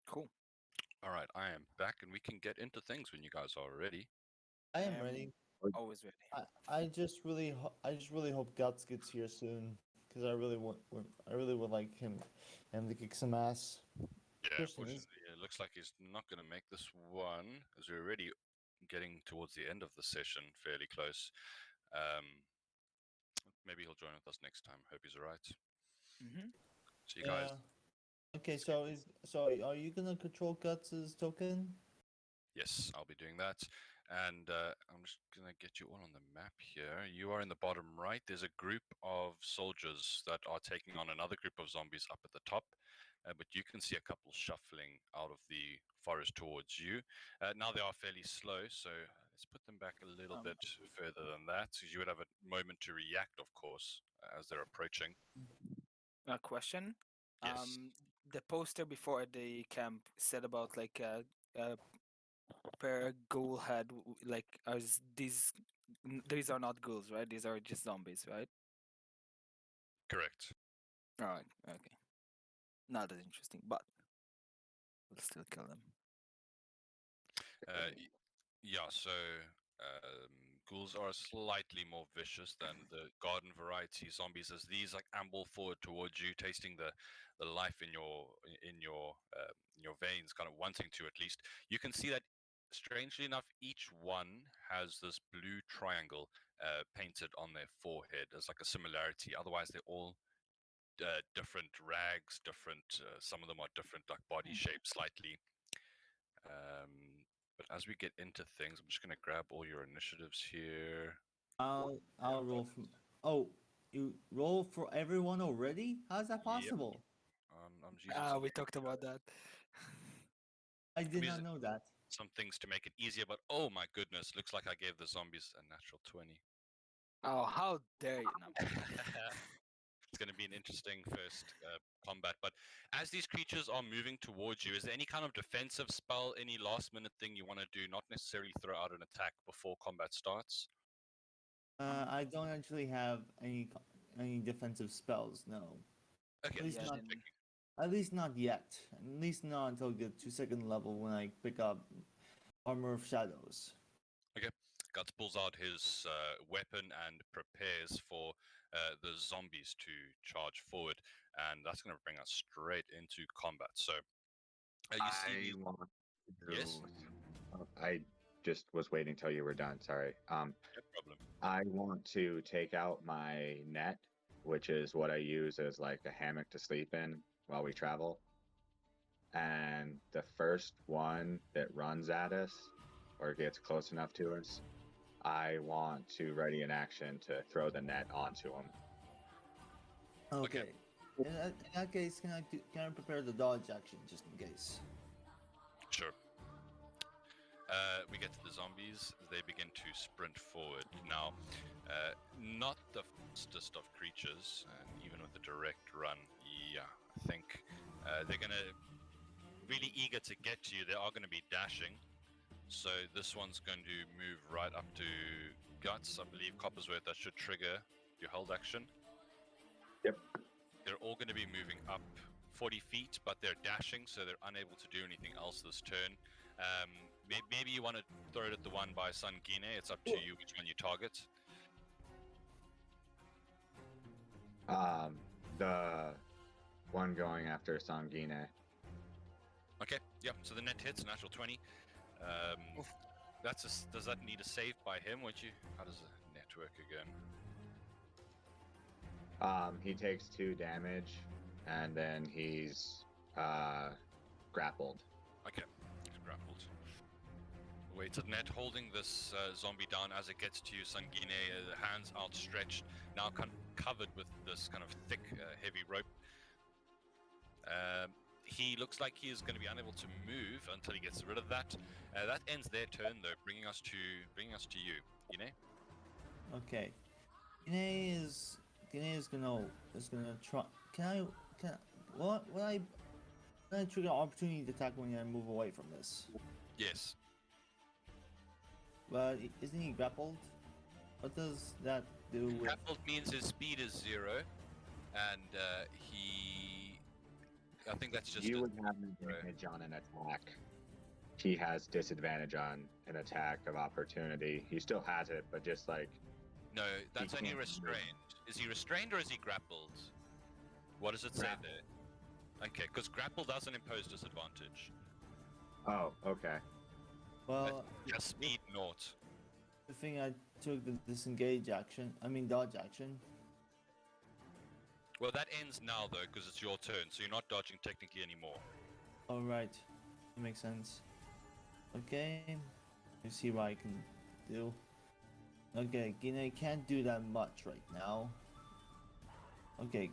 Cool. All right, I am back, and we can get into things when you guys are ready. I am I am ready. always ready. I just really hope Guts gets here soon because I really would like him to kick some ass. Yeah, Person is- unfortunately, it looks like he's not going to make this one, as we're already getting towards the end of the session, fairly close. Um, maybe he'll join with us next time. Hope he's alright. Mm-hmm. So you guys, Yeah. Okay, so are you gonna control Guts's token? yes, I'll be doing that. And I'm just going to get you all on the map here. You are in the bottom right. There's a group of soldiers that are taking on another group of zombies up at the top. But you can see a couple shuffling out of the forest towards you. Now they are fairly slow, so let's put them back a little bit further than that, because you would have a moment to react, of course, as they're approaching. A question. Yes. The poster before the camp said about like per ghoul head. Like, these are not ghouls, right? These are just zombies, right? Correct. All right. Okay. Not that interesting, but we'll still kill them. Yeah, so ghouls are slightly more vicious than the garden variety zombies, as these like amble forward towards you, tasting the life in your veins, kind of wanting to at least. You can see that, strangely enough, each one has this blue triangle painted on their forehead as like a similarity. Otherwise, they're all different rags, different. Some of them are different, like body shape slightly. But as we get into things, I'm just going to grab all your initiatives here. I'll roll from. Oh, you roll for everyone already? How's that Yep. possible? I'm just using We talked about that. I did Music. not know that. some things to make it easier, but oh my goodness, looks like I gave the zombies a natural 20. Oh, how dare you! No, I'm kidding. It's going to be an interesting first combat. But as these creatures are moving towards you, is there any kind of defensive spell, any last minute thing you want to do? Not necessarily throw out an attack before combat starts. I don't actually have any defensive spells. No, Okay, at least Yeah, just not. then checking. At least not yet. At least not until get to second level when I pick up Armor of Shadows. Okay, Guts pulls out his weapon and prepares for the zombies to charge forward, and that's going to bring us straight into combat. So, you see I these. want to. Yes? I just was waiting till you were done. Sorry. No problem. I want to take out my net, which is what I use as like a hammock to sleep in while we travel. And the first one that runs at us or gets close enough to us, I want to ready an action to throw the net onto him. Okay. In that case, can I prepare the dodge action just in case? Sure. We get to the zombies. They begin to sprint forward. Now, not the fastest of creatures, and even with a direct run, yeah, I think they're going to really eager to get to you. They are going to be dashing. So this one's going to move right up to Guts. I believe Coppersworth, that should trigger your hold action. Yep. They're all going to be moving up 40 feet, but they're dashing, so they're unable to do anything else this turn. Maybe you want to throw it at the one by Sangine. It's up to you which one you target. The one going after Sangine. Okay, yeah, so the net hits, natural 20. Does that need a save by him? How does the net work again? He takes 2 damage, and then he's grappled. Okay, he's grappled. Weighted net holding this zombie down as it gets to you, Sangine, hands outstretched, now covered with this kind of thick, heavy rope. He looks like he is going to be unable to move until he gets rid of that. That ends their turn, though, bringing us to you, Ine. Okay. Ine is Guinea is gonna try. Can I trigger opportunity to attack when I move away from this? Yes. But isn't he grappled? What does that do with? Grappled means his speed is 0, and I think that's just. You would have an advantage on an attack. He has disadvantage on an attack of opportunity. He still has it, but just like. No, that's only can't move. restrained. Is he restrained or is he grappled? What does it say Grappled. there? Okay, because grapple doesn't impose disadvantage. Oh, okay. Well, Just speed naught. the thing I took the disengage action. I mean dodge action. Well, that ends now though, because it's your turn, so you're not dodging technically anymore. All right, that makes sense. Okay, let's see what I can do. Okay, Guinea can't do that much right now. Okay,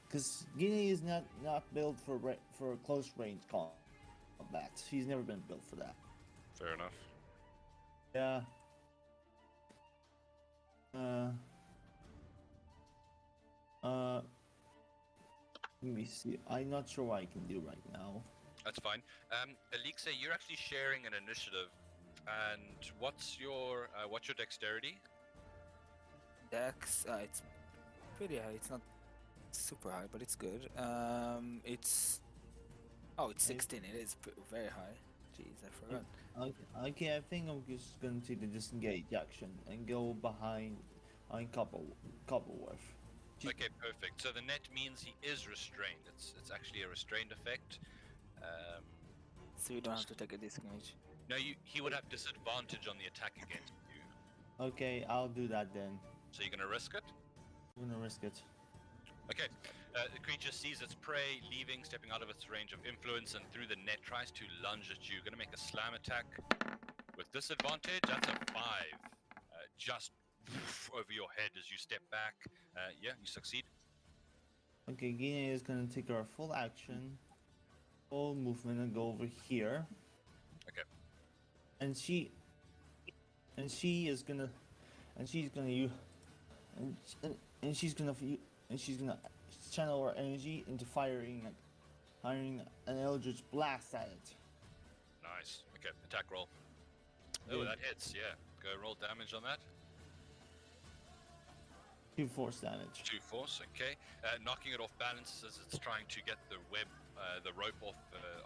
because Guinea is not built for close range combat. He's never been built for that. Fair enough. Yeah. Let me see. I'm not sure what I can do right now. That's fine. Elixe, you're actually sharing an initiative, and what's your dexterity? Dex, it's pretty high. It's not super high, but it's good. It's 16. It is very high. Jeez, I forgot. Okay, I think I'm just gonna take the disengage action and go behind on Cobbleworth. Okay, perfect. So the net means he is restrained. It's actually a restrained effect. So you don't have to take a disengage. No, he would have disadvantage on the attack against you. Okay, I'll do that then. So you're gonna risk it? I'm gonna risk it. Okay. The creature sees its prey leaving, stepping out of its range of influence, and through the net tries to lunge at you. Gonna make a slam attack with disadvantage. That's a 5. Just over your head as you step back. Yeah, you succeed. Okay, Guinea is gonna take her full action, full movement, and go over here. Okay. And she's gonna channel her energy into firing an eldritch blast at it. Nice. Okay, attack roll. Oh, Yeah. that hits, yeah. Go roll damage on that. 2 force damage. 2 force, okay. Knocking it off balance as it's trying to get the rope off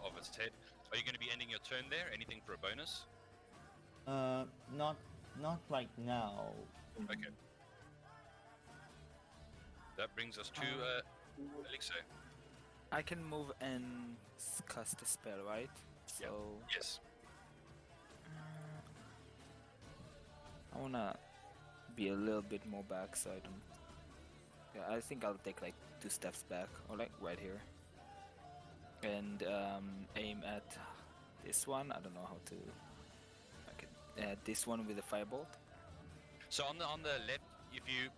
of its head. Are you going to be ending your turn there? Anything for a bonus? Not right now. Okay. That brings us to Elixe. I can move and cast a spell, right? Yeah. So Yes. I wanna be a little bit more back, so I don't. Yeah, I think I'll take like 2 steps back, or like right here, and aim at this one. I don't know how to. Okay, this one with a firebolt. So on the left, if you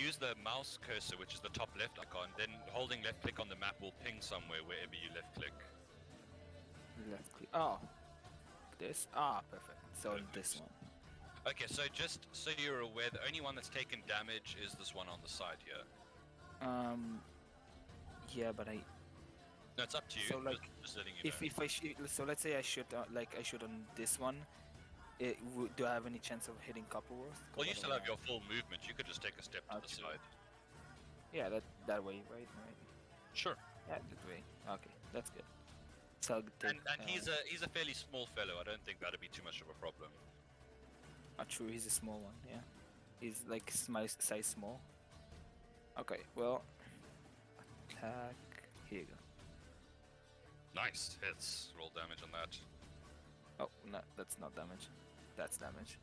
use the mouse cursor, which is the top left icon, then holding left click on the map will ping somewhere wherever you left click. Left click. Oh, this. Ah, perfect. So Perfect. this one. Okay, so just so you're aware, the only one that's taken damage is this one on the side here. Yeah, but I. No, it's up to you. So, like, just letting you know. If I shoot, so let's say I shoot I shoot on this one. Do I have any chance of hitting Copperworth? Well, you still have your full movement. You could just take a step to the Okay. side. Yeah, that way, right? Sure. Yeah, that way. Okay, that's good. So I'll take, And he's a fairly small fellow. I don't think that'd be too much of a problem. true, he's a small one. Yeah, he's like my size small. Okay, well, attack. Here you go. Nice hits. Roll damage on that. Oh, no, that's not damage. That's damage.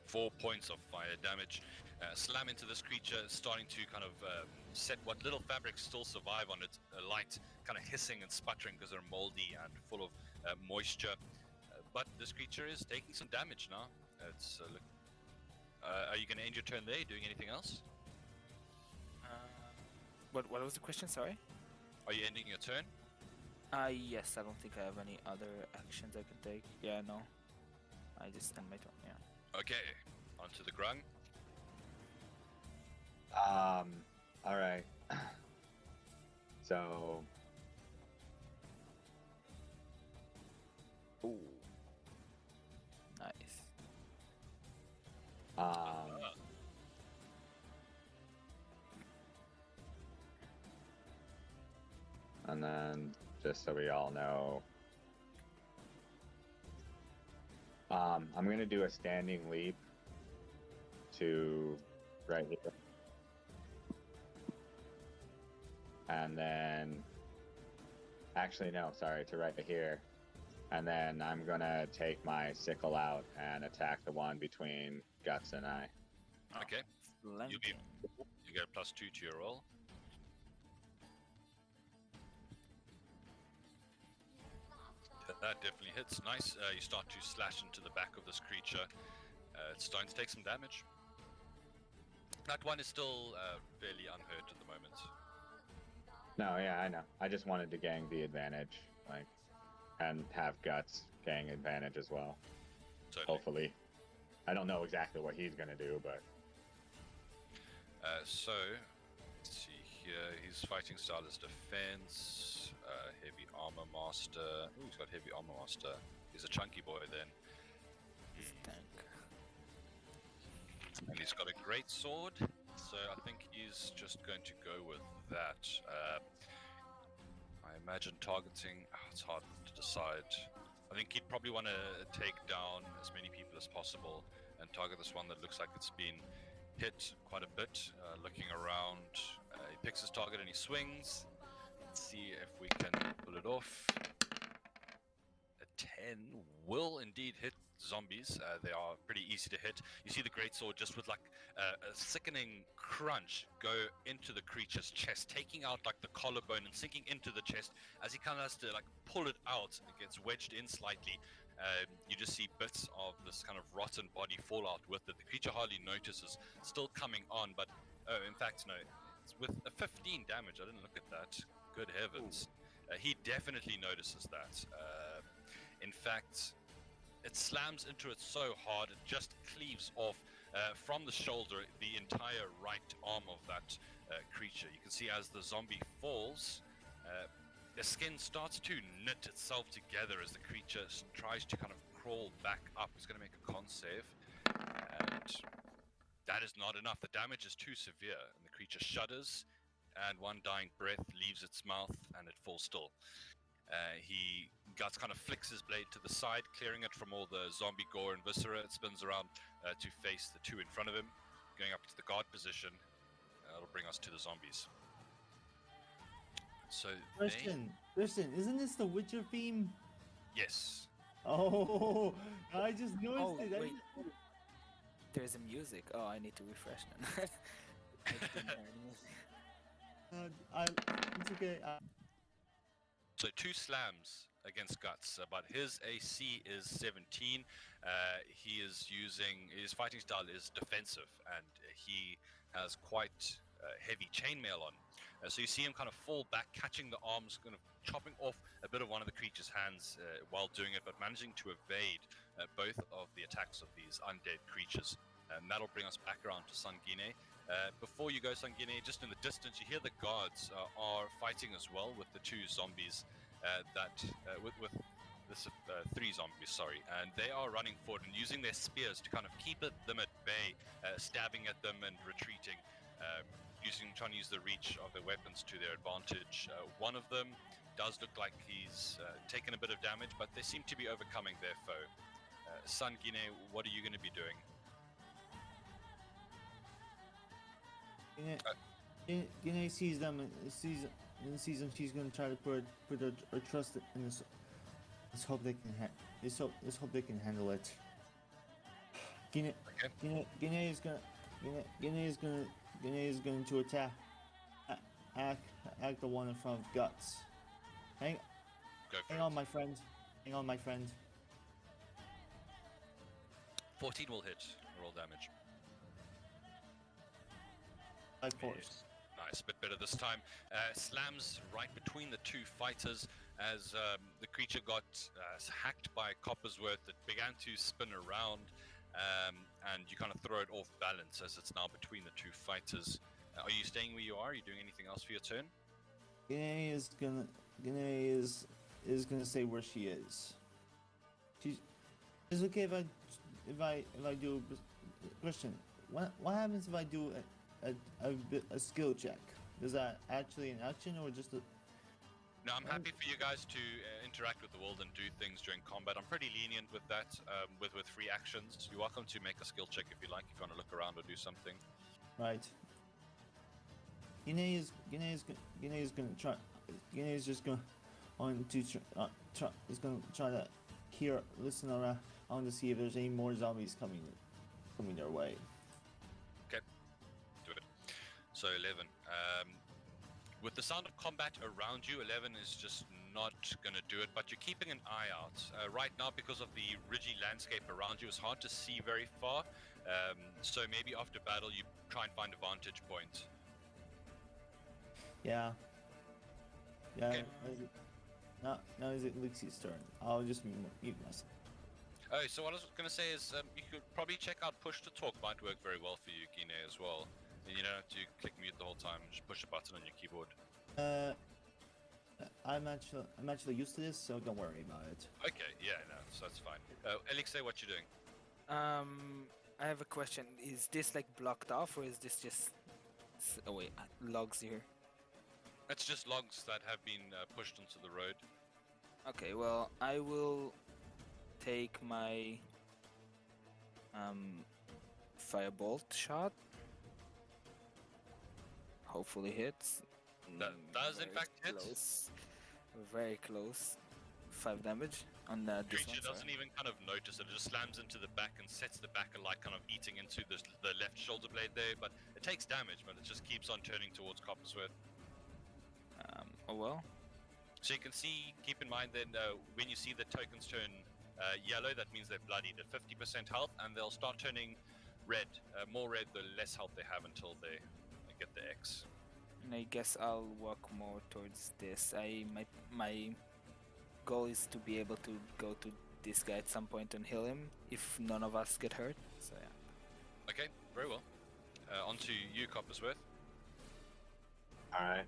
4 points of fire damage. Slam into this creature, starting to kind of set what little fabrics still survive on it alight, kind of hissing and sputtering because they're moldy and full of moisture. But this creature is taking some damage now. It's are you going to end your turn there? Doing anything else? What was the question? Sorry. Are you ending your turn? Yes. I don't think I have any other actions I can take. Yeah, no. I just end my turn. Yeah. Okay. onto the grung. All right. So, Ooh. Nice. and then just so we all know, I'm gonna do a standing leap to right here. And then, actually no, sorry, to right here. And then I'm gonna take my sickle out and attack the one between Guts and I. Okay. Flanking. You get a +2 to your roll. That definitely hits. Nice. You start to slash into the back of this creature. It's starting to take some damage. That one is still fairly unhurt at the moment. No, yeah, I know. I just wanted to gang the advantage, like, and have Guts gang advantage as well. Totally. Hopefully. I don't know exactly what he's gonna do, but So, let's see here. His fighting style is defense, heavy armor master. Ooh, he's got heavy armor master. He's a chunky boy then. Tank. And he's got a great sword, so I think he's just going to go with that. I imagine targeting, it's hard to decide. I think he'd probably want to take down as many people as possible and target this one that looks like it's been hit quite a bit. Looking around, he picks his target and he swings. Let's see if we can pull it off. A 10 will indeed hit zombies. They are pretty easy to hit. You see the greatsword just with like a sickening crunch go into the creature's chest, taking out like the collarbone and sinking into the chest. As he kind of has to like pull it out, it gets wedged in slightly. You just see bits of this kind of rotten body fall out with it. The creature hardly notices, still coming on, but in fact no, it's with a 15 damage. I didn't look at that. Good heavens. He definitely notices that. In fact, it slams into it so hard it just cleaves off from the shoulder the entire right arm of that creature. You can see as the zombie falls, the skin starts to knit itself together as the creature tries to kind of crawl back up. It's going to make a con save, and that is not enough. The damage is too severe, and the creature shudders, and one dying breath leaves its mouth, and it falls still. Guts kind of flicks his blade to the side, clearing it from all the zombie gore and viscera. It spins around to face the two in front of him, going up to the guard position. That'll bring us to the zombies. So Christian, isn't this the Witcher theme? Yes. Oh, I just noticed Oh, it. I wait. just- There's a music. Oh, I need to refresh then. I didn't hear any music. It's okay. So 2 slams against Guts, but his AC is 17. He is using, his fighting style is defensive, and he has quite heavy chainmail on. So you see him kind of fall back, catching the arms, kind of chopping off a bit of one of the creature's hands while doing it, but managing to evade both of the attacks of these undead creatures. And that'll bring us back around to Sangine. Before you go, Sangine, just in the distance, you hear the guards are fighting as well with the 2 zombies with this 3 zombies, sorry, and they are running forward and using their spears to kind of keep them at bay, stabbing at them and retreating, trying to use the reach of their weapons to their advantage. One of them does look like he's taken a bit of damage, but they seem to be overcoming their foe. Sangine, what are you going to be doing? Gine sees them and sees them. She's gonna try to put her trust in this. Let's hope they can. Let's hope they can handle it. Gine is going to attack the one in front of Guts. Hang on, my friend. Hang on, my friend. 14 will hit. Roll damage. 5 force. Nice, bit better this time. Slams right between the 2 fighters as the creature got hacked by Coppersworth. It began to spin around, and you kind of throw it off balance as it's now between the two fighters. Are you staying where you are? Are you doing anything else for your turn? Gine is gonna stay where she is. It's okay if I do. Question: What happens if I do a skill check? Is that actually an action or just a? No, I'm happy for you guys to interact with the world and do things during combat. I'm pretty lenient with that, with free actions. You're welcome to make a skill check if you like, if you want to look around or do something. Right. Gine is gonna try. Gine is just going to try. Is gonna try to listen around to see if there's any more zombies coming their way. Okay, do it. So 11. With the sound of combat around you, 11 is just not going to do it, but you're keeping an eye out. Right now, because of the ridgy landscape around you, it's hard to see very far. So maybe after battle, you try and find a vantage point. Yeah. Okay. Now is it Luxie's turn. I'll just mute myself. Oh, so what I was going to say is you could probably check out push to talk. Might work very well for you, Gine, as well. And you don't have to click mute the whole time. Just push a button on your keyboard. I'm actually used to this, so don't worry about it. Okay, yeah, no, so that's fine. Elixir, what you doing? I have a question. Is this like blocked off, or is this just logs here? It's just logs that have been pushed onto the road. Okay, well, I will take my firebolt shot. Hopefully hits. That does in Very fact hit. close. Very close. 5 damage on this Creature one. doesn't even kind of notice it. It just slams into the back and sets the back alight, kind of eating into the left shoulder blade there. But it takes damage, but it just keeps on turning towards Coppersworth. Oh well. So you can see, keep in mind then, when you see the tokens turn yellow, that means they're bloodied at 50% health, and they'll start turning red. More red, the less health they have until they get the X. And I guess I'll walk more towards this. My goal is to be able to go to this guy at some point and heal him if none of us get hurt. So yeah. Okay, very well. On to you, Coppersworth. Alright.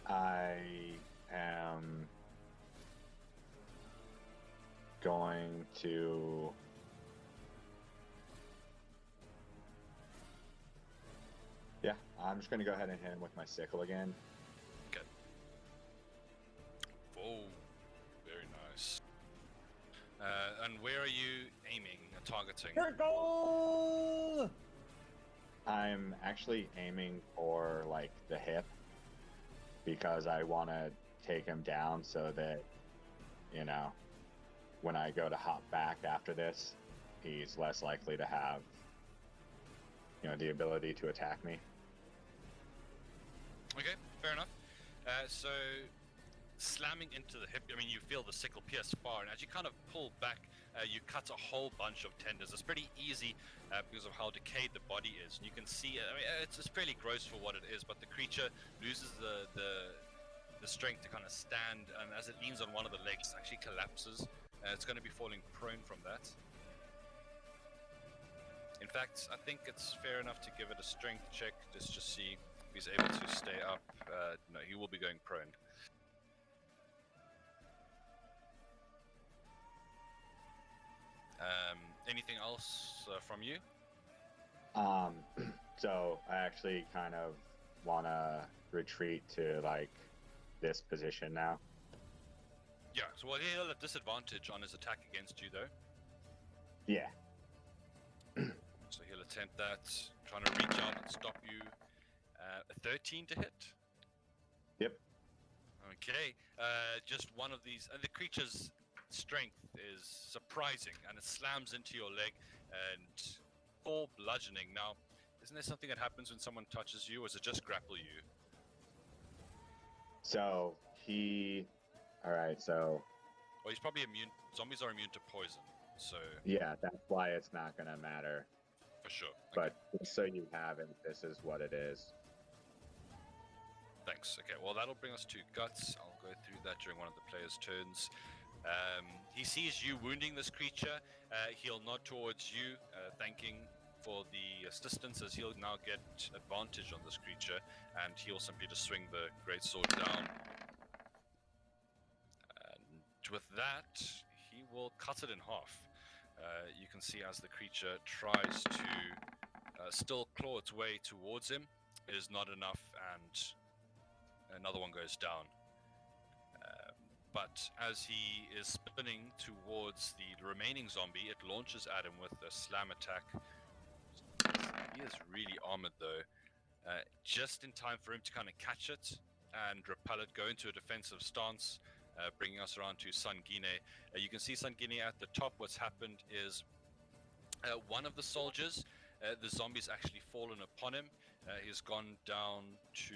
I am going to I'm just going to go ahead and hit him with my sickle again. Okay. Oh, very nice. And where are you aiming and targeting? Circle! I'm actually aiming for like the hip because I want to take him down so that, you know, when I go to hop back after this, he's less likely to have, you know, the ability to attack me. Okay, fair enough. So, slamming into the hip, I mean, you feel the sickle pierce far, and as you kind of pull back, you cut a whole bunch of tendons. It's pretty easy because of how decayed the body is. And you can see, I mean, it's fairly gross for what it is, but the creature loses the strength to kind of stand, and as it leans on one of the legs, it actually collapses. It's going to be falling prone from that. In fact, I think it's fair enough to give it a strength check, just to see if he's able to stay up. No, he will be going prone. Anything else from you? So I actually kind of want to retreat to like this position now. Yeah, so well, he'll have disadvantage on his attack against you, though. Yeah. So he'll attempt that, trying to reach out and stop you. A 13 to hit. Yep. Okay, just one of these, and the creature's strength is surprising, and it slams into your leg and full bludgeoning. Now, isn't there something that happens when someone touches you, or is it just grapple you? So alright, so Well, he's probably immune. Zombies are immune to poison, so yeah, that's why it's not gonna matter. for sure. But just so you have it, this is what it is. Thanks. Okay, well, that'll bring us to guts. I'll go through that during one of the players' turns. He sees you wounding this creature. He'll nod towards you, thanking for the assistance, as he'll now get advantage on this creature, and he'll simply just swing the greatsword down. And with that, he will cut it in half. You can see as the creature tries to still claw its way towards him, it is not enough, and another one goes down. But as he is spinning towards the remaining zombie, it launches at him with a slam attack. He is really armored though. Just in time for him to kind of catch it and repel it, go into a defensive stance, bringing us around to Sangine. You can see Sangine at the top. What's happened is one of the soldiers, the zombie's actually fallen upon him. He's gone down to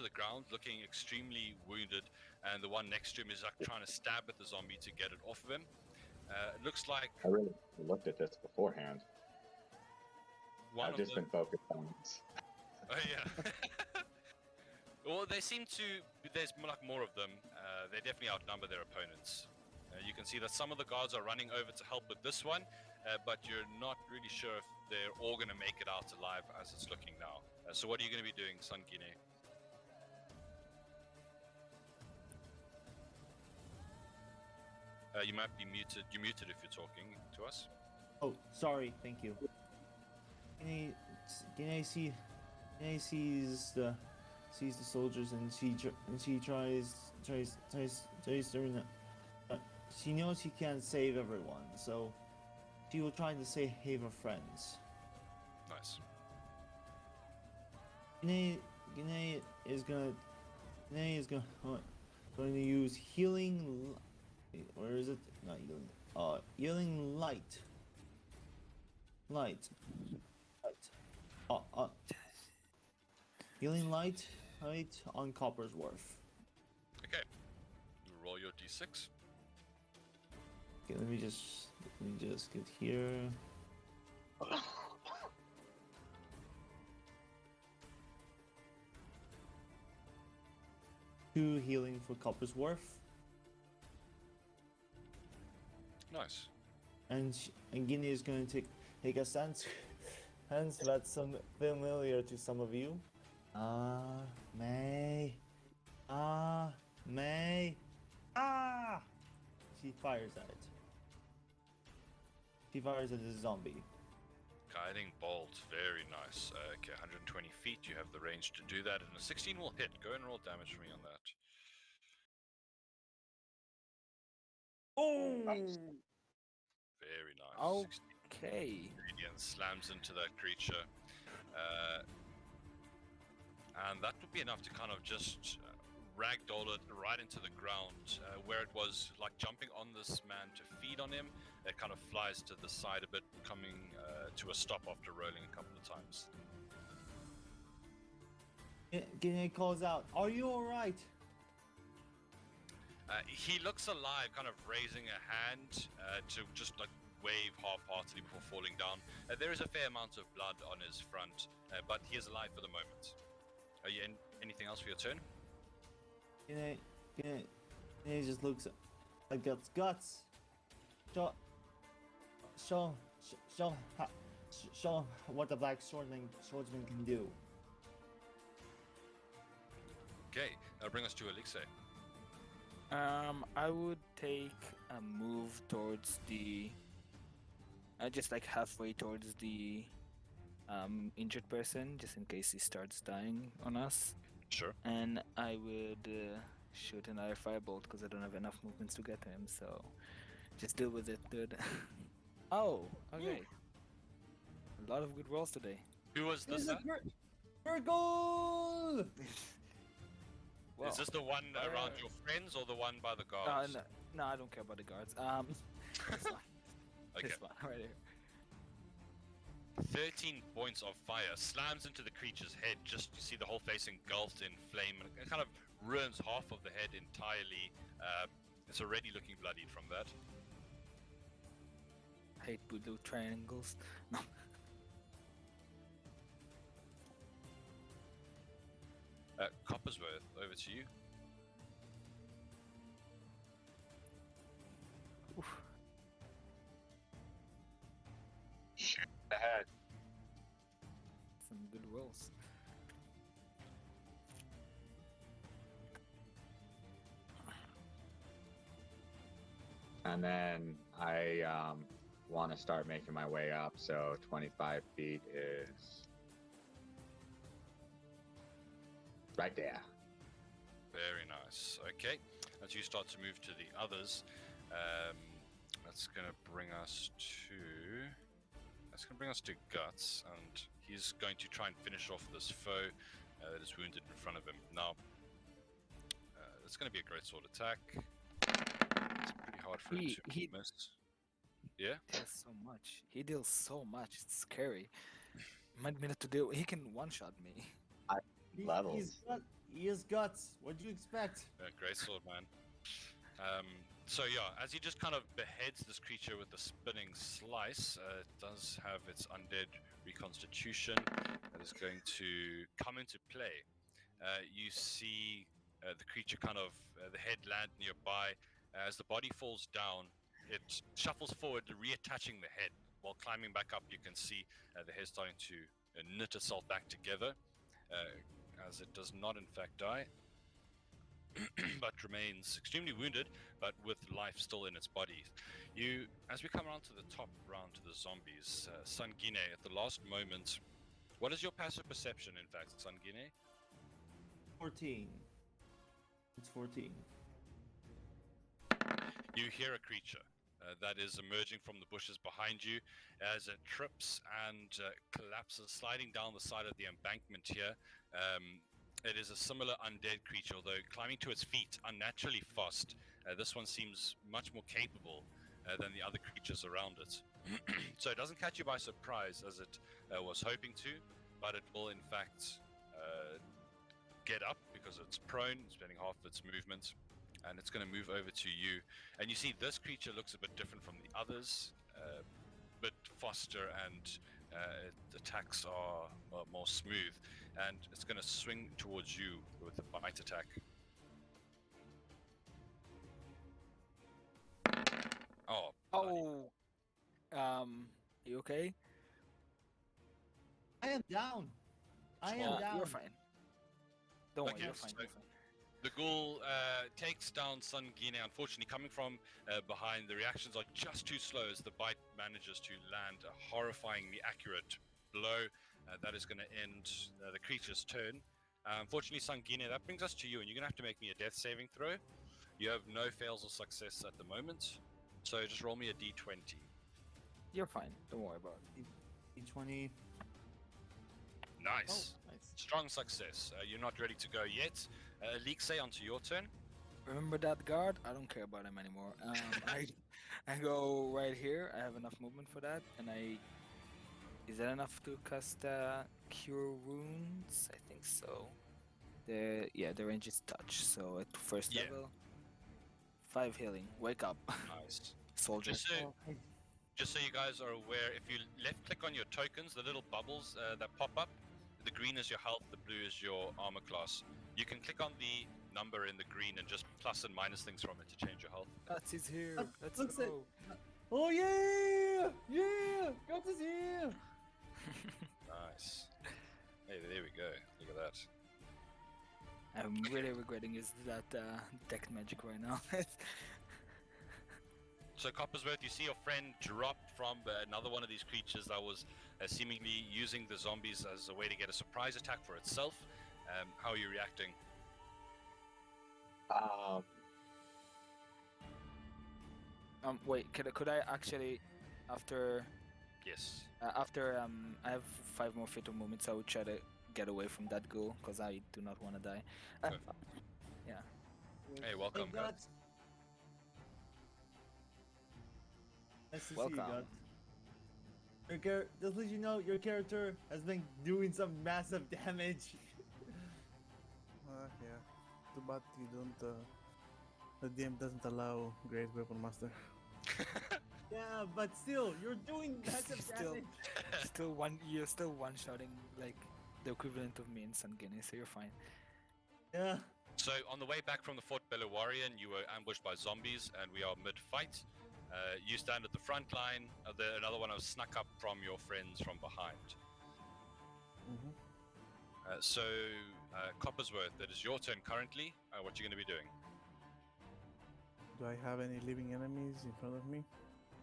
the ground, looking extremely wounded, and the one next to him is like trying to stab at the zombie to get it off of him. It looks like I really looked at this beforehand. one I've of just them. been focused on this. Oh yeah. Well, they seem to. There's more of them. They definitely outnumber their opponents. You can see that some of the guards are running over to help with this one, but you're not really sure if they're all going to make it out alive as it's looking now. So what are you going to be doing, Sangine? You might be muted. You're muted if you're talking to us. Oh, sorry. Thank you. Gine sees the soldiers, and she tries doing that. She knows she can't save everyone, so she will try to save her friends. Nice. Gine is going to use healing. Where is it? Not healing. Healing light. Healing light on Copper's Wharf. Okay. You roll your d6. Okay, let me just get here. 2 healing for Copper's Wharf. Nice. And Guinea is going to take a stance. Hence, that's some familiar to some of you. May. She fires at it. She fires at the zombie. Guiding bolt, very nice. Okay, 120 feet. You have the range to do that, and a 16 will hit. Go and roll damage for me on that. Oh. Very nice. Oh. 16 Okay. radiant slams into that creature, and that would be enough to kind of just ragdoll it right into the ground, where it was like jumping on this man to feed on him. It kind of flies to the side a bit, coming to a stop after rolling a couple of times. Guinea calls out, "Are you alright?" He looks alive, kind of raising a hand to just like wave half-heartedly before falling down. There is a fair amount of blood on his front, but he is alive for the moment. Are you anything else for your turn? Guinea just looks like guts. Show what the black swordsman can do. Okay, bring us to Elixir. I would take a move towards the, just like halfway towards the injured person, just in case he starts dying on us. Sure. And I would shoot another firebolt because I don't have enough movements to get to him. So just deal with it, dude. Oh, okay. A lot of good rolls today. Who was this? Goal! Is this the one around your friends or the one by the guards? No, I don't care about the guards. This one. Okay. This one right here. 13 points of fire slams into the creature's head. Just you see the whole face engulfed in flame, and it kind of ruins half of the head entirely. It's already looking bloodied from that. I hate blue triangles. No. Coppersworth, over to you. Shoot ahead. Some good rolls. And then I want to start making my way up. So 25 feet is right there. Very nice. Okay, as you start to move to the others, that's gonna bring us to Guts, and he's going to try and finish off this foe that is wounded in front of him. Now, it's going to be a great sword attack. It's pretty hard for him to miss. Yeah. He does so much. He deals so much. It's scary. Might be not to deal. He can one-shot me. Levels. He has guts. What do you expect? Great sword, man. So yeah, as he just kind of beheads this creature with the spinning slice, it does have its undead reconstitution that is going to come into play. You see the creature kind of, the head land nearby. As the body falls down, it shuffles forward, reattaching the head. While climbing back up, you can see the head starting to knit itself back together, as it does not in fact die. But remains extremely wounded, but with life still in its body. As we come around to the top round to the zombies, Sangine, at the last moment, what is your passive perception, in fact, Sangine? 14. It's 14. You hear a creature that is emerging from the bushes behind you as it trips and collapses, sliding down the side of the embankment here. It is a similar undead creature, although climbing to its feet unnaturally fast. This one seems much more capable than the other creatures around it. So it doesn't catch you by surprise as it was hoping to, but it will in fact get up because it's prone, spending half of its movement, and it's going to move over to you. And you see this creature looks a bit different from the others, a bit faster, and its attacks are more smooth, and it's going to swing towards you with a bite attack. Oh. Oh. You okay? I am down. I am down. You're fine. Don't worry, Okay, you're fine. so- You're fine. The ghoul takes down Sangine. Unfortunately, coming from behind, the reactions are just too slow as the bite manages to land a horrifyingly accurate blow. That is going to end the creature's turn. Unfortunately, Sangine, that brings us to you, and you're going to have to make me a death saving throw. You have no fails or success at the moment, so just roll me a d20. You're fine. Don't worry about it. D20. Nice. Oh, nice. Strong success. You're not ready to go yet. Leaksay, onto your turn. Remember that guard? I don't care about him anymore. I go right here. I have enough movement for that, and is that enough to cast Cure Wounds? I think so. The range is touch. So at first Yeah. level, 5 healing. Wake up, Nice. soldier. Just so you guys are aware, if you left click on your tokens, the little bubbles that pop up, the green is your health, the blue is your armor class. You can click on the number in the green and just plus and minus things from it to change your health. Guts is here. Let's looks go. Oh yeah! Yeah! Got this here! Nice. Hey, there we go. Look at that. I'm really regretting is that deck magic right now. So Coppersworth, you see your friend drop from another one of these creatures that was seemingly using the zombies as a way to get a surprise attack for itself. How are you reacting? Wait, could I actually, after Yes. I have 5 more feet of movement, so I would try to get away from that ghoul because I do not want to die. Yeah. Hey, welcome. Hey, Guts. Nice to Welcome. see you, Guts. Just let you know, your character has been doing some massive damage. Yeah. Too bad you don't. The DM doesn't allow Great Weapon Master. Yeah, but still, you're doing massive Still- damage. You're still one-shotting like the equivalent of me in Sangine, so you're fine. Yeah. So on the way back from the Fort Beluarian, you were ambushed by zombies, and we are mid-fight. You stand at the front line. Another one has snuck up from your friends from behind. Mm-hmm. Coppersworth, it is your turn currently. What are you going to be doing? Do I have any living enemies in front of me?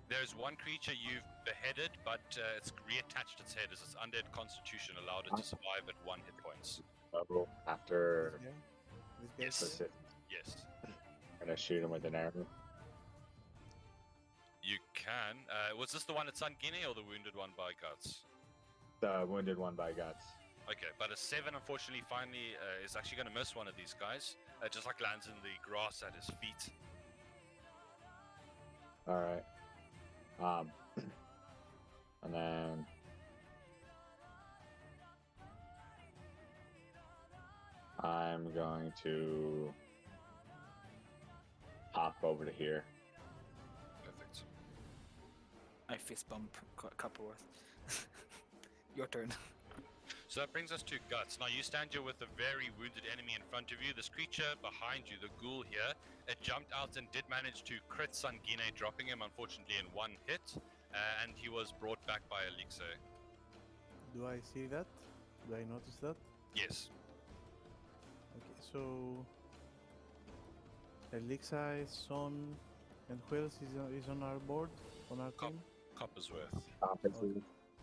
There's one creature you've beheaded, but it's reattached its head as its undead constitution allowed it to survive at 1 hit points. Level after This guy? This guy? Yes. persist. Yes, Gonna shoot him with an arrow. you can. Was this the one at Sun Guinea or the wounded one by Guts? The wounded one by guts. Okay, but a 7 unfortunately finally is actually going to miss one of these guys. Just like lands in the grass at his feet. All right. And then I'm going to hop over to here. Perfect. I fist bump Copperworth. Your turn. So that brings us to Guts. Now you stand here with a very wounded enemy in front of you. This creature behind you, the ghoul here, it jumped out and did manage to crit Sangine, dropping him unfortunately in 1 hit. And he was brought back by Elixir. Do I see that? Do I notice that? Yes. Okay, so Elixir, Son, and who else is on our board? On our Cop- team? Coppersworth. Copper.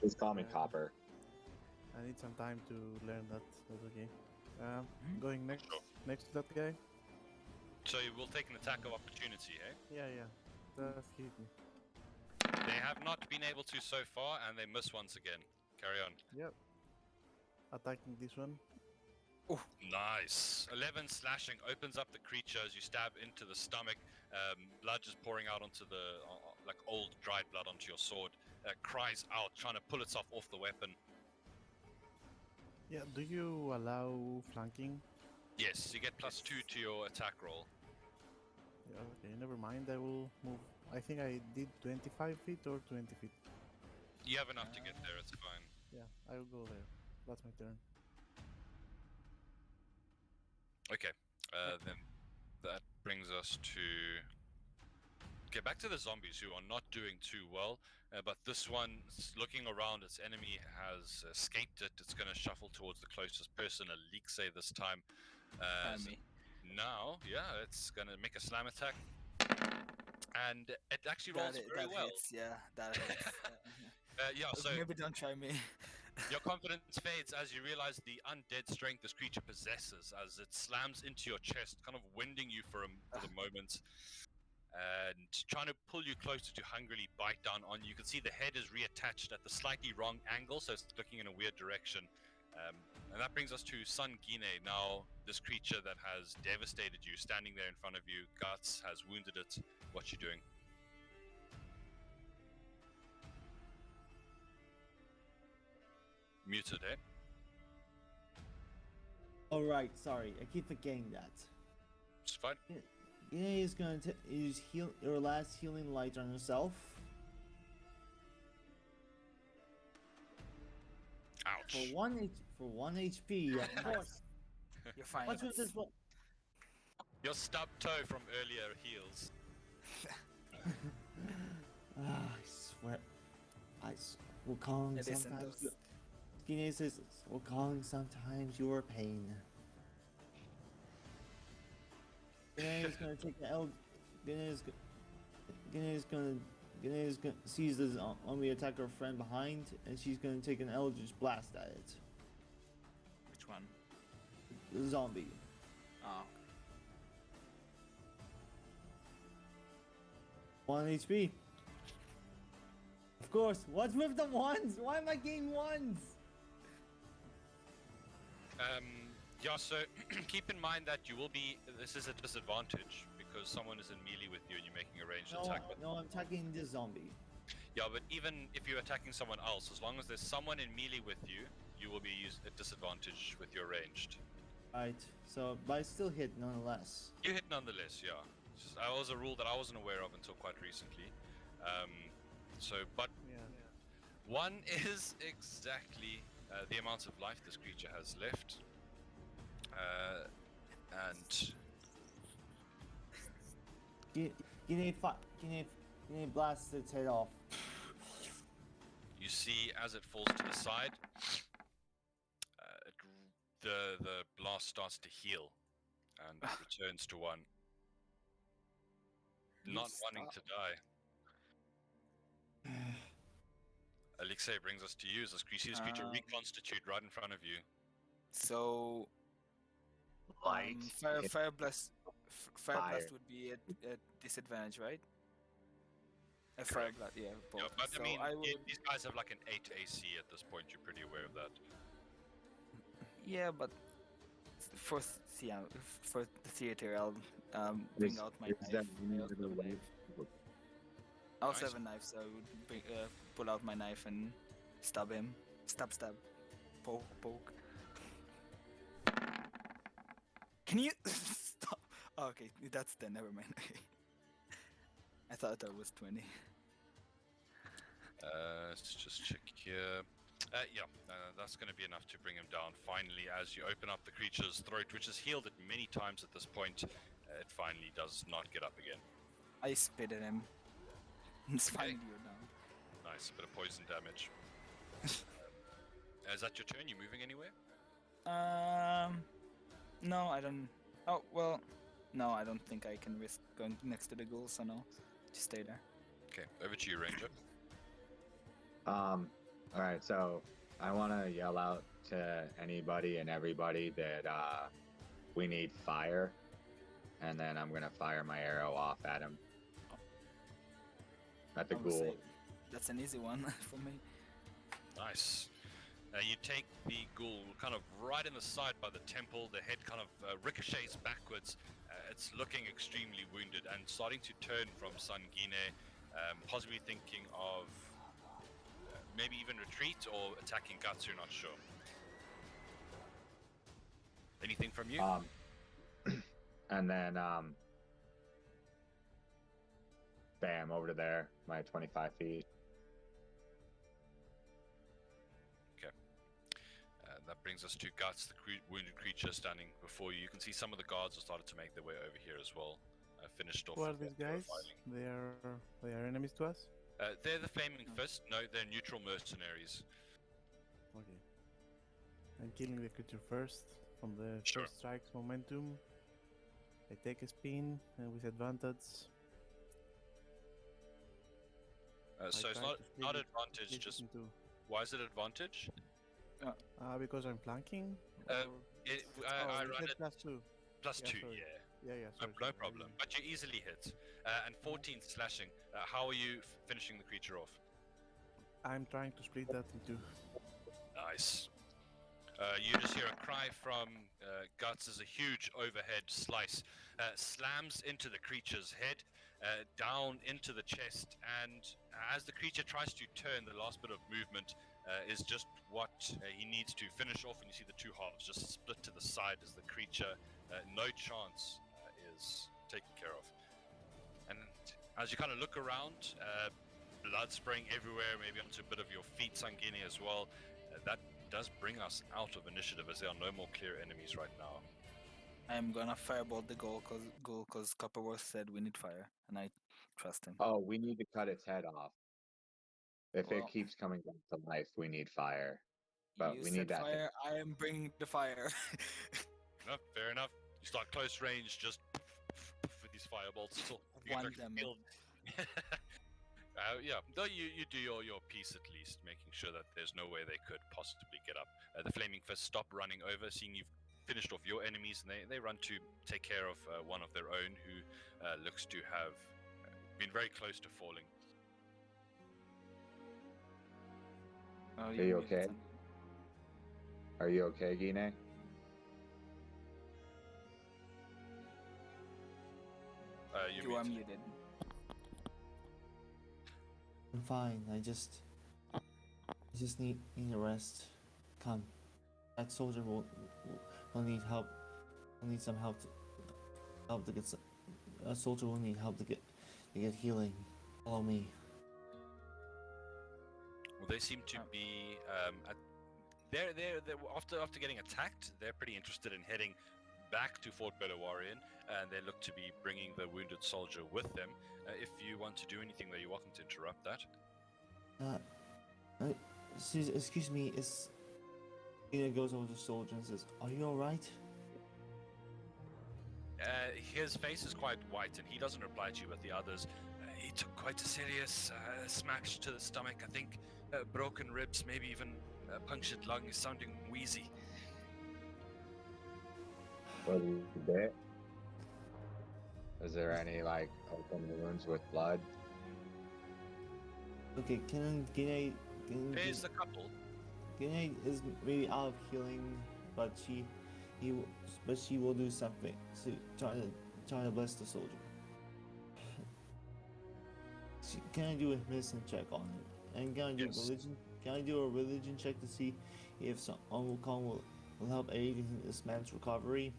Just call me Yeah. Copper. I need some time to learn that. That's okay. Mhm. Going next Sure. next to that guy. So you will take an attack of opportunity, eh? Yeah. Just hit me. They have not been able to so far, and they miss once again. Carry on. Yep. Attacking this one. Nice. 11 slashing opens up the creature as you stab into the stomach. Blood just pouring out onto the, like old dried blood onto your sword. Cries out, trying to pull itself off the weapon. Yeah, do you allow flanking? Yes, you get +2 to your attack roll. Yeah, okay, never mind. I will move. I think I did 25 feet or 20 feet. You have enough to get there, it's fine. Yeah, I will go there. That's my turn. Okay, then that brings us to... get back to the zombies who are not doing too well, but this one, looking around, its enemy has escaped it. It's going to shuffle towards the closest person, Elixir this time. So me. now, yeah, it's going to make a slam attack. And it actually rolls very well. Hits, yeah, that hits. So Maybe don't try me. your confidence fades as you realize the undead strength this creature possesses as it slams into your chest, kind of winding you for the moment. And trying to pull you closer to hungrily bite down on you. You can see the head is reattached at the slightly wrong angle, so it's looking in a weird direction. And that brings us to Sun Guinea. Now, this creature that has devastated you, standing there in front of you, Guts has wounded it. What you doing? Muted, eh? All right, sorry, I keep forgetting that. It's fine. Guinea is going to use her last healing light on herself. Ouch. For one HP. Of course. You're fine. What's with this one? Your stubbed toe from earlier heals. I swear. Wukong, It isn't sometimes. those. Guinea says, Wukong, sometimes you're pain. Guinea is gonna take the L. Guinea is gonna seize the zombie, attack her friend behind, and she's gonna take an Eldritch Blast at it. Which one? The zombie. Oh. 1 HP. Of course. What's with the ones? Why am I getting ones? Yeah, so keep in mind that you will be... This is a disadvantage because someone is in melee with you and you're making a ranged attack. No, I'm attacking this zombie. Yeah, but even if you're attacking someone else, as long as there's someone in melee with you, you will be at disadvantage with your ranged. Right. So, but I still hit nonetheless. You hit nonetheless, yeah. That was a rule that I wasn't aware of until quite recently. But Yeah. 1 is exactly the amount of life this creature has left. And Guinea He blasts its head off. You see, as it falls to the side, the blast starts to heal, and it returns to one, not wanting to die. Alexei brings us to you. As you see this creature reconstitute right in front of you. So Light. fire blast Fire. would be at disadvantage, right? A fire blast, yeah. Both. Yeah, but so I mean, I would, these guys have like an 8 AC at this point. You're pretty aware of that. yeah, but for the theater, I'll bring out my knife. I also Nice. have a knife, so I would pull out my knife and stab him. Stab. Poke. Can you stop? Oh, okay, that's 10. Never mind. I thought that was 20. Let's just check here. That's going to be enough to bring him down. Finally, as you open up the creature's throat, which has healed it many times at this point, it finally does not get up again. I spit at him. It's finally down. Nice, a bit of poison damage. Is that your turn? You moving anywhere? No, I don't. Oh well, no, I don't think I can risk going next to the ghoul, so no, just stay there. Okay, over to you, Ranger. Alright, so I want to yell out to anybody and everybody that we need fire, and then I'm going to fire my arrow off at him. At the I would say ghoul. that's an easy one for me. Nice. You take the ghoul kind of right in the side by the temple. The head kind of ricochets backwards. It's looking extremely wounded and starting to turn from Sangine, possibly thinking of maybe even retreat or attacking Gatsu, not sure. Anything from you? And then, bam, over to there, my 25 feet. That brings us to Guts, the wounded creature standing before you. You can see some of the guards have started to make their way over here as well. Finished off. Who are with these what they were guys? fighting. They are enemies to us. They're the Flaming Fist. No, they're neutral mercenaries. Okay. I'm killing the creature first from the Sure. first strike's momentum. I take a spin and with advantage. So it's try not to split not it- advantage. split it Just into, why is it advantage? because I'm flanking. Uh, or- I you run said it +2. plus yeah, 2. sorry. Yeah. Yeah, No, sorry. no sorry. problem. But you easily hit. And 14 slashing. How are you finishing the creature off? I'm trying to split that into. Nice. You just hear a cry from Guts as a huge overhead slice slams into the creature's head, down into the chest, and as the creature tries to turn, the last bit of movement is just what he needs to finish off, and you see the two halves just split to the side as the creature, no chance, is taken care of. And as you kind of look around, blood spraying everywhere, maybe onto a bit of your feet, Sangini, as well, that does bring us out of initiative as there are no more clear enemies right now. I'm gonna firebolt the ghoul because Copperworth said we need fire, and I trust him. Oh, we need to cut its head off. If Well, it keeps coming back to life, we need fire. But you we said need that. fire. I am bringing the fire. No, fair enough. You start close range, just with these firebolts. It's all, you One get damage. killed. Yeah, though you do your piece at least, making sure that there's no way they could possibly get up. The Flaming Fist stop running over, seeing you've finished off your enemies, and they run to take care of one of their own who looks to have been very close to falling. Oh, Are you okay? muted. Are you okay, Gine? You are muted. I'm fine. I just need a rest. Come, that soldier will need help. Will need some help to get some. A soldier will need help to get healing. Follow me. Well, they seem to be they're after getting attacked. They're pretty interested in heading back to Fort Beluarian, and they look to be bringing the wounded soldier with them. If you want to do anything, though, you're welcome to interrupt that. Excuse me, Ina goes over to the soldier and says, "Are you alright?" His face is quite white, and he doesn't reply to you, but the others. He took quite a serious smash to the stomach. I think broken ribs, maybe even punctured lung. He's sounding wheezy. Was he bit? Is there any like open wounds with blood? Okay, There's a couple. Gina is maybe out of healing, but she will do something to try to bless the soldier. Can I do a medicine check on him? And can I do religion? Can I do a religion check to see if some Wukong will help aid in this man's recovery?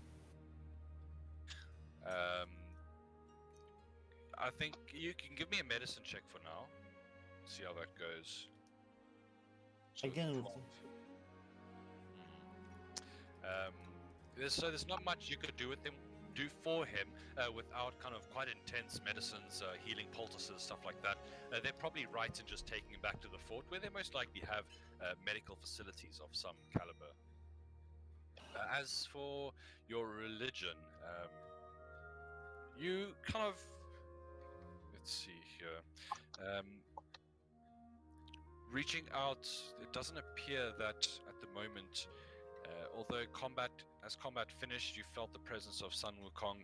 I think you can give me a medicine check for now. See how that goes. So Again, 12. There's not much you could do for him without kind of quite intense medicines, healing poultices, stuff like that. They're probably right in just taking him back to the fort, where they most likely have medical facilities of some caliber. As for your religion, you kind of, let's see here, reaching out, it doesn't appear that at the moment, although combat finished, you felt the presence of Sun Wukong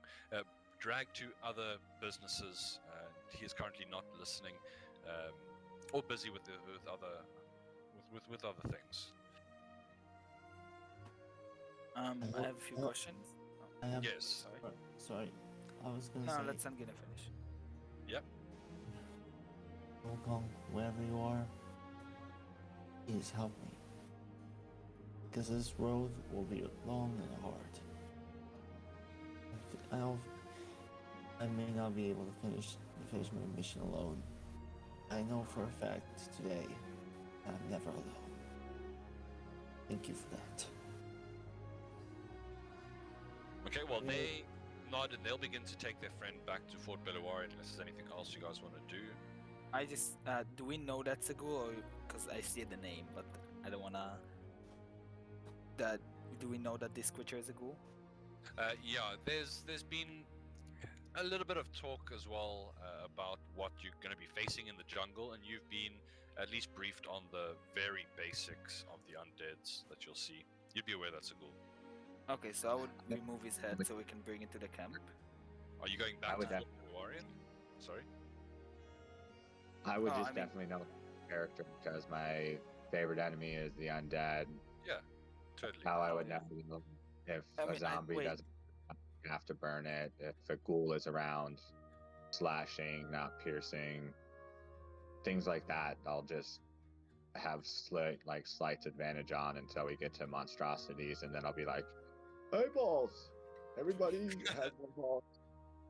dragged to other businesses. He is currently not listening, or busy with other things. I have a few questions. Yes. Sorry, I was gonna No, say. let Sangina finish. Yep. Wukong, wherever you are, please help me. Because this road will be long and hard. I may not be able to finish my mission alone. I know for a fact today I'm never alone. Thank you for that. Okay, well, they nod and they'll begin to take their friend back to Fort Beluarian unless there's anything else you guys want to do. I just, do we know that's a ghoul? Because I see the name, but I don't wanna. Do we know that this creature is a ghoul? Yeah, there's been a little bit of talk as well about what you're going to be facing in the jungle, and you've been at least briefed on the very basics of the undeads that you'll see. You'd be aware that's a ghoul. Okay, so I would remove his head so we can bring it to the camp. Are you going back to Fort Beluarian? Sorry? I would Oh, just definitely know the character because my favorite enemy is the undead. Yeah, totally. How I would know if a zombie wait. doesn't have to burn it, if a ghoul is around, slashing, not piercing, things like that. I'll just have slight advantage on until we get to monstrosities, and then I'll be like, eyeballs! Everybody has eyeballs.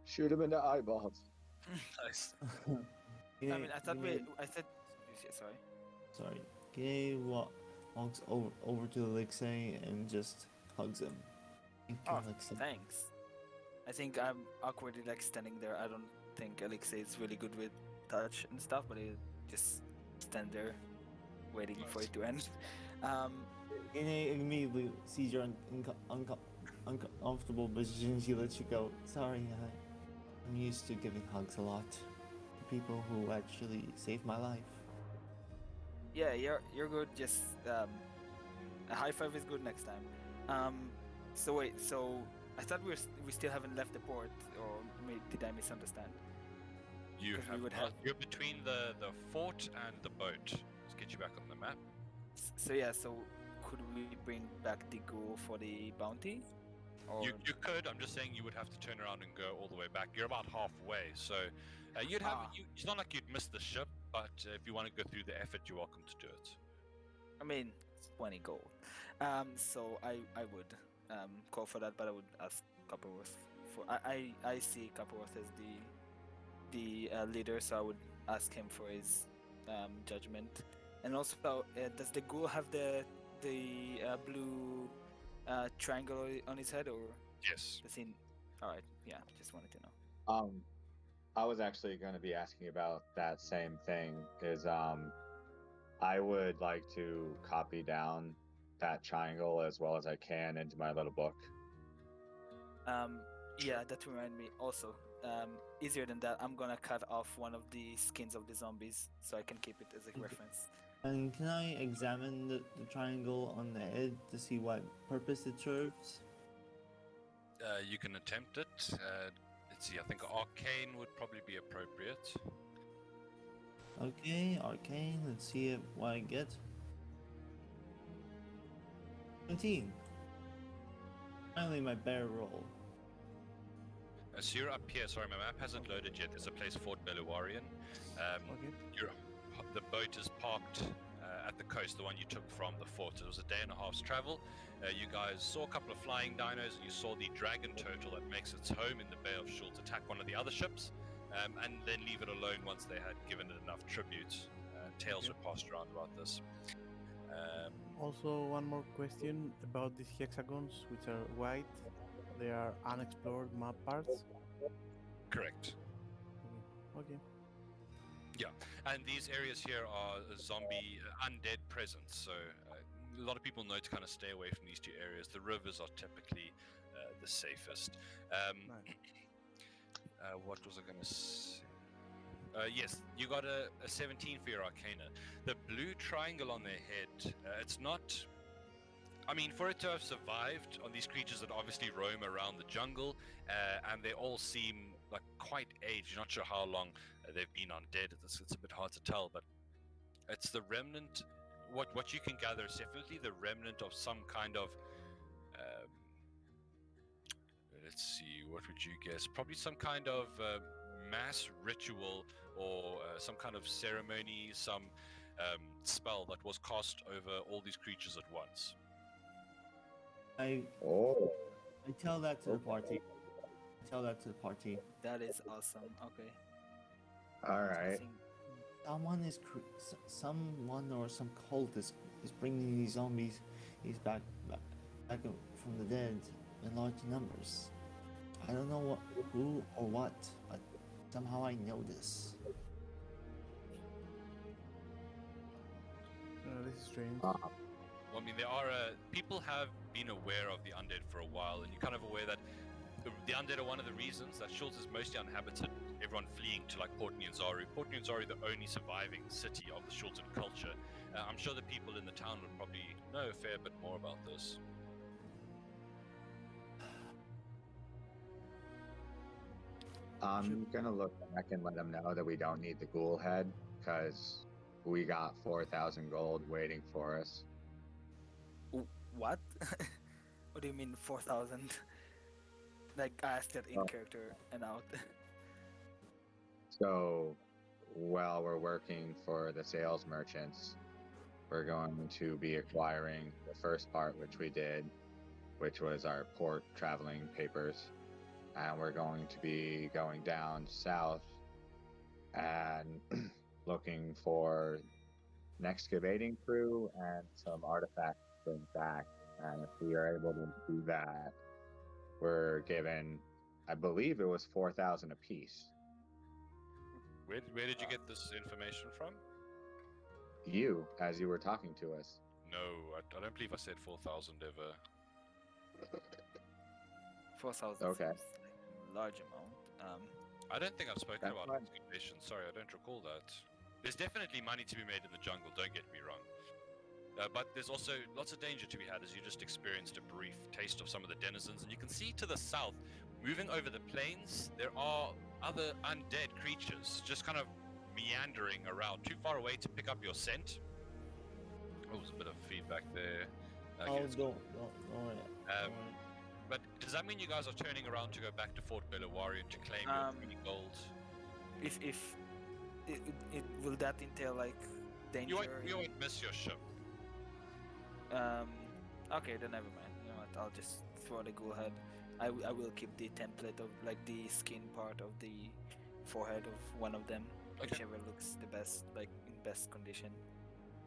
Shoot him in the eyeballs. Nice. I mean, I said. Sorry. Sorry. Gay walks over to Alexei and just hugs him. Thank you, Oh, Alexei. thanks. I think I'm awkwardly standing there. I don't think Alexei is really good with touch and stuff, but he just stand there, waiting for it to end. Gay immediately sees your uncomfortable position. She lets you go. Sorry, I'm used to giving hugs a lot to people who actually saved my life. Yeah, you're good. Just a high five is good next time. So wait, so I thought we still haven't left the port, or did I misunderstand? You 'Cause we have would not. have- You're between the fort and the boat. Let's get you back on the map. So yeah, so could we bring back the ghoul for the bounty? Or You could. I'm just saying you would have to turn around and go all the way back. You're about halfway, so you'd have. It's not like you'd miss the ship, but if you want to go through the effort, you're welcome to do it. I mean, it's 20 gold. So I would call for that, but I would ask Copperworth for. I see Copperworth as the leader, so I would ask him for his judgment. And also, does the ghoul have the blue triangle on his head, or Yes. The scene. All right. Yeah. Just wanted to know. I was actually going to be asking about that same thing. I would like to copy down that triangle as well as I can into my little book. Yeah, that remind me also. Easier than that, I'm gonna cut off one of the skins of the zombies so I can keep it as a reference. And can I examine the triangle on the head to see what purpose it serves? You can attempt it. Let's see. I think arcane would probably be appropriate. Okay, arcane. Let's see what I get. 17. Finally, my bear roll. So you're up here. Sorry, my map hasn't loaded yet. There's a place, Fort Beluarian. Okay. The boat is parked at the coast, the one you took from the fort. It was a day and a half's travel. You guys saw a couple of flying dinos, and you saw the dragon turtle that makes its home in the Bay of Chult attack one of the other ships, and then leave it alone once they had given it enough tribute. Tales were passed around about this. Also, one more question about these hexagons, which are white. They are unexplored map parts. Correct. Okay. Yeah, and these areas here are zombie undead presence, so a lot of people know to kind of stay away from these two areas. The rivers are typically the safest. Nice. What was I going to say? Yes, you got a 17 for your Arcana. The blue triangle on their head, it's not... I mean, for it to have survived on these creatures that obviously roam around the jungle, and they all seem like quite aged. You're not sure how long they've been undead. It's a bit hard to tell, but it's the remnant. What you can gather is definitely the remnant of some kind of. Let's see. What would you guess? Probably some kind of mass ritual or some kind of ceremony, some spell that was cast over all these creatures at once. I Oh. tell that to the party. Tell that to the party. That is awesome. Okay. All I right. think Someone or some cult is bringing these zombies back from the dead in large numbers. I don't know who or what, but somehow I know this. This is strange. Well, I mean, there are people have been aware of the undead for a while, and you're kind of aware that the undead are one of the reasons that Chult is mostly uninhabited. Everyone fleeing to like Port Nyanzaru. Port Nyanzaru, the only surviving city of the Chultan culture. I'm sure the people in the town would probably know a fair bit more about this. I'm gonna look back and let them know that we don't need the ghoul head because we got 4,000 gold waiting for us. what? What do you mean 4,000? Like I asked that in character and out. So while we're working for the sales merchants, we're going to be acquiring the first part, which we did, which was our port traveling papers. And we're going to be going down south and looking for an excavating crew and some artifacts to bring back. And if we are able to do that, we're given, I believe it was 4,000 apiece. Where did you get this information from? You, as you were talking to us. No, I don't believe I said 4,000 ever. 4,000 Okay. seems like a large amount. I don't think I've spoken That's about fine. excavation. Sorry, I don't recall that. There's definitely money to be made in the jungle, don't get me wrong. But there's also lots of danger to be had, as you just experienced a brief taste of some of the denizens. And you can see to the south, moving over the plains, there are other undead creatures just kind of meandering around, too far away to pick up your scent. Oh, there's a bit of feedback there. Okay, Don't worry. but does that mean you guys are turning around to go back to Fort Beluarian to claim your 20 gold? If it will that entail like danger? You won't miss your ship. Okay, then never mind. You know what? I'll just throw the ghoul head. I will keep the template of like the skin part of the forehead of one of them, Okay. whichever looks the best, like in best condition.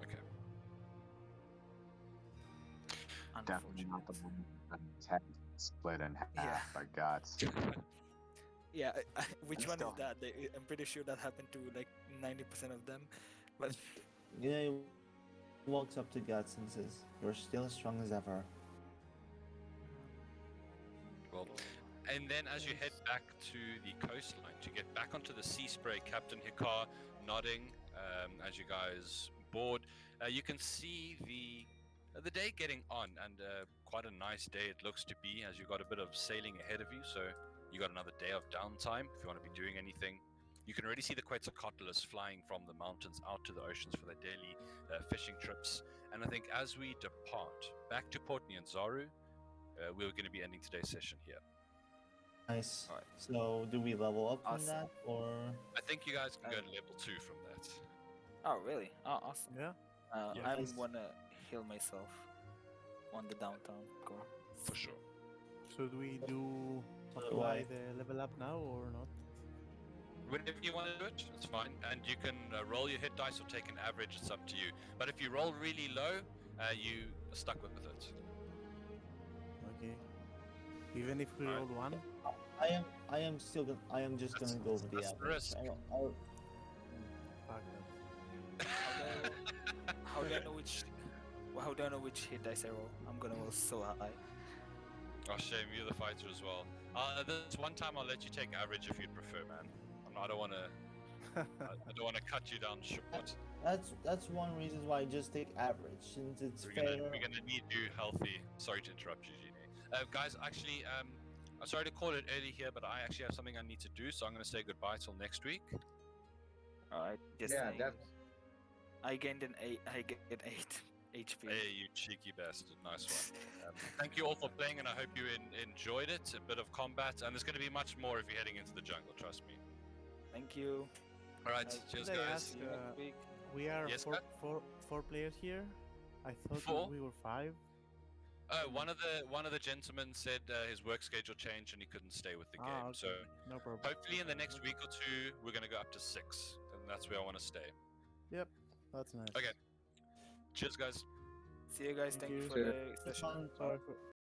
Okay. Definitely not the Unfortunate. one that its head split in half Yeah. by guts. Yeah, which And one is still- that? I'm pretty sure that happened to like 90% of them. But Yeah, he walks up to Guts and says, "You're still as strong as ever." Well, and then as you head back to the coastline to get back onto the Sea Spray, Captain Hikar nodding as you guys board, you can see the day getting on, and quite a nice day it looks to be, as you got a bit of sailing ahead of you. So you got another day of downtime if you want to be doing anything. You can already see the Quetzalcoatlus flying from the mountains out to the oceans for their daily fishing trips. And I think as we depart back to Port Nyanzaru, we're going to be ending today's session here. Nice. Alright. So, do we level up from Awesome. that, or? I think you guys can go to level 2 from that. oh, really? Oh, awesome. Yeah. Yeah. I Nice. wanna heal myself on the downtown core. For sure. Should we do So do apply I. the level up now or not? Whenever you want to do it, it's fine. And you can roll your hit dice or take an average, it's up to you. But if you roll really low, you are stuck with it. Okay. Even if we Alright. roll one? I am still gonna. I am just That's- gonna go with the that's the average. risk. Fuck that. How do I know which? How do I know which hit dice I roll? I'm gonna roll so high. Oh, shame, you're the fighter as well. This one time I'll let you take average if you'd prefer, man. I don't want to. I don't want to cut you down short. That's one reason why I just take average, since it's We're fair. gonna need you healthy. Sorry to interrupt you, Genie. Guys, actually, I'm sorry to call it early here, but I actually have something I need to do, so I'm gonna say goodbye till next week. Alright, just Yeah, saying. definitely. I gained an 8. I get 8 HP. Hey, you cheeky bastard! Nice one. Thank you all for playing, and I hope you enjoyed it. A bit of combat, and there's gonna be much more if you're heading into the jungle. Trust me. Thank you. All right, Could cheers, I guys. ask, See you next week. We are Yes, four players here. I thought Four? we were 5. Oh, one of the gentlemen said his work schedule changed and he couldn't stay with the game. Ah, okay. So No problem. hopefully in the next week or two we're gonna go up to 6, and that's where I want to stay. Yep, that's nice. Okay. Cheers, guys. See you guys. Thank Thank you you. for the session. Fun. Sorry for